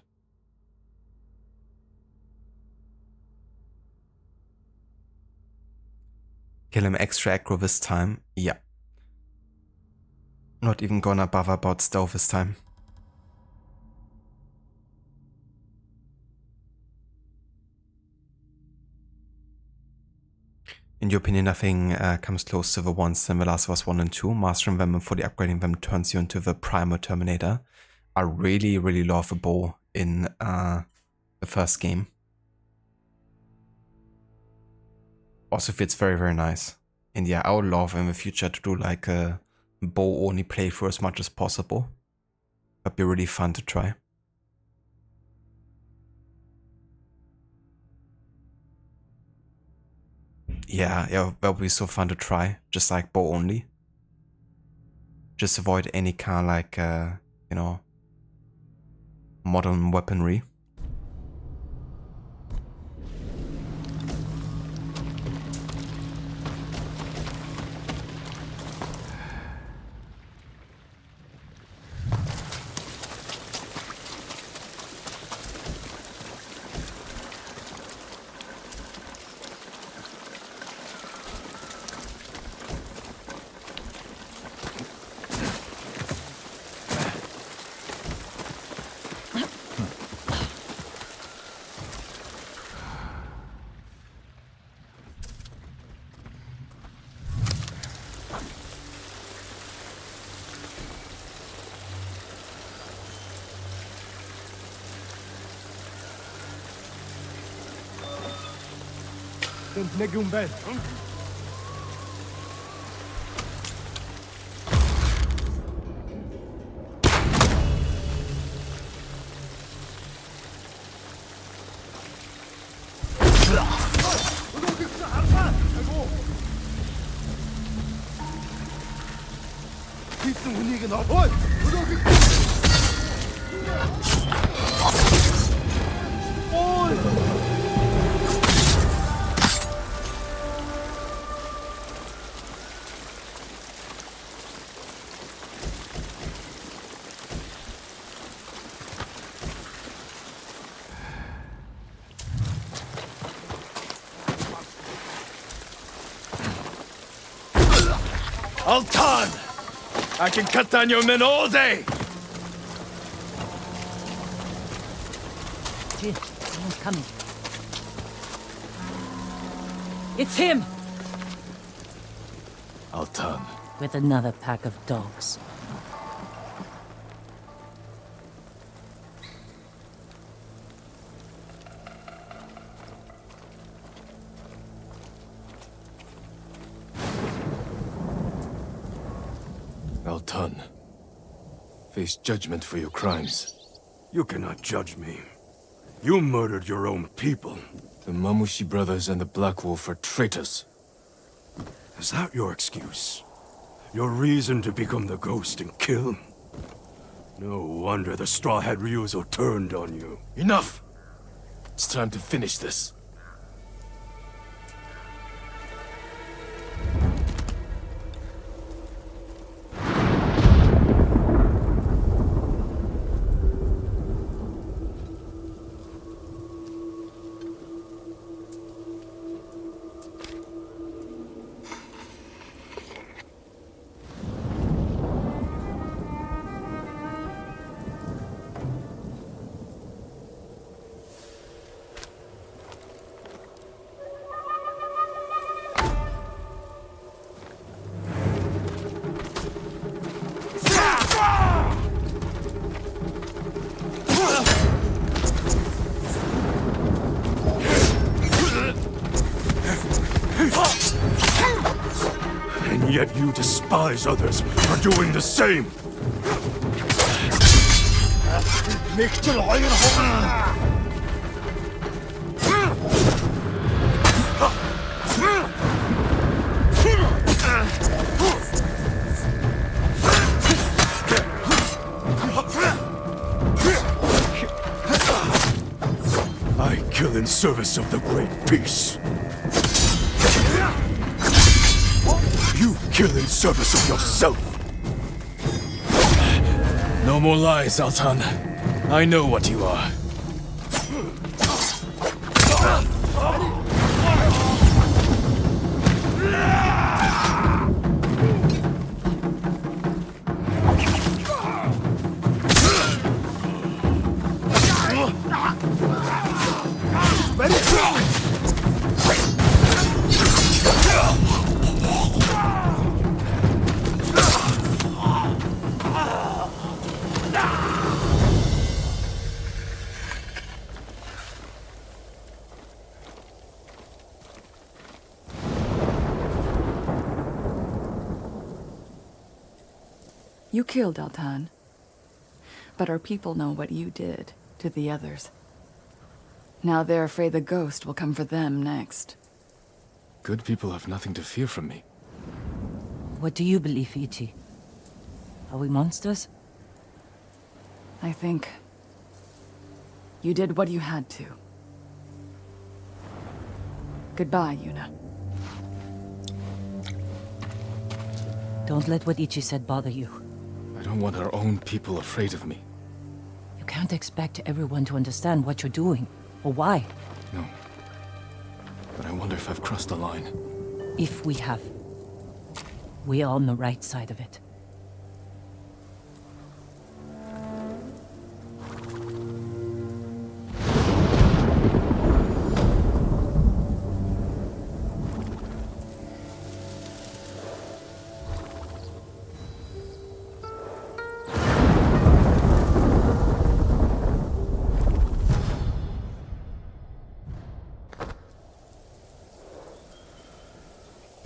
Kill him extra aggro this time? Yeah. Not even gonna bother about stealth this time. In your opinion, nothing comes close to the ones in The Last of Us 1 and 2. Mastering them and fully upgrading them turns you into the primal Terminator. I really love the bow in the first game. Also fits very nice. And yeah, I would love in the future to do like a bow only playthrough as much as possible. That'd be really fun to try. Yeah, that would be so fun to try. Just like bow only. Just avoid any kind of like, you know, modern weaponry. نجوم بال Altan! I can cut down your men all day! Jin, someone's coming. It's him! Altan. With another pack of dogs. Altan. Face judgment for your crimes. You cannot judge me. You murdered your own people. The Mamushi brothers and the Black Wolf are traitors. Is that your excuse? Your reason to become the ghost and kill? No wonder the Straw Hat Ryuzo turned on you. Enough! It's time to finish this. And yet you despise others for doing the same! I kill in service of the Great Peace. You kill in service of yourself. No more lies, Altan. I know what you are. You killed Altan. But our people know what you did to the others. Now they're afraid the ghost will come for them next. Good people have nothing to fear from me. What do you believe, Ichi? Are we monsters? I think you did what you had to. Goodbye, Yuna. Don't let what Ichi said bother you. I don't want our own people afraid of me. You can't expect everyone to understand what you're doing, or why. No. But I wonder if I've crossed the line. If we have. We're on the right side of it.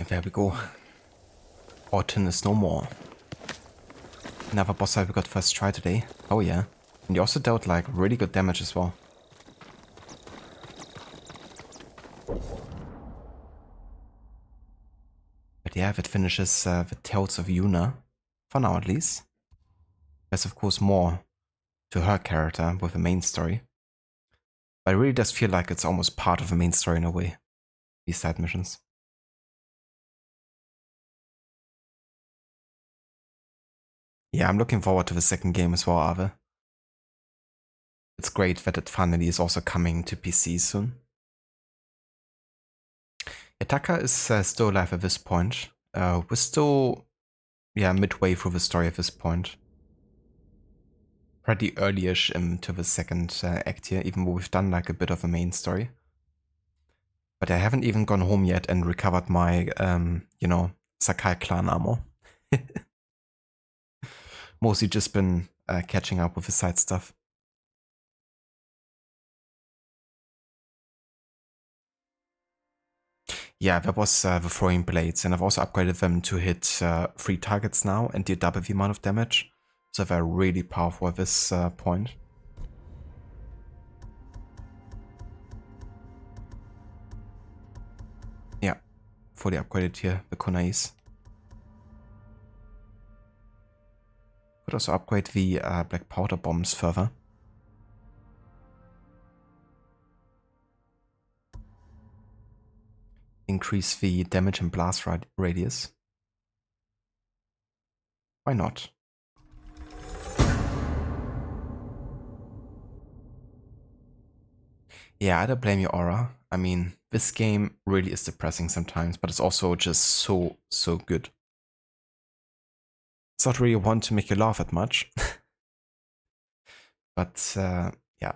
There we go. Autumn is no more. Another boss fight we got first try today. Oh yeah. And you also dealt like really good damage as well. But yeah, that finishes the Tales of Yuna. For now at least. There's of course more to her character with the main story. But it really does feel like it's almost part of the main story in a way. These side missions. Yeah, I'm looking forward to the second game as well, Ave. It's great that it finally is also coming to PC soon. Itaka is still alive at this point. We're still, midway through the story at this point. Pretty early-ish into the second act here, even though we've done like a bit of a main story. But I haven't even gone home yet and recovered my, Sakai clan armor. Mostly just been catching up with the side stuff. Yeah, that was the throwing blades, and I've also upgraded them to hit 3 targets now and deal double the amount of damage. So they're really powerful at this point. Yeah, fully upgraded here, the kunais. Could also upgrade the black powder bombs further. Increase the damage and blast radius. Why not? Yeah, I don't blame you, Aura. I mean, this game really is depressing sometimes, but it's also just so good. It's not really one to make you laugh at much. But, yeah.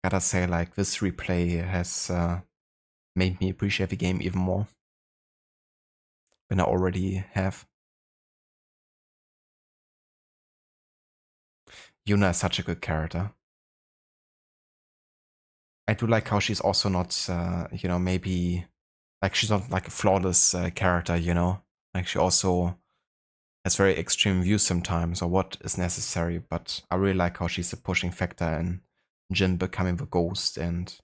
Gotta say, like, this replay has made me appreciate the game even more than I already have. Yuna is such a good character. I do like how she's also not, maybe, like, she's not like a flawless character, Like, she also has very extreme views sometimes, or what is necessary, but I really like how she's a pushing factor in Jin becoming the ghost, and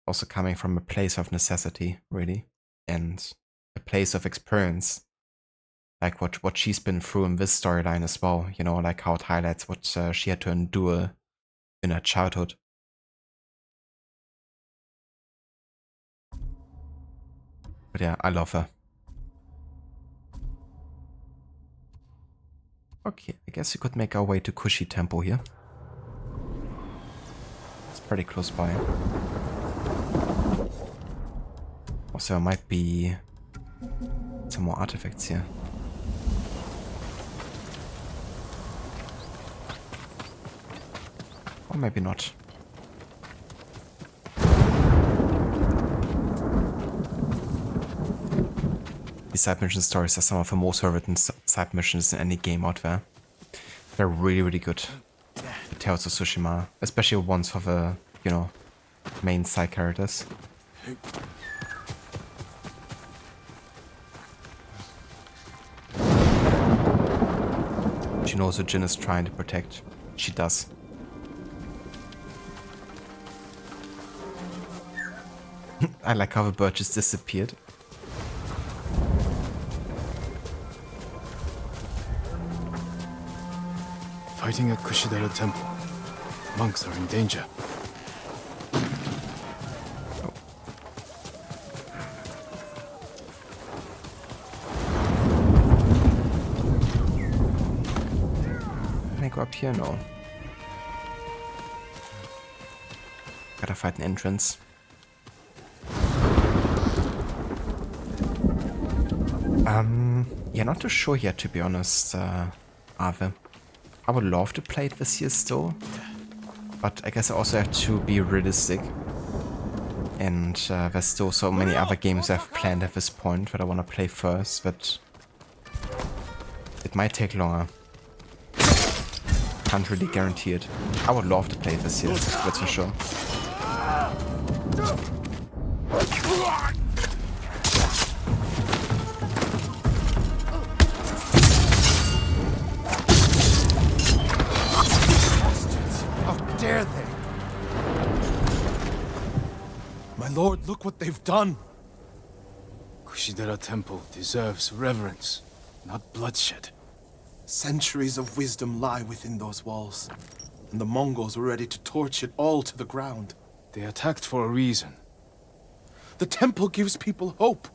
also coming from a place of necessity, really, and a place of experience. Like what she's been through in this storyline as well, like how it highlights what she had to endure in her childhood. But yeah, I love her. Okay, I guess we could make our way to Kushi Temple here. It's pretty close by. Also, there might be some more artifacts here. Or maybe not. These side mission stories are some of the most written side missions in any game out there. They're really good. Tales of Tsushima, especially ones for the, main side characters. She knows who Jin is trying to protect. She does. I like how the bird just disappeared. Fighting at Kushidera Temple. Monks are in danger. Can I go up here? No. Gotta fight an entrance. Yeah, not too sure yet, to be honest, Ave. I would love to play it this year still, but I guess I also have to be realistic. And there's still so many other games I've planned at this point that I want to play first, that it might take longer. Can't really guarantee it. I would love to play it this year, that's for sure. Dare they? My lord, look what they've done! Kushidera Temple deserves reverence, not bloodshed. Centuries of wisdom lie within those walls, and the Mongols were ready to torch it all to the ground. They attacked for a reason. The temple gives people hope.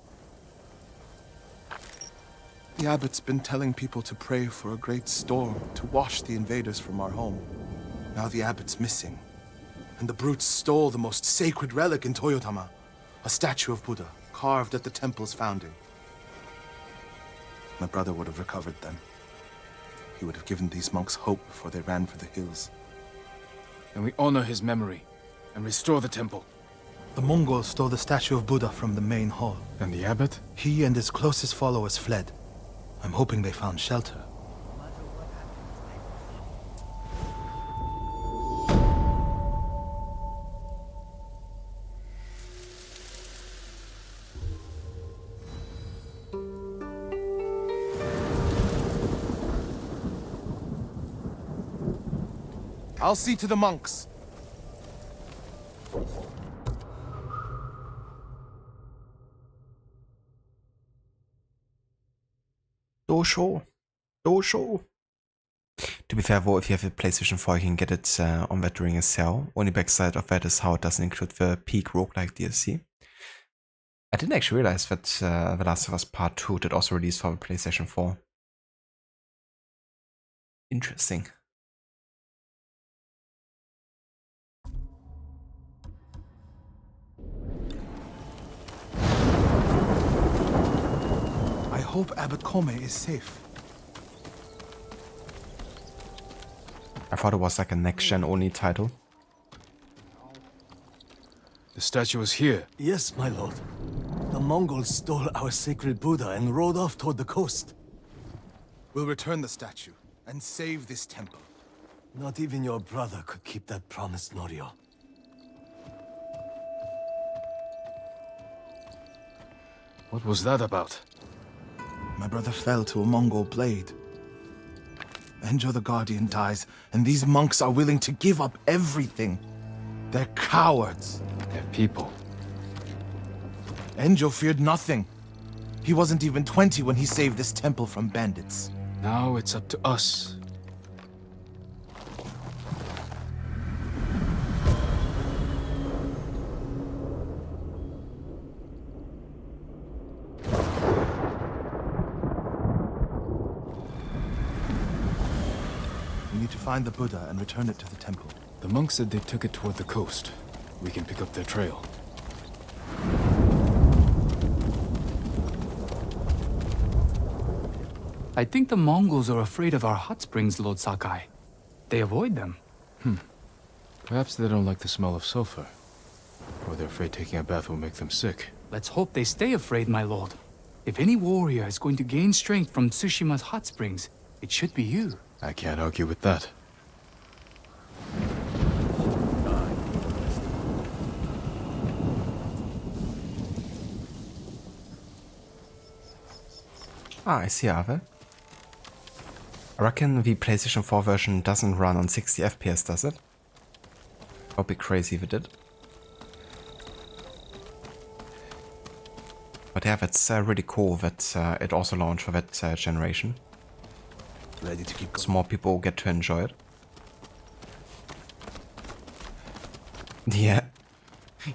The abbot's been telling people to pray for a great storm to wash the invaders from our home. Now the abbot's missing, and the brutes stole the most sacred relic in Toyotama, a statue of Buddha carved at the temple's founding. My brother would have recovered them. He would have given these monks hope before they ran for the hills. And we honor his memory and restore the temple. The Mongols stole the statue of Buddha from the main hall. And the abbot? He and his closest followers fled. I'm hoping they found shelter. I'll see to the monks. Dosho. To be fair, though, if you have a PlayStation 4, you can get it on that during a sale. Only backside of that is how it doesn't include the peak roguelike DLC. I didn't actually realize that The Last of Us Part 2 did also release for the PlayStation 4. Interesting. I hope Abbot Kome is safe. I thought it was like a next-gen only title. The statue is here. Yes, my lord. The Mongols stole our sacred Buddha and rode off toward the coast. We'll return the statue and save this temple. Not even your brother could keep that promise, Norio. What was that about? My brother fell to a Mongol blade. Enjo the Guardian dies, and these monks are willing to give up everything. They're cowards. They're people. Enjo feared nothing. He wasn't even 20 when he saved this temple from bandits. Now it's up to us. We need to find the Buddha and return it to the temple. The monks said they took it toward the coast. We can pick up their trail. I think the Mongols are afraid of our hot springs, Lord Sakai. They avoid them. Perhaps they don't like the smell of sulfur. Or they're afraid taking a bath will make them sick. Let's hope they stay afraid, my lord. If any warrior is going to gain strength from Tsushima's hot springs, it should be you. I can't argue with that. Ah, I see, Ave. I reckon the PlayStation 4 version doesn't run on 60 FPS, does it? That would be crazy if it did. But yeah, that's really cool that it also launched for that generation. Ready to keep going. So more people get to enjoy it. Yeah.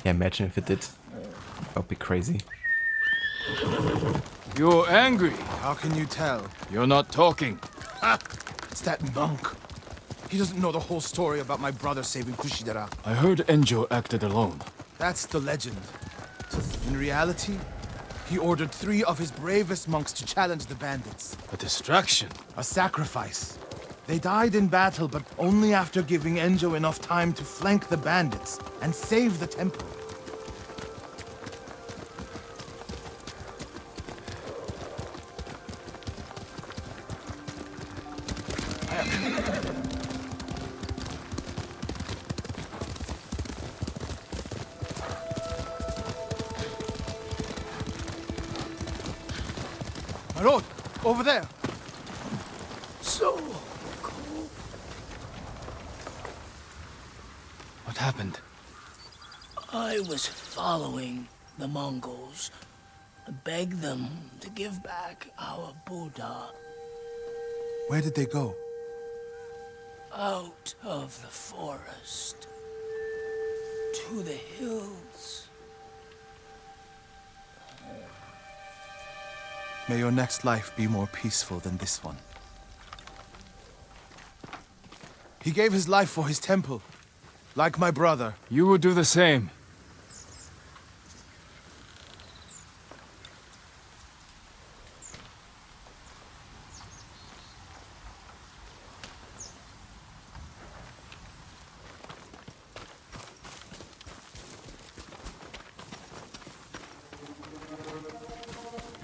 Yeah, imagine if it did. That would be crazy. You're angry. How can you tell? You're not talking. Ah, it's that monk. He doesn't know the whole story about my brother saving Kushidera. I heard Enjo acted alone. That's the legend. In reality, he ordered 3 of his bravest monks to challenge the bandits. A distraction. A sacrifice. They died in battle, but only after giving Enjo enough time to flank the bandits and save the temple. My lord, over there. So cold. What happened? I was following the Mongols. I begged them to give back our Buddha. Where did they go? Out of the forest. To the hills. May your next life be more peaceful than this one. He gave his life for his temple, like my brother. You would do the same.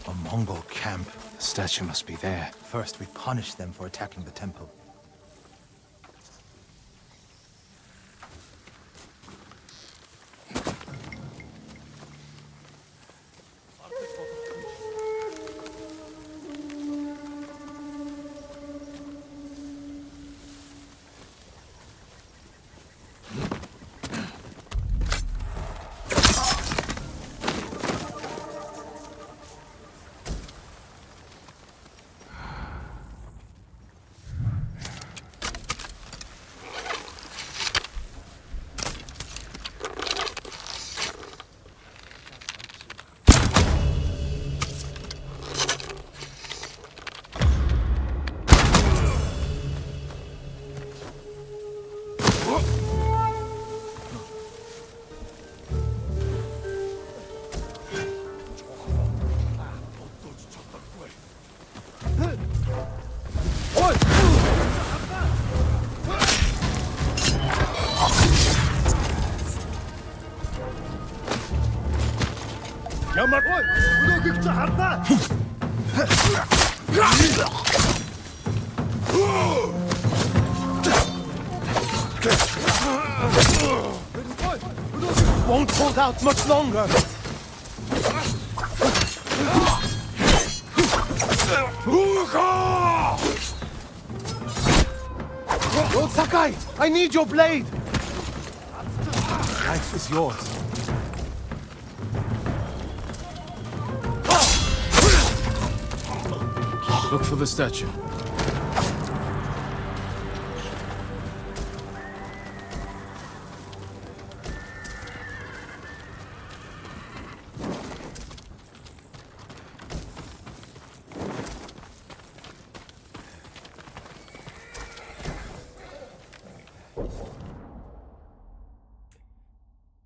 A Mongol camp. The statue must be there. First, we punish them for attacking the temple. Won't hold out much longer. Lord Sakai, I need your blade. Life is yours. Look for the statue.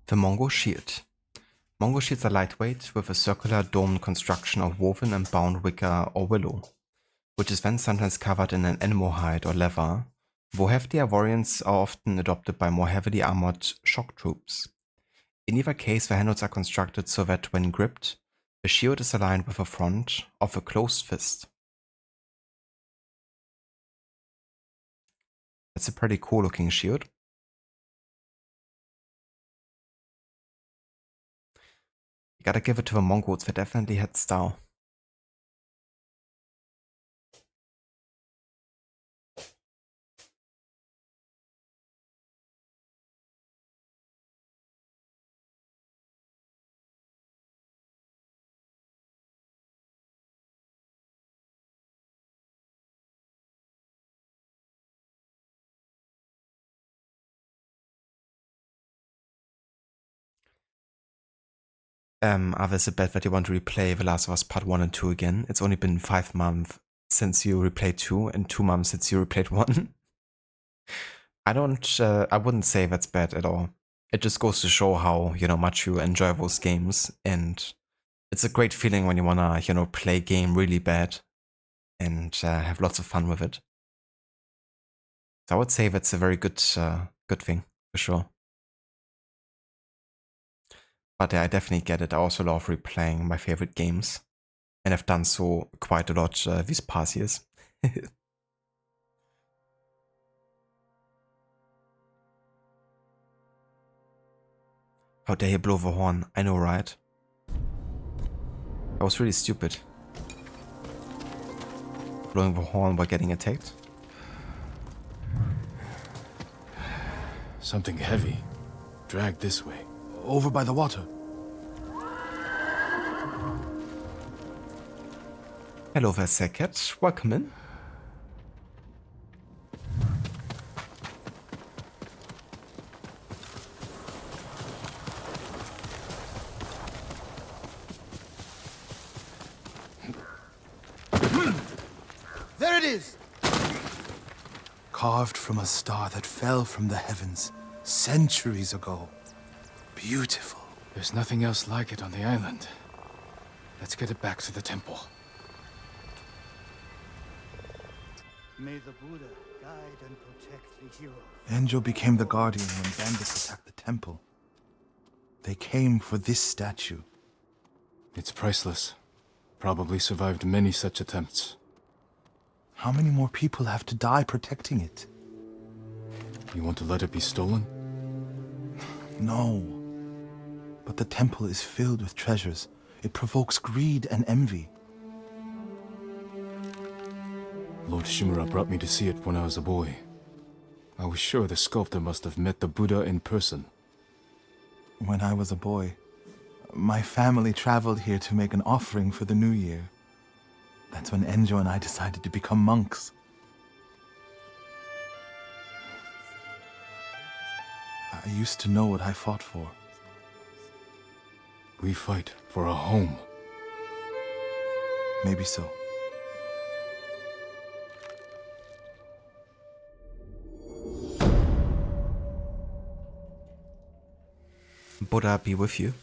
The Mongol Shield. Mongol shields are lightweight, with a circular domed construction of woven and bound wicker or willow, which is then sometimes covered in an animal hide or leather, though heftier variants are often adopted by more heavily armored shock troops. In either case, the handles are constructed so that when gripped, the shield is aligned with the front of a closed fist. That's a pretty cool looking shield. You gotta give it to the Mongols, they definitely had style. Ava is it bad that you want to replay The Last of Us Part 1 and 2 again? It's only been 5 months since you replayed 2 and 2 months since you replayed 1. I wouldn't say that's bad at all. It just goes to show how, much you enjoy those games, and it's a great feeling when you wanna, play a game really bad and have lots of fun with it. So I would say that's a very good thing, for sure. But yeah, I definitely get it. I also love replaying my favorite games, and I've done so quite a lot these past years. How dare you blow the horn? I know, right? That was really stupid. Blowing the horn while getting attacked. Something heavy. Dragged this way. Over by the water. Hello there, Sackett. Welcome in. There it is! Carved from a star that fell from the heavens centuries ago. Beautiful. There's nothing else like it on the island. Let's get it back to the temple. May the Buddha guide and protect the heroes. Enjo became the guardian when bandits attacked the temple. They came for this statue. It's priceless. Probably survived many such attempts. How many more people have to die protecting it? You want to let it be stolen? No. But the temple is filled with treasures. It provokes greed and envy. Lord Shimura brought me to see it when I was a boy. I was sure the sculptor must have met the Buddha in person. When I was a boy, my family traveled here to make an offering for the new year. That's when Enjo and I decided to become monks. I used to know what I fought for. We fight for a home. Maybe so. Buddha be with you.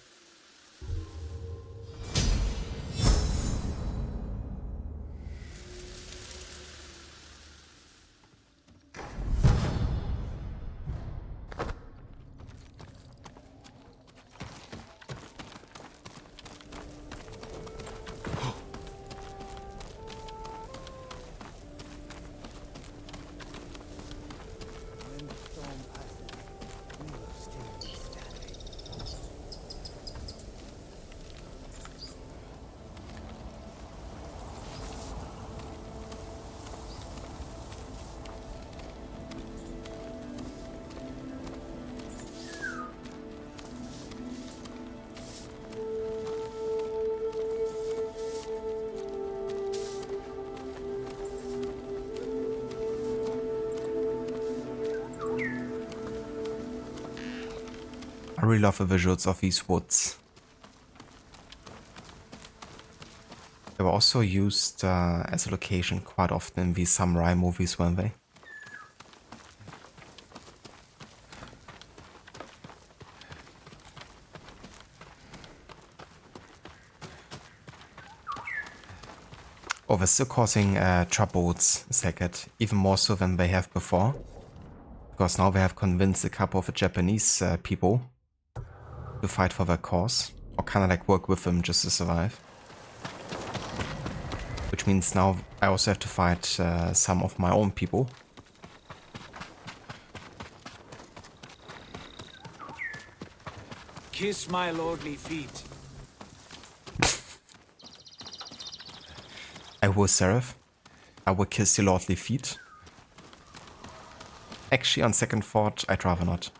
I really love the visuals of these woods. They were also used as a location quite often in these samurai movies, weren't they? Oh, they're still causing troubles, Sackett, even more so than they have before. Because now they have convinced a couple of the Japanese people to fight for their cause, or kind of like work with them just to survive. Which means now I also have to fight some of my own people. Kiss my lordly feet. I will, Seraph. I will kiss your lordly feet. Actually, on second thought, I'd rather not.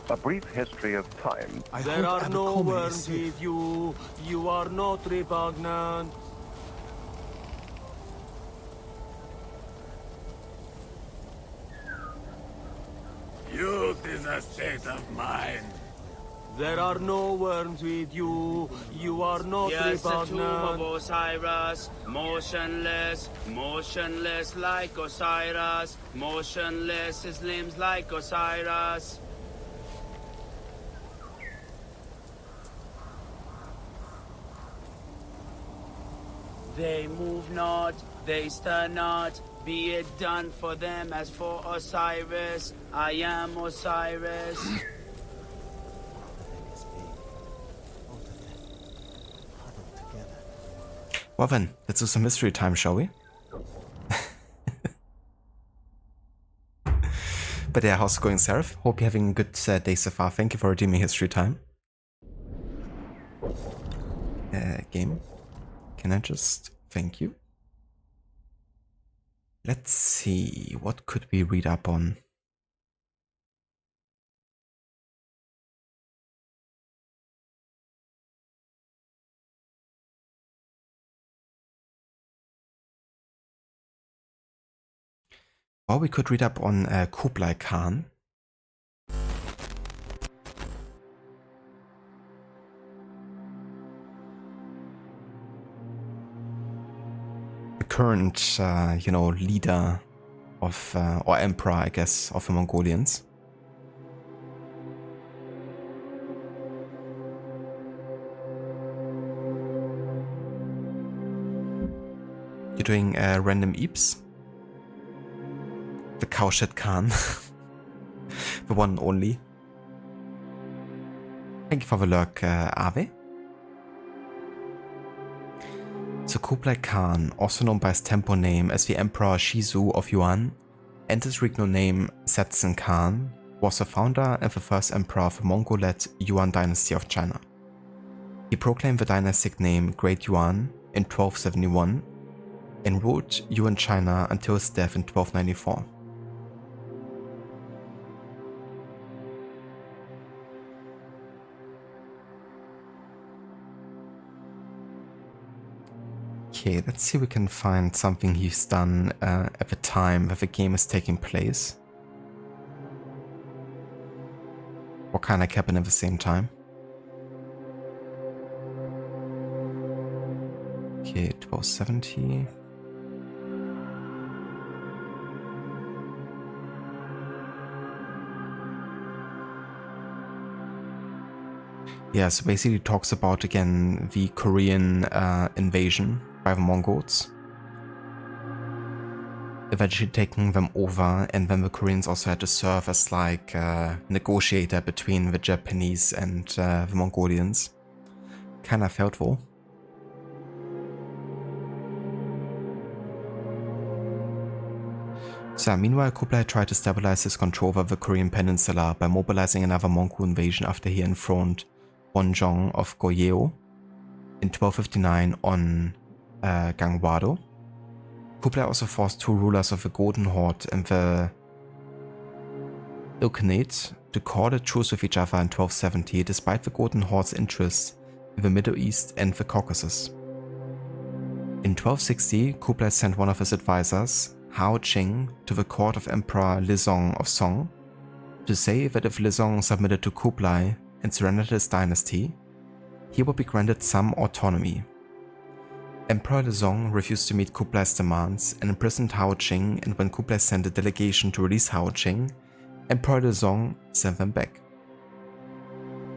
A brief history of time. There are no worms with you. You are not repugnant. Youth is a state of mind. There are no worms with you. You are not Yes, the tomb repugnant. of Osiris, motionless, motionless like Osiris, motionless, his limbs like Osiris. They move not, they stir not, be it done for them as for Osiris. I am Osiris. Well then, let's do some mystery time, shall we? But yeah, how's it going, Seraph? Hope you're having a good day so far. Thank you for redeeming history time. Game. Can I just... Thank you. Let's see, what could we read up on? Or we could read up on Kublai Khan. The current, you know, leader of, or emperor, I guess, of the Mongolians. You're doing random eeps? The Cowshed Khan. The one and only. Thank you for the lurk, Ave. So Kublai Khan, also known by his temple name as the Emperor Shizu of Yuan, and his regnal name Setsen Khan, was the founder and the first emperor of the Mongol-led Yuan dynasty of China. He proclaimed the dynastic name Great Yuan in 1271 and ruled Yuan China until his death in 1294. Okay, let's see if we can find something he's done at the time that the game is taking place. What kind of happened at the same time? Okay, 1270. Yeah, so basically it talks about again the Korean invasion by the Mongols, eventually taking them over, and then the Koreans also had to serve as like a negotiator between the Japanese and the Mongolians. Kinda felt though. So meanwhile, Kublai tried to stabilize his control over the Korean peninsula by mobilizing another Mongol invasion after he enthroned Wonjong of Goryeo in 1259 on Gangwado. Kublai also forced two rulers of the Golden Horde and the Ilkhanate to call a truce with each other in 1270, despite the Golden Horde's interests in the Middle East and the Caucasus. In 1260, Kublai sent one of his advisors, Hao Qing, to the court of Emperor Lizong of Song to say that if Lizong submitted to Kublai and surrendered his dynasty, he would be granted some autonomy. Emperor Lizong refused to meet Kublai's demands and imprisoned Hao Qing, and when Kublai sent a delegation to release Hao Qing, Emperor Lizong sent them back.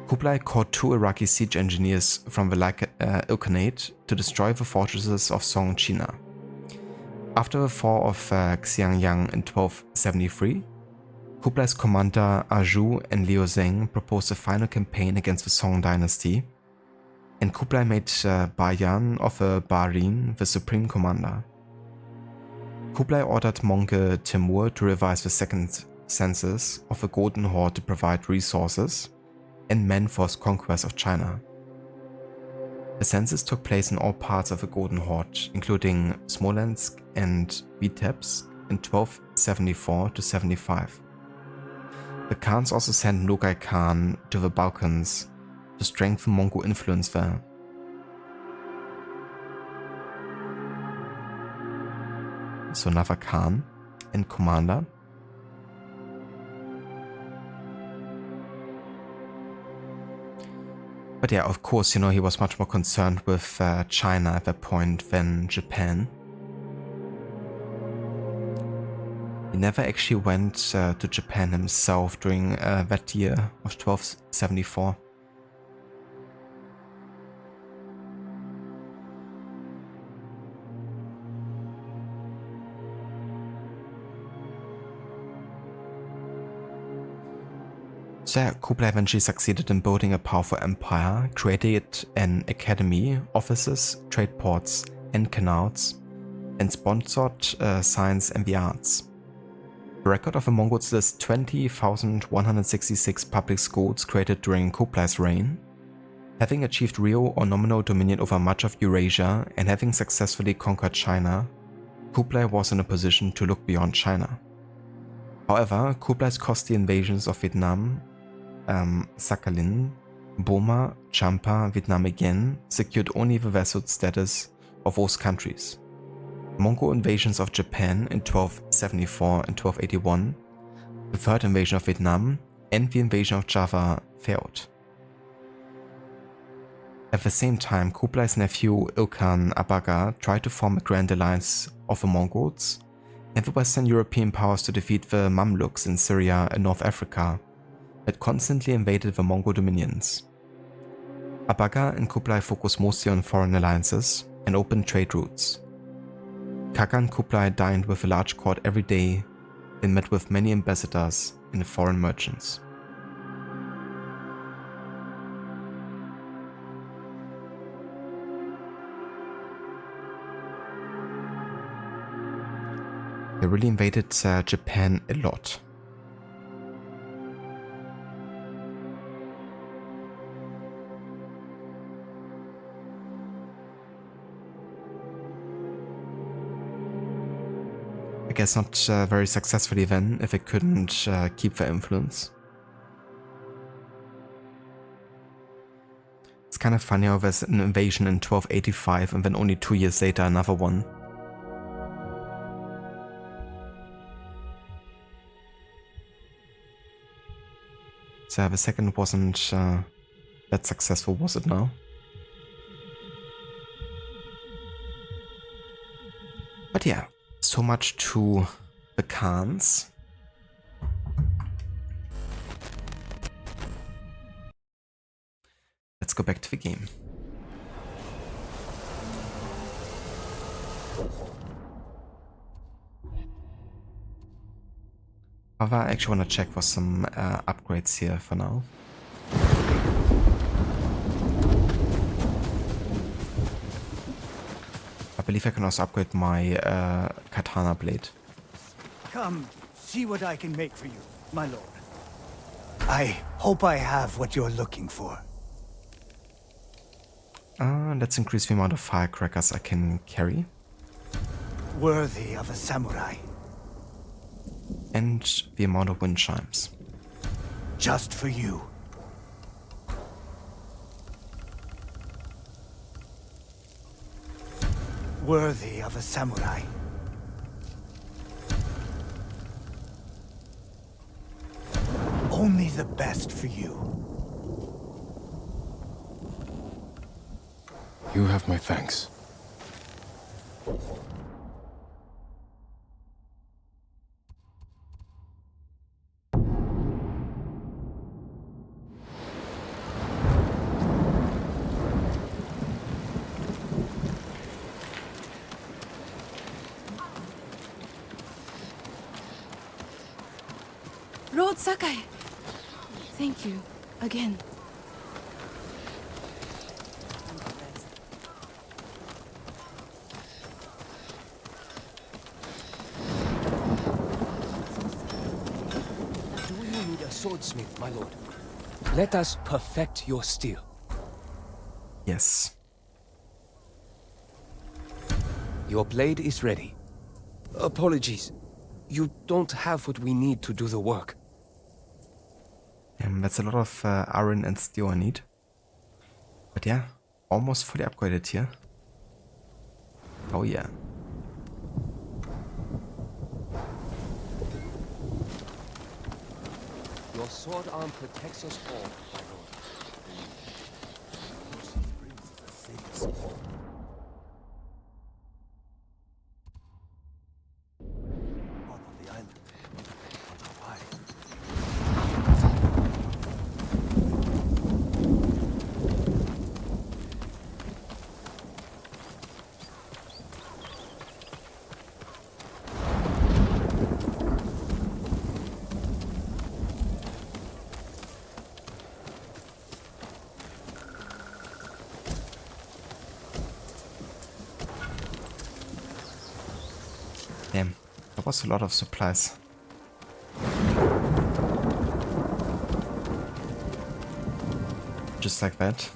Kublai called two Iraqi siege engineers from the Ilkhanate to destroy the fortresses of Song China. After the fall of Xiangyang in 1273, Kublai's commander Aju and Liu Zheng proposed a final campaign against the Song dynasty, and Kublai made Bayan of Bahrain the supreme commander. Kublai ordered Mongol Timur to revise the second census of the Golden Horde to provide resources and men for his conquest of China. The census took place in all parts of the Golden Horde, including Smolensk and Vitebsk in 1274 to 75. The Khans also sent Nogai Khan to the Balkans to strengthen Mongol influence there. So another Khan and commander. But yeah, of course, you know, he was much more concerned with China at that point than Japan. He never actually went to Japan himself during that year of 1274. So yeah, Kublai eventually succeeded in building a powerful empire, created an academy, offices, trade ports, and canals, and sponsored science and the arts. The record of the Mongols lists 20,166 public schools created during Kublai's reign. Having achieved real or nominal dominion over much of Eurasia and having successfully conquered China, Kublai was in a position to look beyond China. However, Kublai's costly invasions of Vietnam, Sakhalin, Burma, Champa, Vietnam again secured only the vassal status of those countries. Mongol invasions of Japan in 1274 and 1281, the third invasion of Vietnam, and the invasion of Java failed. At the same time, Kublai's nephew Ilkhan Abaga tried to form a grand alliance of the Mongols and the Western European powers to defeat the Mamluks in Syria and North Africa that constantly invaded the Mongol dominions. Abaga and Kublai focused mostly on foreign alliances and open trade routes. Kagan Kublai dined with a large court every day and met with many ambassadors and foreign merchants. They really invaded Japan a lot. I guess not very successfully then, if it couldn't keep their influence. It's kind of funny how there's an invasion in 1285 and then only 2 years later another one. So the second wasn't that successful, was it now? But yeah, so much to the Khans. Let's go back to the game. However, I actually want to check for some upgrades here for now. I believe I can also upgrade my katana blade. Come, see what I can make for you, my lord. I hope I have what you're looking for. Let's increase the amount of firecrackers I can carry. Worthy of a samurai. And the amount of wind chimes. Just for you. Worthy of a samurai. Only the best for you. You have my thanks. Lord Sakai, thank you again. Do you need a swordsmith, my lord? Let us perfect your steel. Yes. Your blade is ready. Apologies. You don't have what we need to do the work. That's a lot of iron and steel I need. But yeah, almost fully upgraded here. Oh yeah. Your sword arm protects us all, my lord. Damn, that was a lot of supplies. Just like that.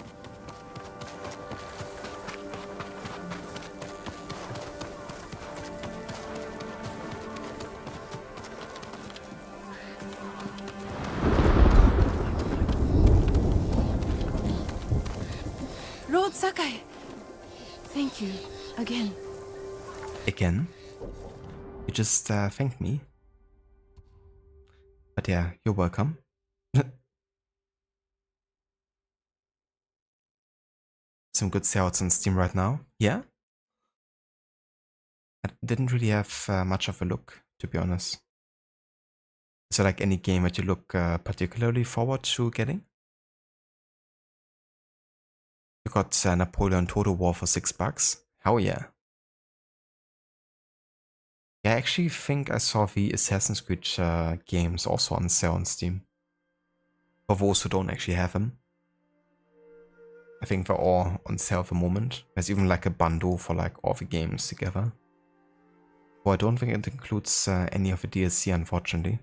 Lord Sakai, thank you again. Again? You just thanked me. But yeah, you're welcome. Some good sales on Steam right now. Yeah? I didn't really have much of a look, to be honest. Is there like any game that you look particularly forward to getting? You got Napoleon Total War for $6. Hell yeah. Yeah, I actually think I saw the Assassin's Creed games also on sale on Steam. For those who don't actually have them. I think they're all on sale at the moment. There's even like a bundle for like all the games together. Well, I don't think it includes any of the DLC, unfortunately.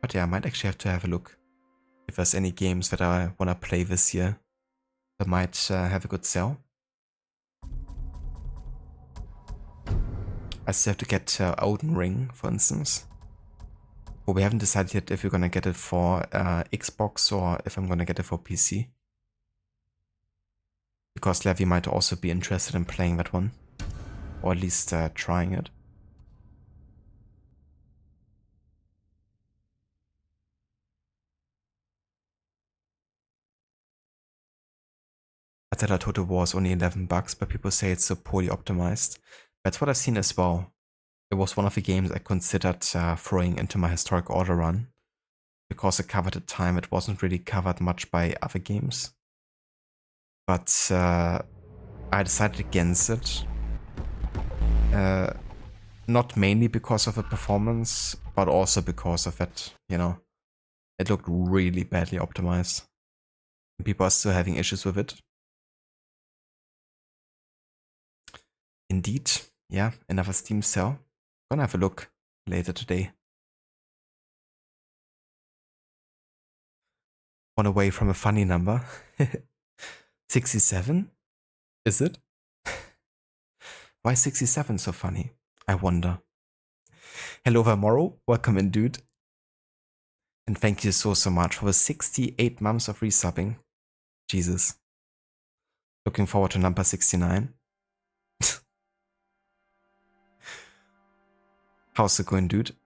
But yeah, I might actually have to have a look if there's any games that I want to play this year that might have a good sale. I still have to get Elden Ring, for instance. But we haven't decided yet if we're gonna get it for Xbox or if I'm gonna get it for PC. Because Levi might also be interested in playing that one. Or at least trying it. Attila Total War is only $11, but people say it's so poorly optimized. That's what I've seen as well. It was one of the games I considered throwing into my historic order run. Because it covered a time it wasn't really covered much by other games. But I decided against it. Not mainly because of the performance, but also because of it, you know. It looked really badly optimized. People are still having issues with it. Indeed, yeah, another Steam sale. Gonna have a look later today. One away from a funny number. 67? Is it? Why is 67 so funny? I wonder. Hello Vermoro, welcome in, dude. And thank you so much for the 68 months of resubbing. Jesus. Looking forward to number 69. How's it going, dude?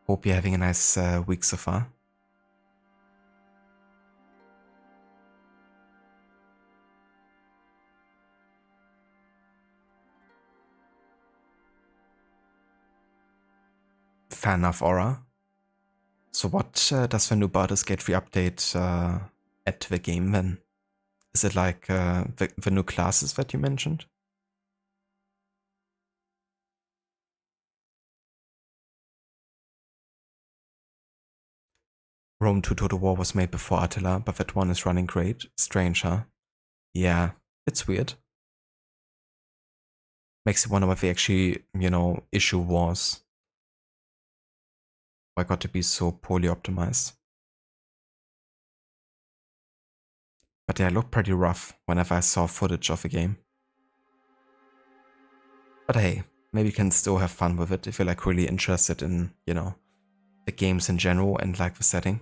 Hope you're having a nice week so far. Fair enough, Aura. So what does the new Baldur's Gate 3 update add to the game then? Is it like the new classes that you mentioned? Rome 2 Total War was made before Attila, but that one is running great. Strange, huh? Yeah, it's weird. Makes you wonder what the actually, you know, issue was. Why got to be so poorly optimized. But yeah, it looked pretty rough whenever I saw footage of the game. But hey, maybe you can still have fun with it if you're like really interested in, you know, the games in general and like the setting.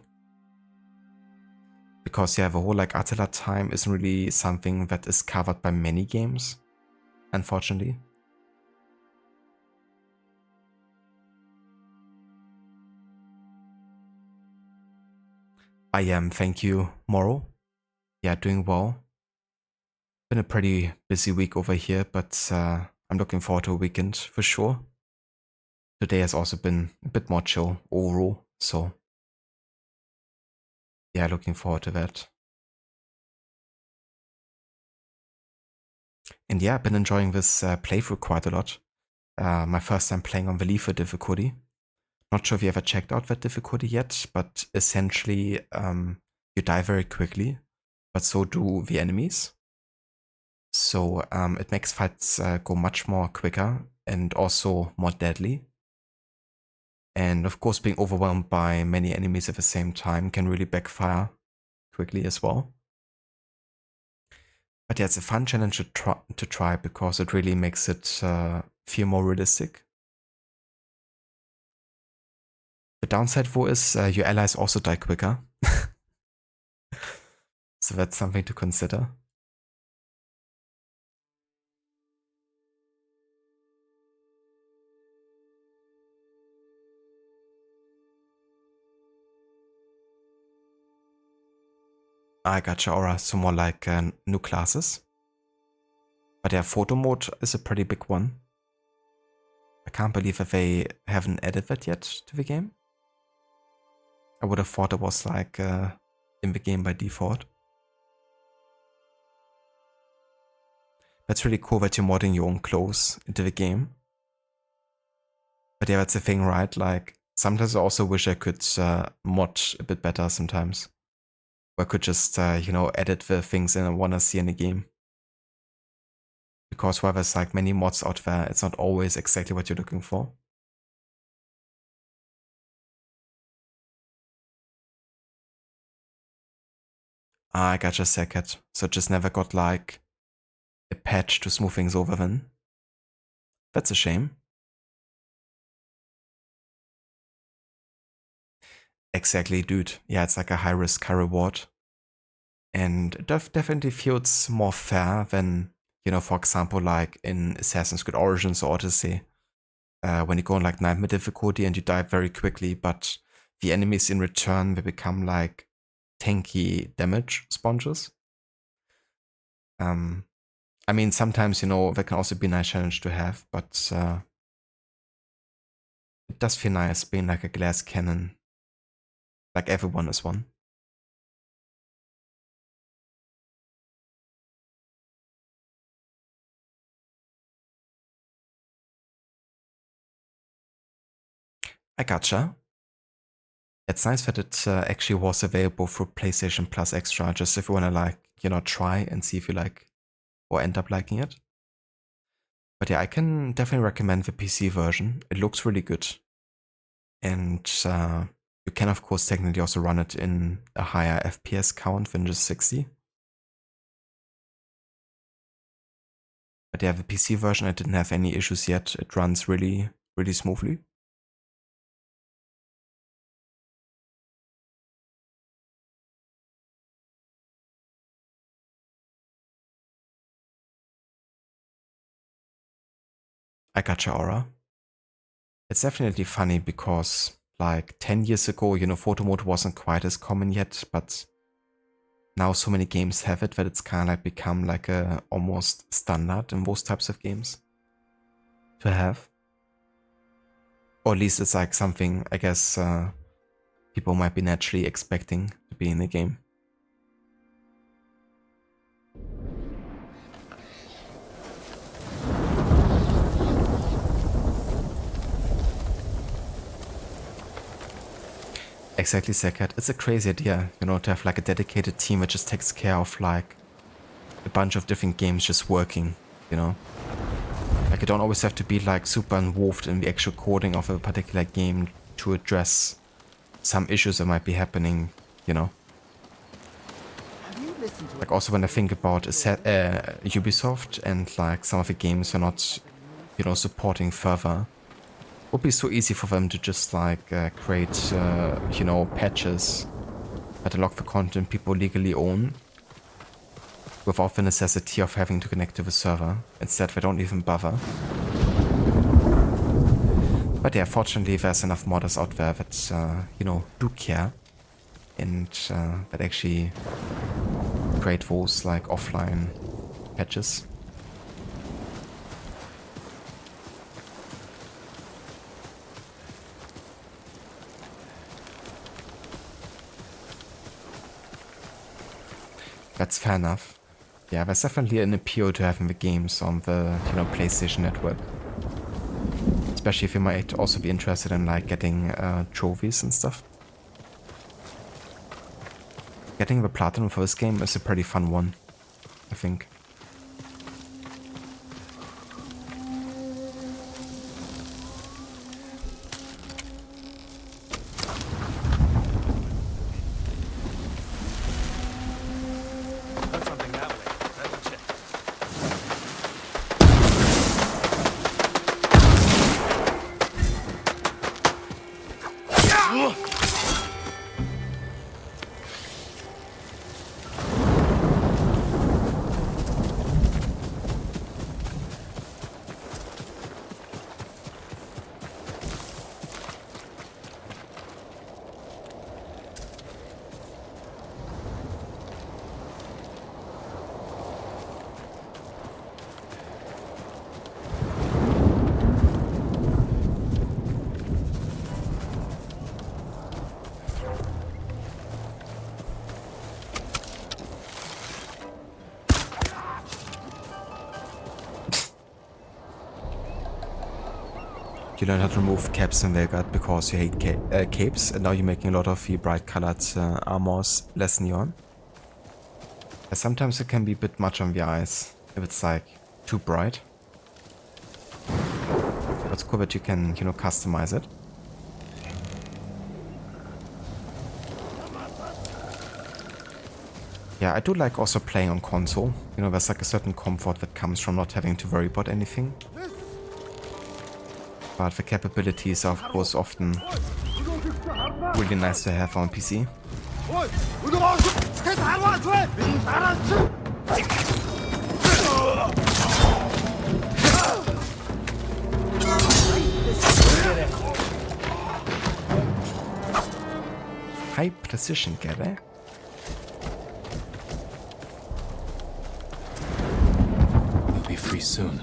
Because yeah, the whole like Attila time isn't really something that is covered by many games, unfortunately. I am, thank you, Moro. Yeah, doing well. Been a pretty busy week over here, but I'm looking forward to a weekend for sure. Today has also been a bit more chill overall, so yeah, looking forward to that. And yeah, I've been enjoying this playthrough quite a lot. My first time playing on the Lethal difficulty. Not sure if you ever checked out that difficulty yet, but essentially you die very quickly, but so do the enemies. So it makes fights go much more quicker and also more deadly. And of course, being overwhelmed by many enemies at the same time can really backfire quickly as well. But yeah, it's a fun challenge to try because it really makes it feel more realistic. The downside though is your allies also die quicker. So that's something to consider. I gotcha, Aura, so more like new classes. But yeah, photo mode is a pretty big one. I can't believe that they haven't added that yet to the game. I would have thought it was like in the game by default. That's really cool that you're modding your own clothes into the game. But yeah, that's the thing, right? Like, sometimes I also wish I could mod a bit better sometimes. Or I could just, you know, edit the things I want to see in the game. Because while there's like many mods out there, it's not always exactly what you're looking for. Ah, I gotcha, Sackett. So it just never got like a patch to smooth things over then. That's a shame. Exactly, dude. Yeah, it's like a high risk, high reward. And it definitely feels more fair than, you know, for example, like in Assassin's Creed Origins or Odyssey, when you go on like nightmare difficulty and you die very quickly, but the enemies in return, they become like tanky damage sponges. I mean, sometimes, you know, that can also be a nice challenge to have, but it does feel nice being like a glass cannon. Like everyone is one. I gotcha. It's nice that it actually was available for PlayStation Plus Extra, just if you wanna like, you know, try and see if you like or end up liking it. But yeah, I can definitely recommend the PC version. It looks really good. And you can of course technically also run it in a higher FPS count than just 60. But yeah, the PC version, I didn't have any issues yet. It runs really, really smoothly. I gotcha, Aura. It's definitely funny because like 10 years ago, you know, photo mode wasn't quite as common yet, but now so many games have it that it's kind of like become like a almost standard in those types of games to have. Or at least it's like something, I guess, people might be naturally expecting to be in the game. Exactly, Sackett. It's a crazy idea, you know, to have like a dedicated team that just takes care of like a bunch of different games just working, you know? Like you don't always have to be like super involved in the actual coding of a particular game to address some issues that might be happening, you know? Like also when I think about Ubisoft and like some of the games they're not, you know, supporting further, it would be so easy for them to just like create, you know, patches that unlock the content people legally own without the necessity of having to connect to the server. Instead, they don't even bother. But yeah, fortunately, there's enough modders out there that, you know, do care and that actually create those like offline patches. That's fair enough. Yeah, there's definitely an appeal to having the games on the, you know, PlayStation Network. Especially if you might also be interested in like getting trophies and stuff. Getting the platinum for this game is a pretty fun one, I think. You learned how to remove capes in Velgard because you hate capes, and now you're making a lot of the bright colored armors less neon. And sometimes it can be a bit much on the eyes if it's like too bright. But it's cool that you can, you know, customize it. Yeah, I do like also playing on console. You know, there's like a certain comfort that comes from not having to worry about anything. But the capabilities are of course often really nice to have on PC. High precision, Gabby. You'll be free soon.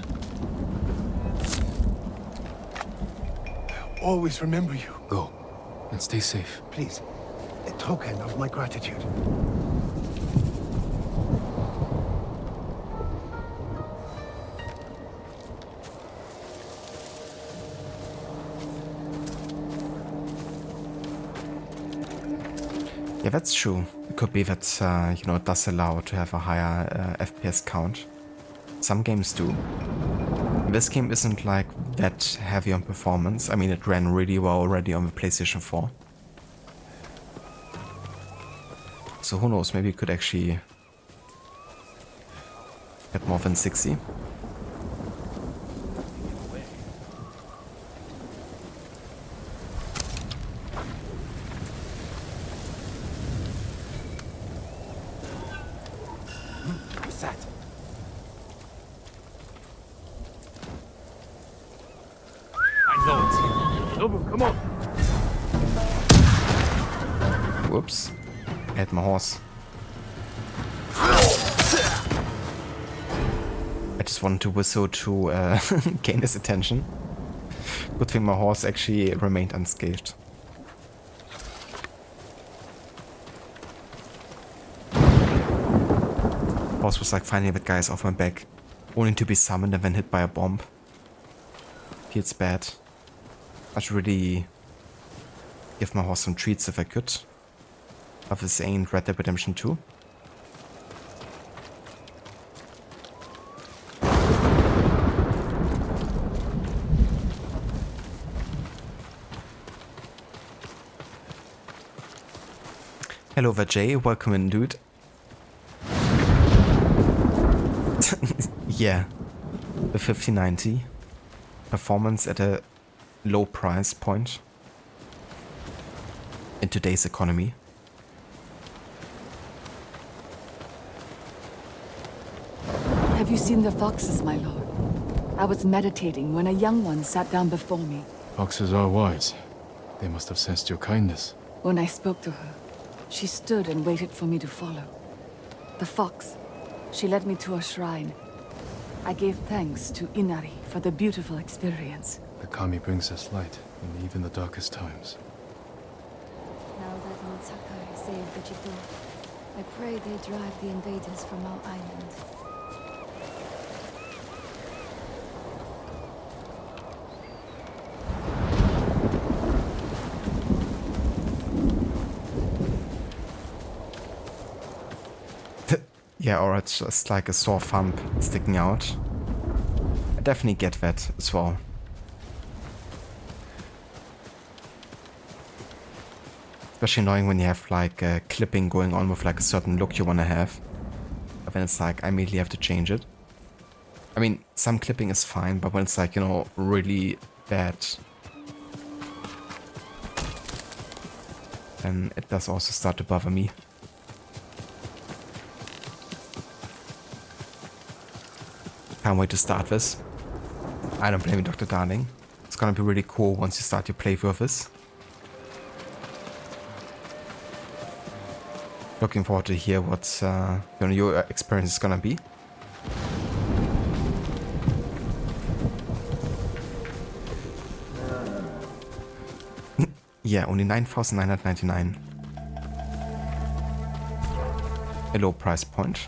Always remember you. Go, and stay safe. Please, a token of my gratitude. Yeah, that's true. It could be that, you know, it does allow to have a higher FPS count. Some games do. This game isn't like that heavy on performance. I mean, it ran really well already on the PlayStation 4. So who knows, maybe it could actually get more than 60. What's that? I know it's you. Nobu, come on. Whoops. I had my horse. I just wanted to whistle to gain his attention. Good thing my horse actually remained unscathed. Horse was like, finally that guy is off my back, only to be summoned and then hit by a bomb. Feels bad. I should really give my horse some treats if I could. But this ain't Red Dead Redemption 2. Hello Vajay, welcome in, dude. Yeah, the 5090 performance at a low price point in today's economy. Have you seen the foxes, my lord? I was meditating when a young one sat down before me. Foxes are wise. They must have sensed your kindness. When I spoke to her, she stood and waited for me to follow. The fox, she led me to a shrine. I gave thanks to Inari for the beautiful experience. The Kami brings us light in even the darkest times. Now that Lord Sakai saved the Jibbo, I pray they drive the invaders from our island. Yeah, or it's just like a sore thumb sticking out. I definitely get that as well. Especially annoying when you have like a clipping going on with like a certain look you want to have. But then it's like I immediately have to change it. I mean, some clipping is fine, but when it's like, you know, really bad, then it does also start to bother me. Can't wait to start this. I don't blame you, Dr. Darling. It's gonna be really cool once you start your playthrough of this. Looking forward to hear what your experience is gonna be. Yeah, only 9,999. A low price point.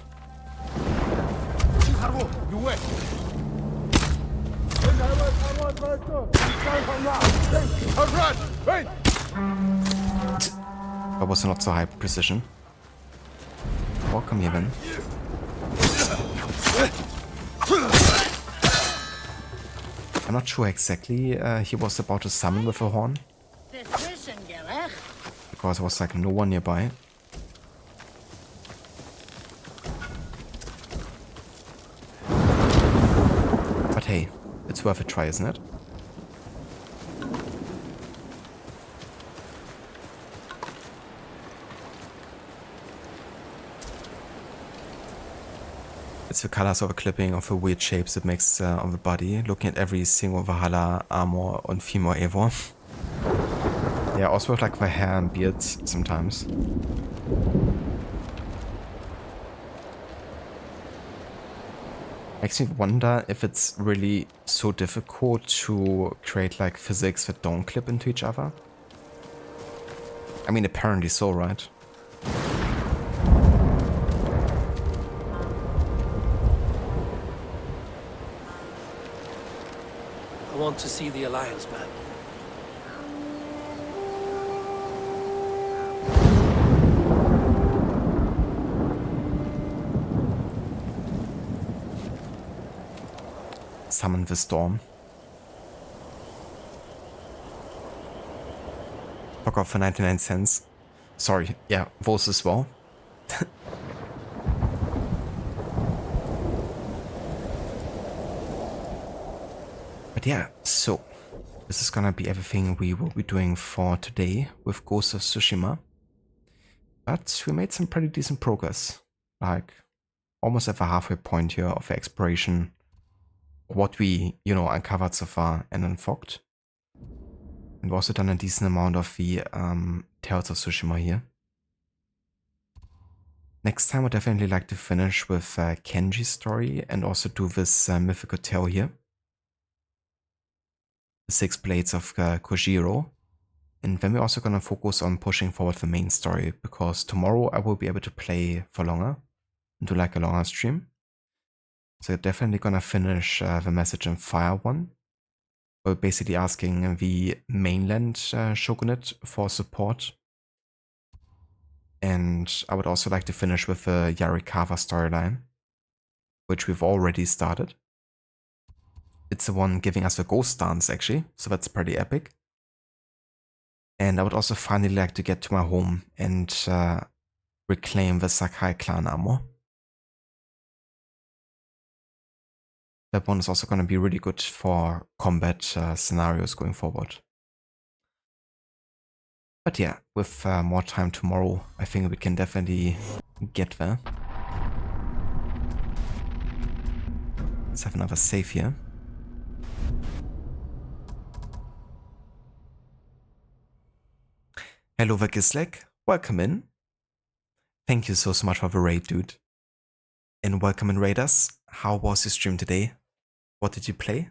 That was not so high precision. Welcome here then. I'm not sure exactly he was about to summon with a horn. Because there was like no one nearby. But hey, it's worth a try, isn't it? It's the colors of a clipping of the weird shapes it makes on the body, looking at every single Valhalla armor on female Eivor. Yeah, also with like the hair and beards sometimes. Makes me wonder if it's really so difficult to create like physics that don't clip into each other. I mean, apparently so, right? I want to see the Alliance map. Summon the storm. Fuck off for 99 cents. Sorry, yeah, those as well. But yeah, so this is gonna be everything we will be doing for today with Ghost of Tsushima. But we made some pretty decent progress. Like, almost at the halfway point here of the exploration. What we, you know, uncovered so far and unfogged. And we've also done a decent amount of the Tales of Tsushima here. Next time I'd definitely like to finish with Kenji's story and also do this mythical tale here. The 6 Blades of Kojiro. And then we're also gonna focus on pushing forward the main story, because tomorrow I will be able to play for longer and do like a longer stream. So definitely gonna finish the Message in Fire one. We're basically asking the mainland shogunate for support. And I would also like to finish with the Yarikawa storyline, which we've already started. It's the one giving us the ghost dance actually, so that's pretty epic. And I would also finally like to get to my home and reclaim the Sakai clan armor. That one is also going to be really good for combat scenarios going forward. But yeah, with more time tomorrow, I think we can definitely get there. Let's have another save here. Hello Vagislek, welcome in. Thank you so much for the raid, dude. And welcome in, raiders. How was your stream today? What did you play?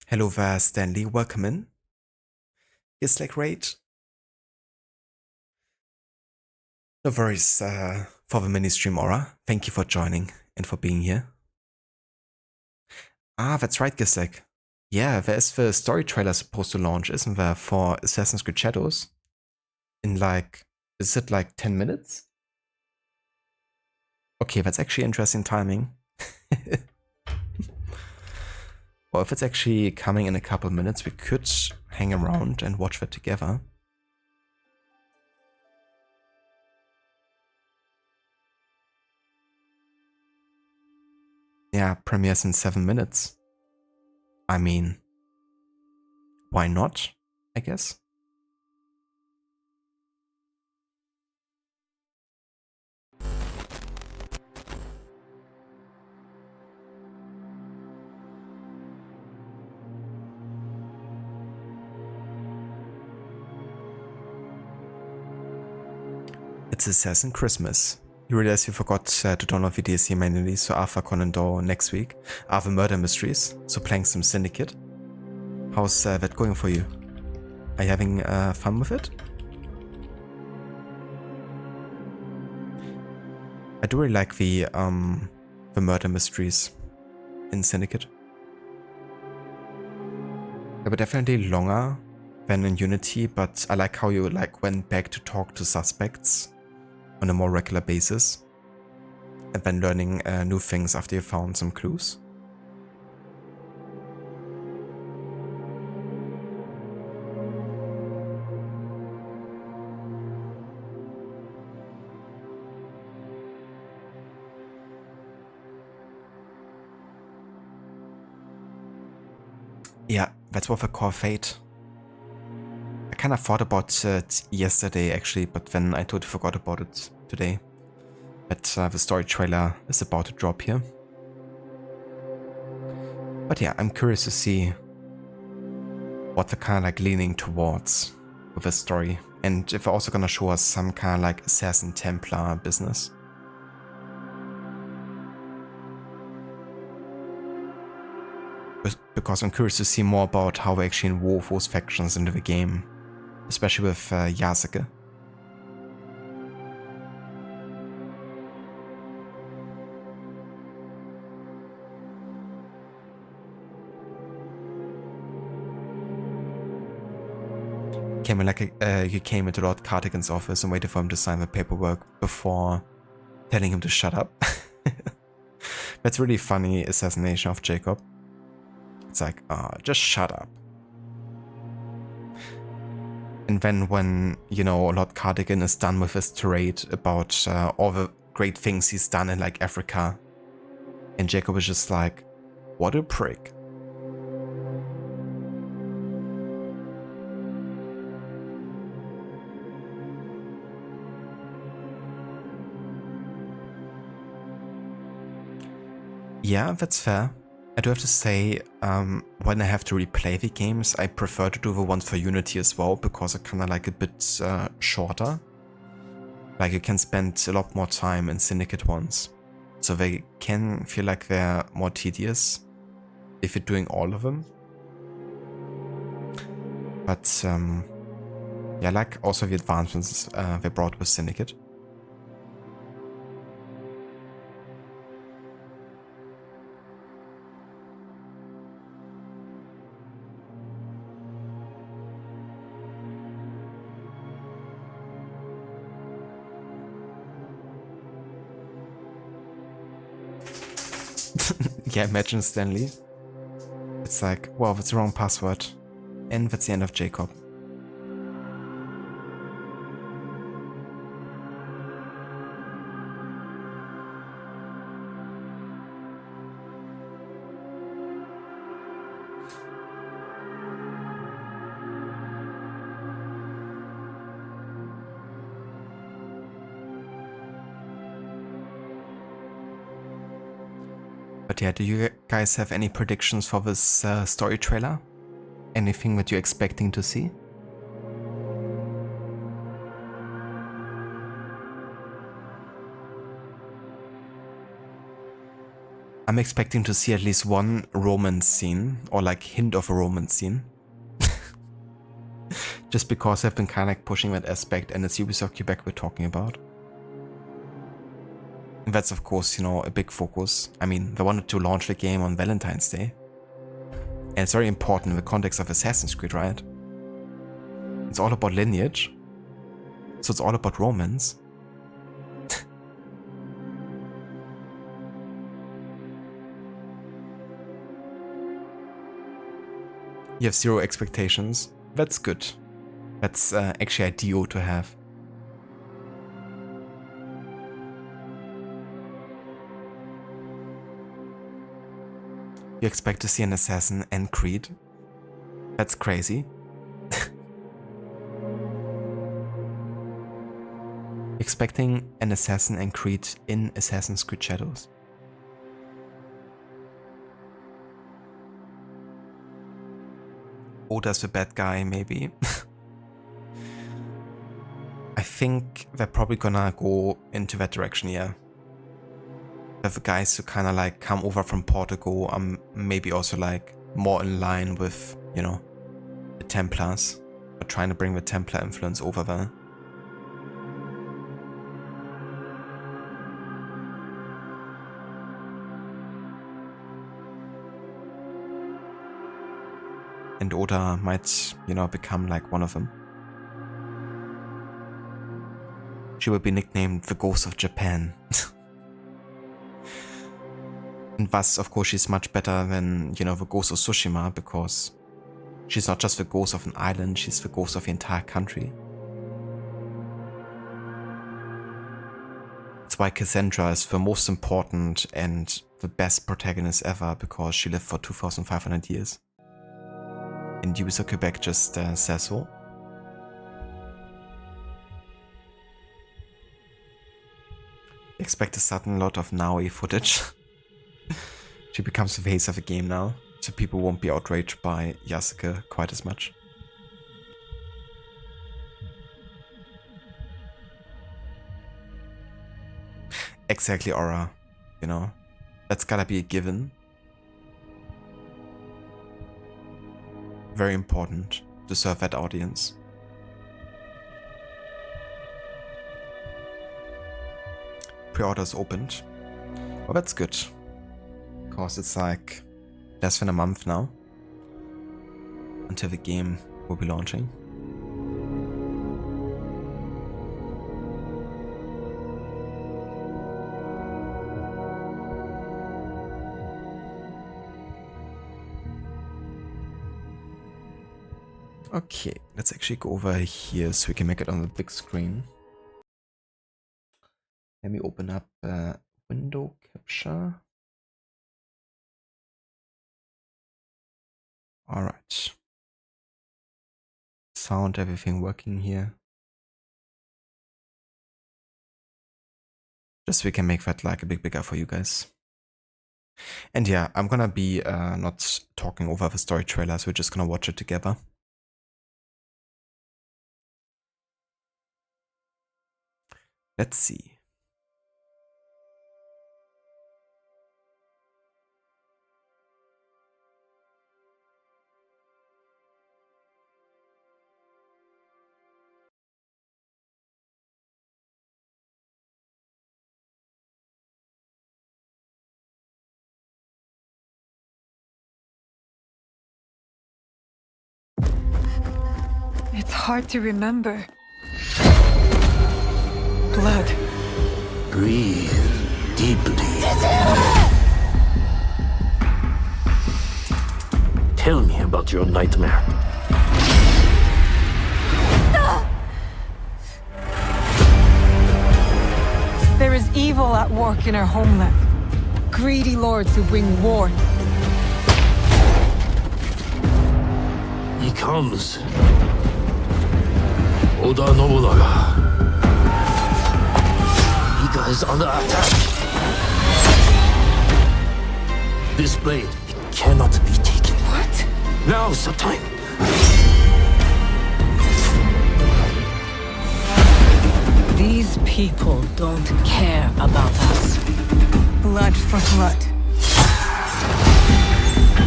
Hello there, Stanley. Welcome in. Yes, like raid. No worries for the mini stream, Aura. Thank you for joining and for being here. Ah, that's right, Gislek. Yeah, there's the story trailer supposed to launch, isn't there, for Assassin's Creed Shadows? In like, is it like 10 minutes? Okay, that's actually interesting timing. Well, if it's actually coming in a couple minutes, we could hang around and watch that together. Yeah, premieres in 7 minutes. I mean, why not, I guess? It's Assassin Christmas. You realize you forgot to download the DLC manually, so Arthur Conan Doyle next week. Arthur Murder Mysteries, so playing some Syndicate. How's that going for you? Are you having fun with it? I do really like the murder mysteries in Syndicate. They were definitely longer than in Unity, but I like how you went back to talk to suspects on a more regular basis, and then learning new things after you found some clues. Yeah, that's what I call fate. I kind of thought about it yesterday actually, but then I totally forgot about it today. But the story trailer is about to drop here. But yeah, I'm curious to see what they're kind of leaning towards with the story. And if they're also gonna show us some kind of Assassin Templar business. Because I'm curious to see more about how they actually involve those factions into the game. Especially with Yasuke. You came into Lord Cardigan's office and waited for him to sign the paperwork before telling him to shut up. That's really funny assassination of Jacob. It's like, just shut up. And then when, Lord Cardigan is done with his tirade about all the great things he's done in Africa, and Jacob is just like, what a prick. Yeah, that's fair. I do have to say, when I have to replay the games, I prefer to do the ones for Unity as well, because they're kind of a bit shorter. You can spend a lot more time in Syndicate ones. So they can feel like they're more tedious if you're doing all of them. But yeah, I like also the advancements they brought with Syndicate. Yeah, imagine Stanley. It's like, wow, that's the wrong password. And that's the end of Jacob. But yeah, do you guys have any predictions for this story trailer? Anything that you're expecting to see? I'm expecting to see at least one romance scene, or hint of a romance scene. Just because I've been kind of pushing that aspect, and it's Ubisoft Quebec we're talking about. And that's of course, a big focus. I mean, they wanted to launch the game on Valentine's Day. And it's very important in the context of Assassin's Creed, right? It's all about lineage. So it's all about romance. You have 0 expectations. That's good. That's actually ideal to have. You expect to see an assassin and Creed? That's crazy. Expecting an assassin and Creed in Assassin's Creed Shadows. Oda's the bad guy, maybe. I think they're probably gonna go into that direction, yeah. Have the guys who kind of like come over from Portugal, maybe also like more in line with, you know, the Templars, but trying to bring the Templar influence over there. And Oda might, you know, become like one of them. She will be nicknamed the Ghost of Japan. And thus, of course, she's much better than, you know, the Ghost of Tsushima, because she's not just the ghost of an island, she's the ghost of the entire country. That's why Cassandra is the most important and the best protagonist ever, because she lived for 2,500 years. And Ubisoft Quebec just says so. Expect a sudden lot of Naoi footage. She becomes the face of the game now, so people won't be outraged by Yasuke quite as much. Exactly, Aura. You know, that's gotta be a given. Very important to serve that audience. Pre-orders opened. Well, that's good. Because it's like less than a month now until the game will be launching. Okay, let's actually go over here so we can make it on the big screen. Let me open up window capture. Alright. Sound, everything working here. Just so we can make that like a bit bigger for you guys. And yeah, I'm gonna be not talking over the story trailer, so we're just gonna watch it together. Let's see. It's hard to remember. Blood. Breathe deeply. Tell me about your nightmare. There is evil at work in our homeland. Greedy lords who bring war. He comes. Oda Nobunaga. Iga is under attack. This blade, it cannot be taken. What? Now's the time. These people don't care about us. Blood for blood.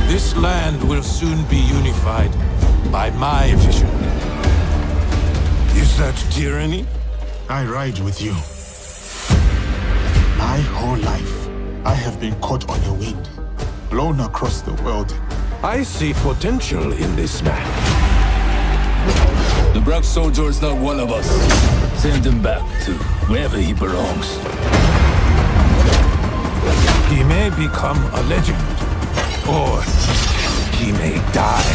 This land will soon be unified by my vision. Is that tyranny? I ride with you. My whole life, I have been caught on a wind, blown across the world, I see potential in this man. The black soldier is not one of us. Send him back to wherever he belongs. He may become a legend, or he may die.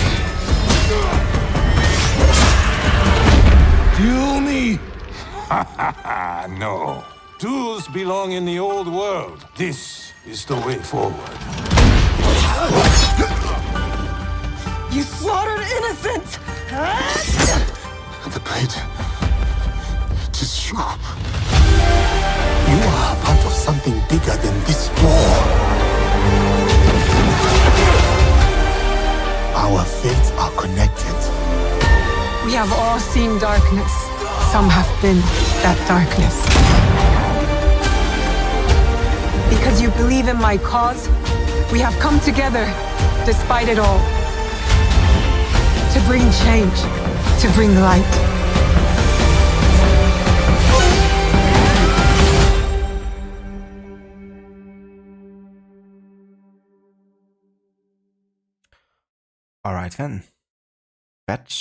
Kill me? No. Tools belong in the old world. This is the way forward. You slaughtered innocents! The blade. It is you. You are part of something bigger than this war. Our fates are connected. We have all seen darkness. Some have been that darkness. Because you believe in my cause, we have come together, despite it all. To bring change, to bring light. Alright then. That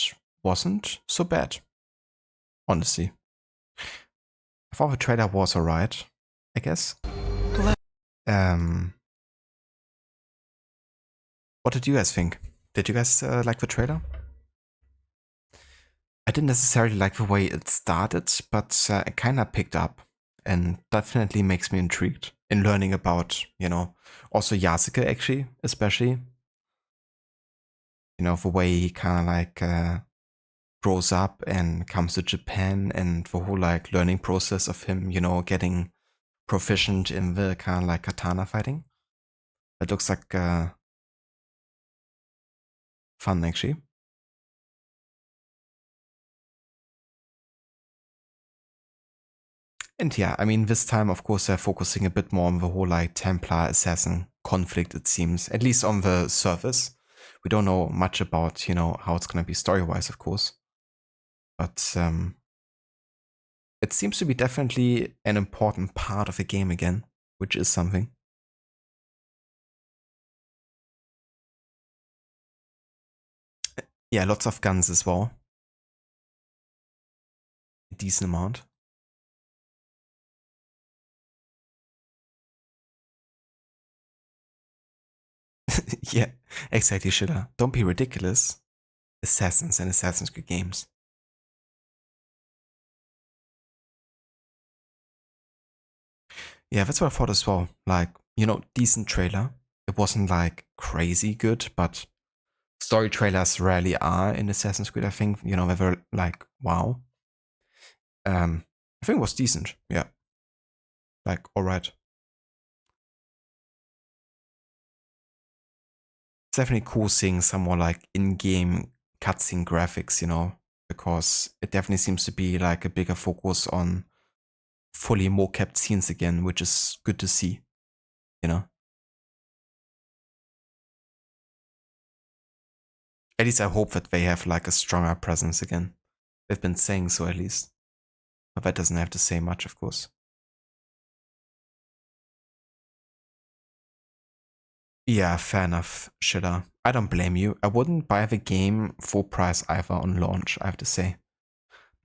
wasn't so bad. Honestly. I thought the trailer was alright, I guess. What did you guys think? Did you guys like the trailer? I didn't necessarily like the way it started, but it kinda picked up and definitely makes me intrigued in learning about, you know, also Yasuke actually, especially. You know, the way he kinda like grows up and comes to Japan and the whole like learning process of him, you know, getting proficient in the kind of like katana fighting. It looks like fun actually. And yeah, I mean, this time, of course, they're focusing a bit more on the whole like Templar assassin conflict, it seems, at least on the surface. We don't know much about, you know, how it's going to be story-wise, of course. But it seems to be definitely an important part of the game again, which is something. Yeah, lots of guns as well. A decent amount. Yeah, exactly, Schiller. Don't be ridiculous. Assassins and Assassin's Creed games. Yeah, that's what I thought as well. Like, you know, decent trailer. It wasn't like crazy good, but story trailers rarely are in Assassin's Creed, I think. You know, they were like, wow. I think it was decent, yeah. Like, alright. It's definitely cool seeing some more like in-game cutscene graphics, you know, because it definitely seems to be like a bigger focus on fully mocapped scenes again, which is good to see, you know. At least I hope that they have like a stronger presence again. They've been saying so at least. But that doesn't have to say much, of course. Yeah, fair enough, Shilla. I don't blame you. I wouldn't buy the game full price either on launch, I have to say.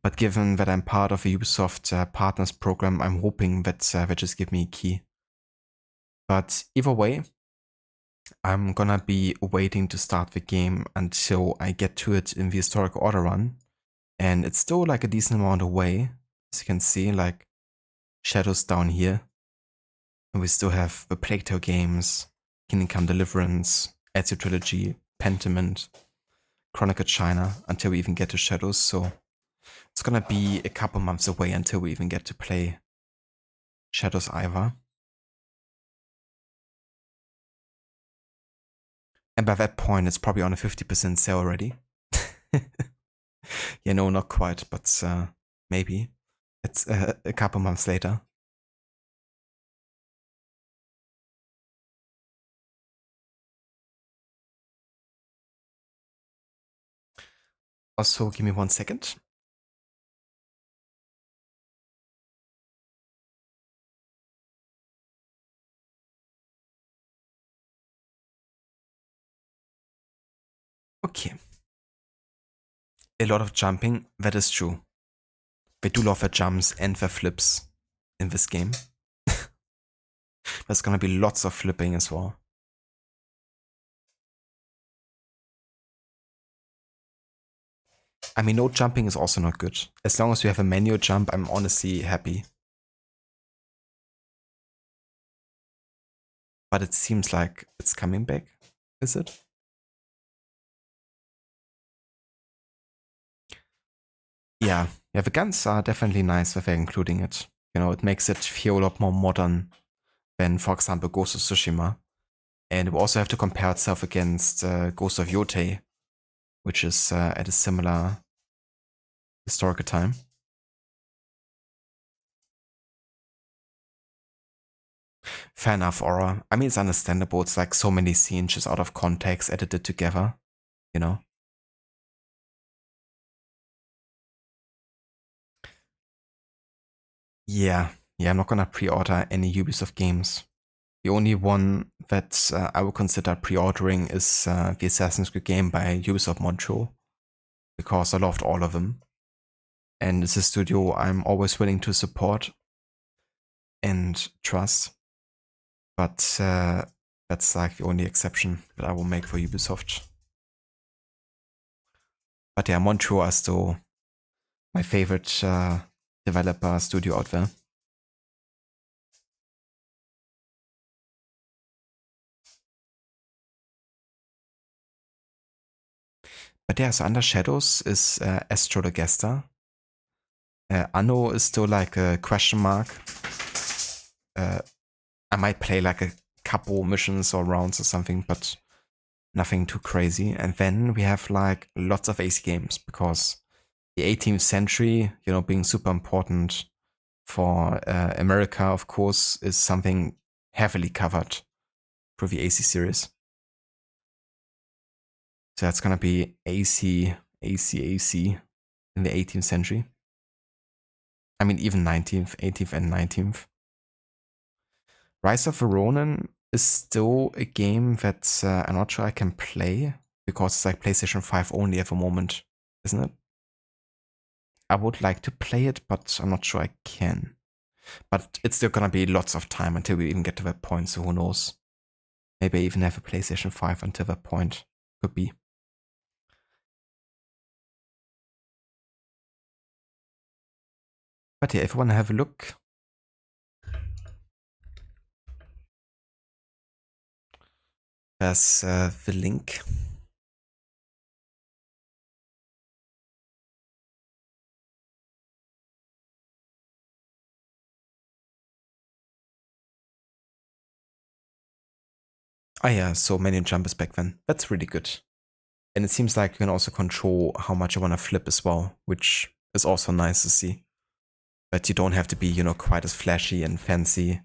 But given that I'm part of the Ubisoft Partners program, I'm hoping that they just give me a key. But either way, I'm gonna be waiting to start the game until I get to it in the historical order run. And it's still like a decent amount away. As you can see, like Shadows down here. And we still have the Plague Tale games, Kingdom Come Deliverance, Ezio Trilogy, Pentiment, Chronicle China, until we even get to Shadows. So it's gonna be a couple months away until we even get to play Shadows either. And by that point, it's probably on a 50% sale already. Yeah, no, not quite, but maybe. It's a couple months later. Also, give me 1 second. Okay. A lot of jumping, that is true. They do love their jumps and their flips in this game. There's gonna be lots of flipping as well. I mean, no jumping is also not good. As long as you have a manual jump, I'm honestly happy. But it seems like it's coming back, is it? Yeah, the guns are definitely nice if they're including it. You know, it makes it feel a lot more modern than, for example, Ghost of Tsushima. And we also have to compare itself against Ghost of Yotei, which is at a similar historical time. Fair enough, Aura. I mean, it's understandable. It's like so many scenes just out of context, edited together, you know? Yeah, I'm not gonna pre-order any Ubisoft games. The only one that I would consider pre-ordering is the Assassin's Creed game by Ubisoft Montreal, because I loved all of them. And it's a studio I'm always willing to support and trust. But that's like the only exception that I will make for Ubisoft. But yeah, Montreal is still my favorite developer studio out there. But yeah, so Under Shadows is Astro Legesta. Anno is still like a question mark. I might play like a couple missions or rounds or something, but nothing too crazy. And then we have like lots of AC games, because the 18th century, you know, being super important for America, of course, is something heavily covered through the AC series. So that's gonna be AC in the 18th century. I mean, even 19th, 18th, and 19th. Rise of the Ronin is still a game that I'm not sure I can play, because it's like PlayStation 5 only at the moment, isn't it? I would like to play it, but I'm not sure I can. But it's still gonna be lots of time until we even get to that point, so who knows? Maybe I even have a PlayStation 5 until that point. Could be. But yeah, if you want to have a look, there's the link. Oh yeah, so menu jump is back then. That's really good. And it seems like you can also control how much you want to flip as well, which is also nice to see. But you don't have to be, you know, quite as flashy and fancy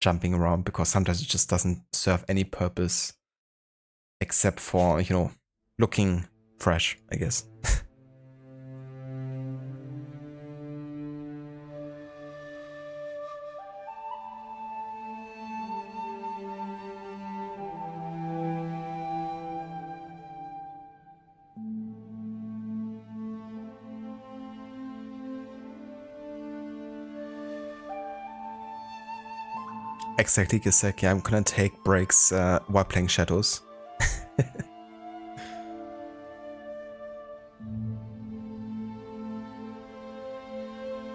jumping around, because sometimes it just doesn't serve any purpose except for, you know, looking fresh, I guess. Exactly, Gisek. Yeah, I'm gonna take breaks while playing Shadows.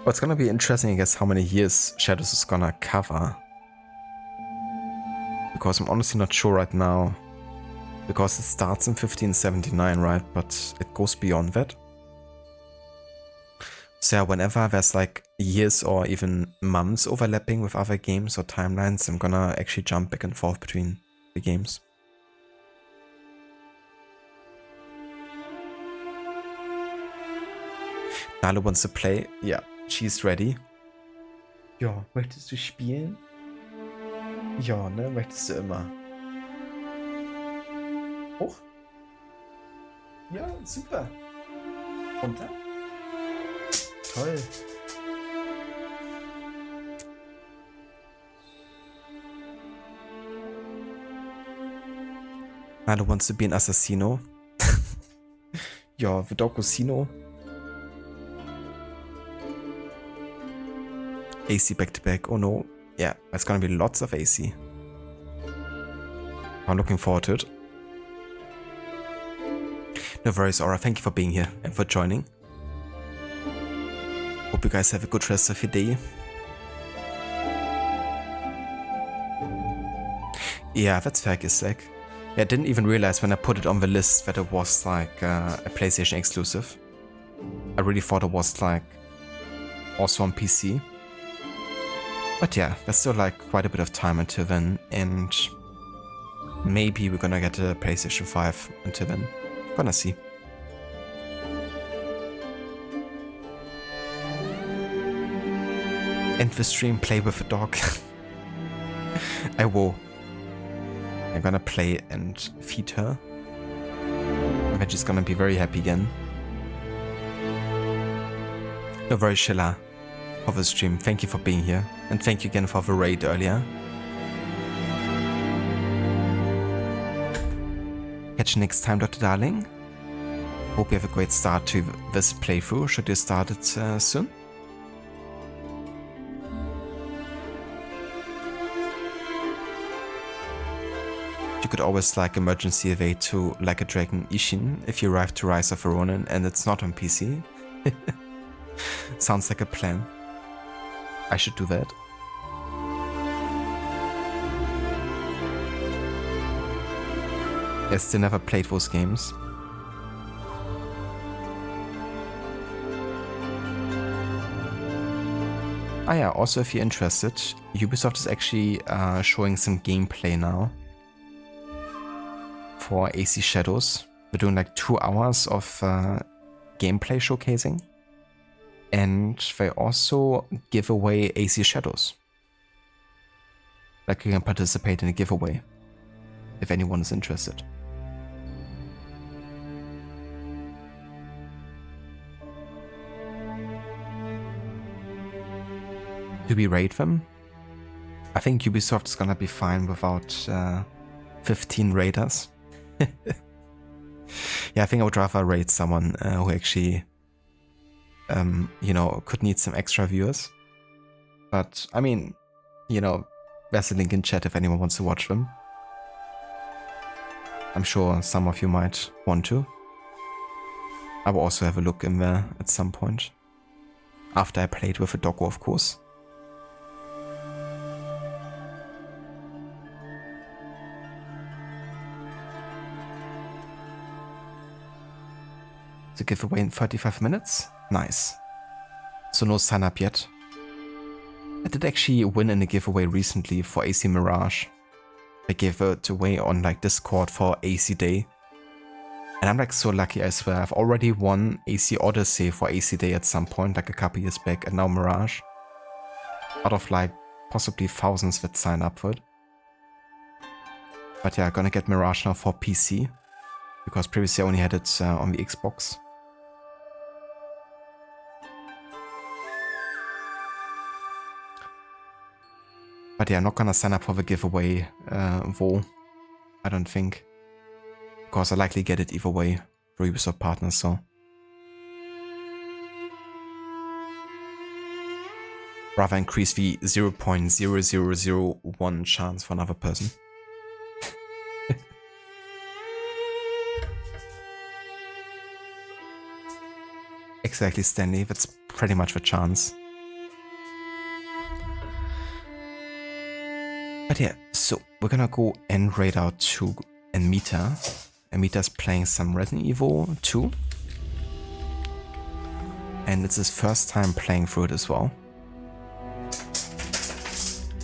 What's gonna be interesting, I guess, how many years Shadows is gonna cover. Because I'm honestly not sure right now. Because it starts in 1579, right? But it goes beyond that. So yeah, whenever there's like years or even months overlapping with other games or timelines, I'm gonna actually jump back and forth between the games. Nalo wants to play. Ja, she's ready. Ja, möchtest du spielen? Ja, ne, möchtest du immer. Hoch. Ja, super. Runter. Toll. Nalo wants to be an Assassino. your Vidocusino. AC back to back. Oh no. Yeah, it's gonna be lots of AC. I'm looking forward to it. No worries, Aura. Thank you for being here and for joining. Hope you guys have a good rest of your day. Yeah, that's fair, Gisek. Yeah, I didn't even realize when I put it on the list that it was like a PlayStation exclusive. I really thought it was like also on PC. But yeah, there's still like quite a bit of time until then, and maybe we're gonna get a PlayStation 5 until then. Gonna see. End the stream, play with the dog. I will. I'm gonna play and feed her. I bet she's gonna be very happy again. You're very Shilla of the stream. Thank you for being here. And thank you again for the raid earlier. Catch you next time, Dr. Darling. Hope you have a great start to this playthrough. Should you start it soon? You could always like emergency evade to Like a Dragon Ishin if you arrive to Rise of the Ronin and it's not on PC. Sounds like a plan. I should do that. I still never played those games. Ah yeah, also if you're interested, Ubisoft is actually showing some gameplay now for AC Shadows. We're doing like 2 hours of gameplay showcasing. And they also give away AC Shadows. Like you can participate in a giveaway if anyone is interested. Do we raid them? I think Ubisoft is gonna be fine without 15 raiders. Yeah, I think I would rather raid someone who actually, you know, could need some extra viewers. But, I mean, you know, there's a link in chat if anyone wants to watch them. I'm sure some of you might want to. I will also have a look in there at some point. After I played with a doggo, of course. The giveaway in 35 minutes? Nice. So no sign up yet. I did actually win in a giveaway recently for AC Mirage. I gave it away on like Discord for AC Day. And I'm like so lucky, I swear. I've already won AC Odyssey for AC Day at some point, like a couple years back, and now Mirage. Out of like possibly thousands that sign up for it. But yeah, I'm gonna get Mirage now for PC. Because previously I only had it on the Xbox. But yeah, I'm not gonna sign up for the giveaway, though. I don't think. Because I likely get it either way through Ubisoft partners, so. Rather increase the 0.0001 chance for another person. Exactly, Stanley. That's pretty much the chance. But yeah, so we're gonna go and raid out to Amita. Amita's playing some Resident Evil 2. And it's his first time playing through it as well.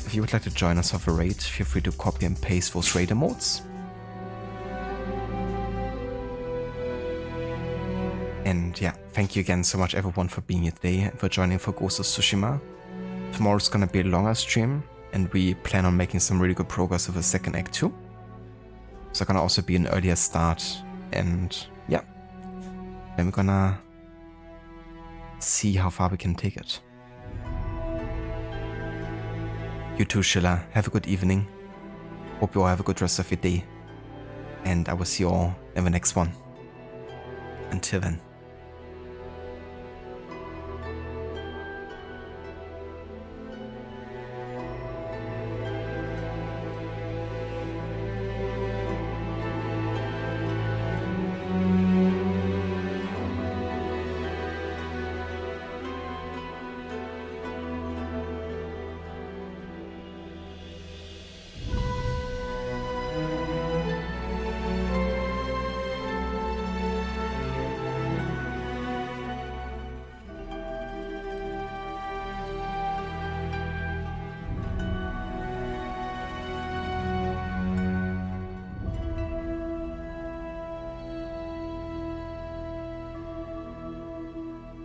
If you would like to join us for the raid, feel free to copy and paste those raid emotes. And yeah, thank you again so much everyone for being here today and for joining for Ghost of Tsushima. Tomorrow's gonna be a longer stream. And we plan on making some really good progress with the second act too. So gonna also be an earlier start. And yeah, then we're gonna see how far we can take it. You too, Shilla. Have a good evening. Hope you all have a good rest of your day. And I will see you all in the next one. Until then.